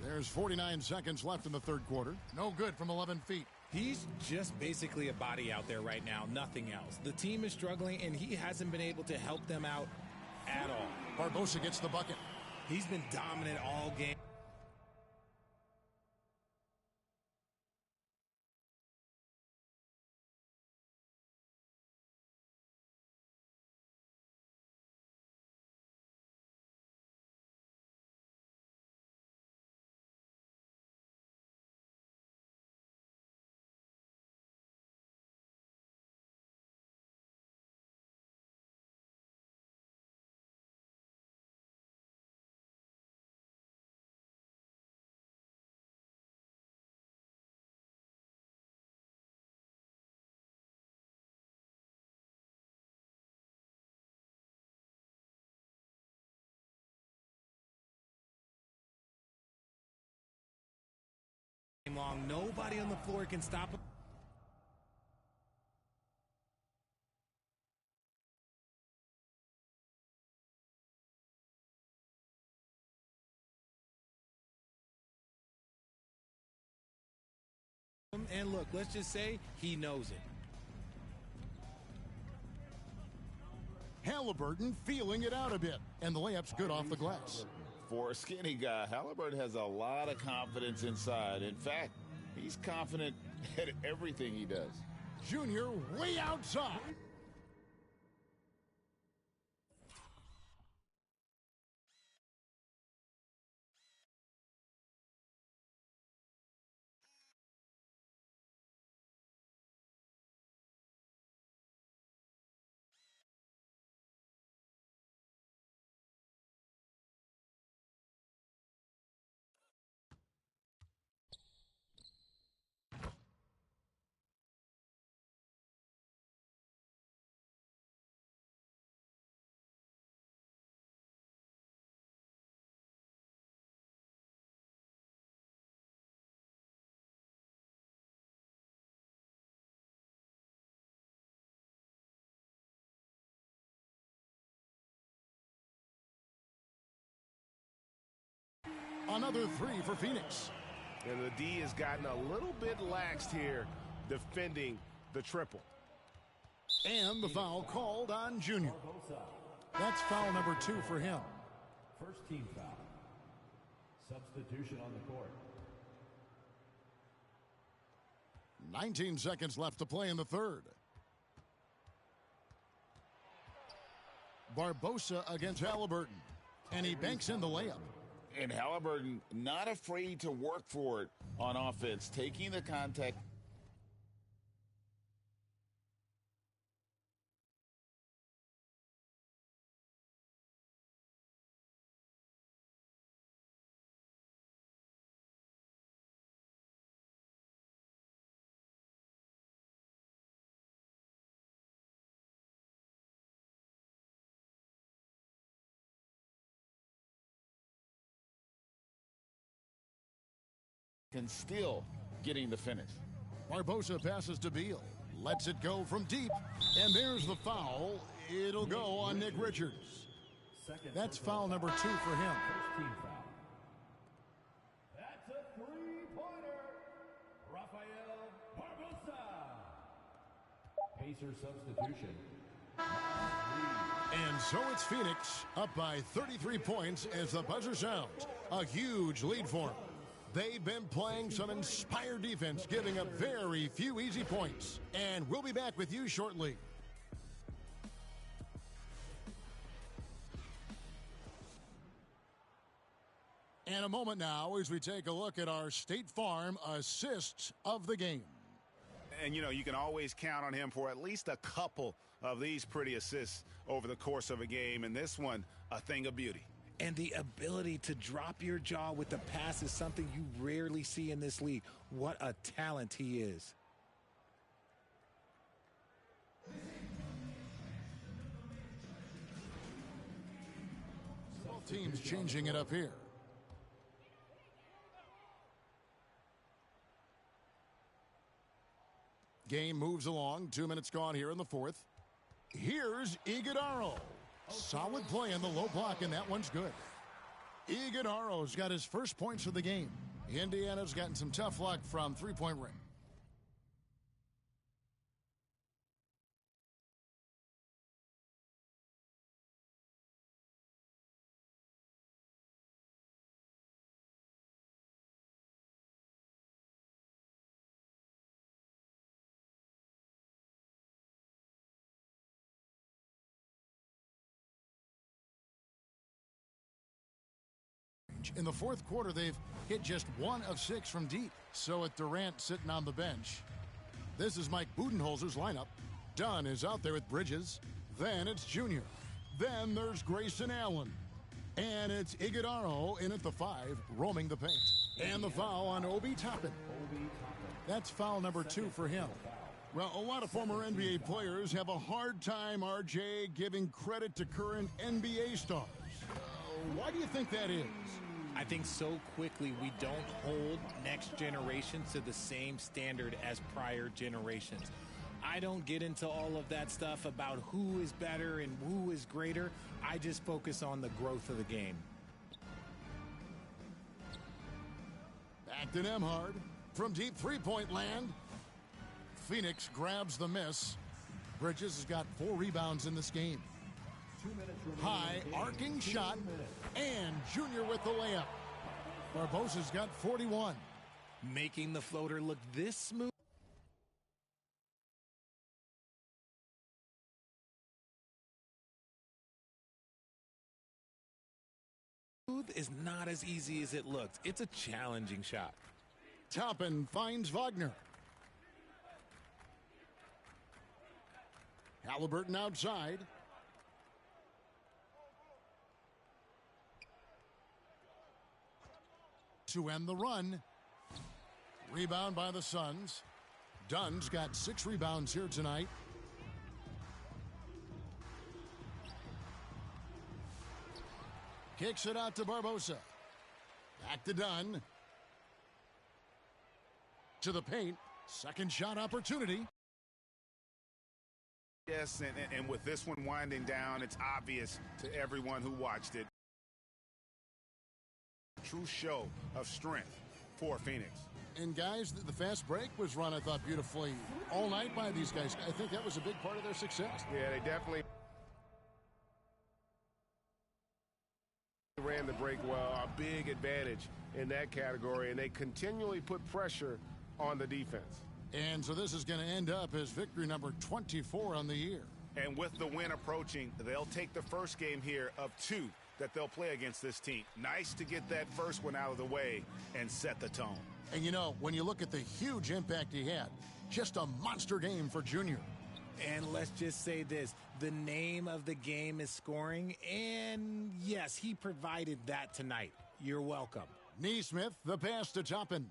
There's 49 seconds left in the third quarter. No good from 11 feet. He's just basically a body out there right now, nothing else. The team is struggling, and he hasn't been able to help them out at all. Barbosa gets the bucket. He's been dominant all game. Long. Nobody on the floor can stop him. And look, let's just say he knows it. Halliburton feeling it out a bit, and the layup's good off the glass. For a skinny guy, Halliburton has a lot of confidence inside. In fact, he's confident at everything he does. Junior way outside. another three for Phoenix. And the D has gotten a little bit laxed here defending the triple. And the foul called on Junior. That's foul number 2 for him. First team foul. Substitution on the court. 19 seconds left to play in the third. Barbosa against Halliburton. And he banks in the layup. And Halliburton not afraid to work for it on offense, taking the contact. And still getting the finish. Barbosa passes to Beal. Lets it go from deep. And there's the foul. It'll go on Nick Richards. That's foul number 2 for him. First team foul. That's a three-pointer. Rafael Barbosa. Pacer substitution. And so it's Phoenix up by 33 points as the buzzer sounds. A huge lead for them. They've been playing some inspired defense, giving up very few easy points. And we'll be back with you shortly. And a moment now as we take a look at our State Farm assists of the game. And, you know, you can always count on him for at least a couple of these pretty assists over the course of a game. And this one, a thing of beauty. And the ability to drop your jaw with the pass is something you rarely see in this league. What a talent he is. Both teams changing it up here. Game moves along. 2 minutes gone here in the fourth. Here's Iguodaro. Solid play in the low block, and that one's good. Iguodaro's got his first points of the game. Indiana's gotten some tough luck from three-point range. In the fourth quarter, they've hit just 1 of 6 from deep. So with Durant sitting on the bench, this is Mike Budenholzer's lineup. Dunn is out there with Bridges. Then it's Junior. Then there's Grayson Allen. And it's Iguodaro in at the 5, roaming the paint. And the foul on Obi Toppin. That's foul number 2 for him. Well, a lot of former NBA players have a hard time, RJ, giving credit to current NBA stars. Why do you think that is? I think so quickly we don't hold next generations to the same standard as prior generations. I don't get into all of that stuff about who is better and who is greater. I just focus on the growth of the game. Back to Nembhard from deep three-point land. Phoenix grabs the miss. Bridges has got 4 rebounds in this game. High arcing shot, and Junior with the layup. Barbosa's got 41. Making the floater look this smooth is not as easy as it looks. It's a challenging shot. Toppin finds Wagner. Halliburton outside. To end the run. Rebound by the Suns. Dunn's got 6 rebounds here tonight. Kicks it out to Barbosa. Back to Dunn. To the paint. Second shot opportunity. Yes, and with this one winding down, it's obvious to everyone who watched it. True show of strength for Phoenix. And, guys, the fast break was run, I thought, beautifully all night by these guys. I think that was a big part of their success. Yeah, they definitely ran the break well. A big advantage in that category, and they continually put pressure on the defense. And so this is going to end up as victory number 24 on the year. And with the win approaching, they'll take the first game here of 2 that they'll play against this team. Nice to get that first one out of the way and set the tone. And, you know, when you look at the huge impact he had, just a monster game for Junior. And let's just say this, the name of the game is scoring, and yes, he provided that tonight. You're welcome. Neesmith, the pass to Toppin.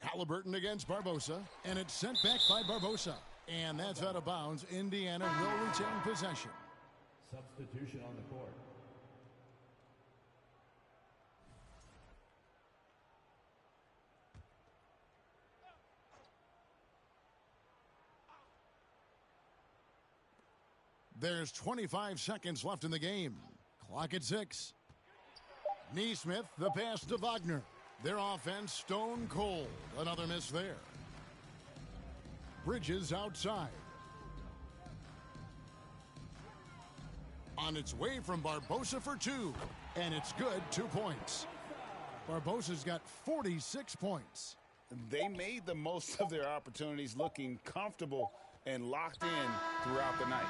Halliburton against Barbosa, and it's sent back by Barbosa. And that's out of bounds. Indiana will retain possession. Substitution on the court. There's 25 seconds left in the game. Clock at 6. Neesmith, the pass to Wagner. Their offense stone cold. Another miss there. Bridges outside. On its way from Barbosa for 2. And it's good, 2 points. Barbosa's got 46 points. They made the most of their opportunities, looking comfortable and locked in throughout the night.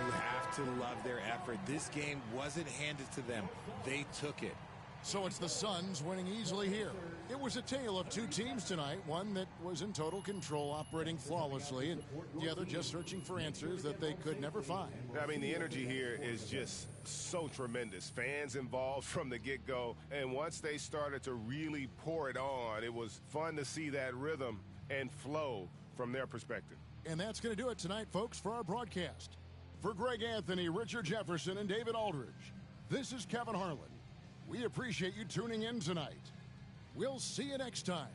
You have to love their effort. This game wasn't handed to them. They took it. So it's the Suns winning easily here. It was a tale of 2 teams tonight, one that was in total control, operating flawlessly, and the other just searching for answers that they could never find. I mean, the energy here is just so tremendous. Fans involved from the get-go, and once they started to really pour it on, it was fun to see that rhythm and flow from their perspective. And that's going to do it tonight, folks, for our broadcast. For Greg Anthony, Richard Jefferson, and David Aldridge, this is Kevin Harlan. We appreciate you tuning in tonight. We'll see you next time.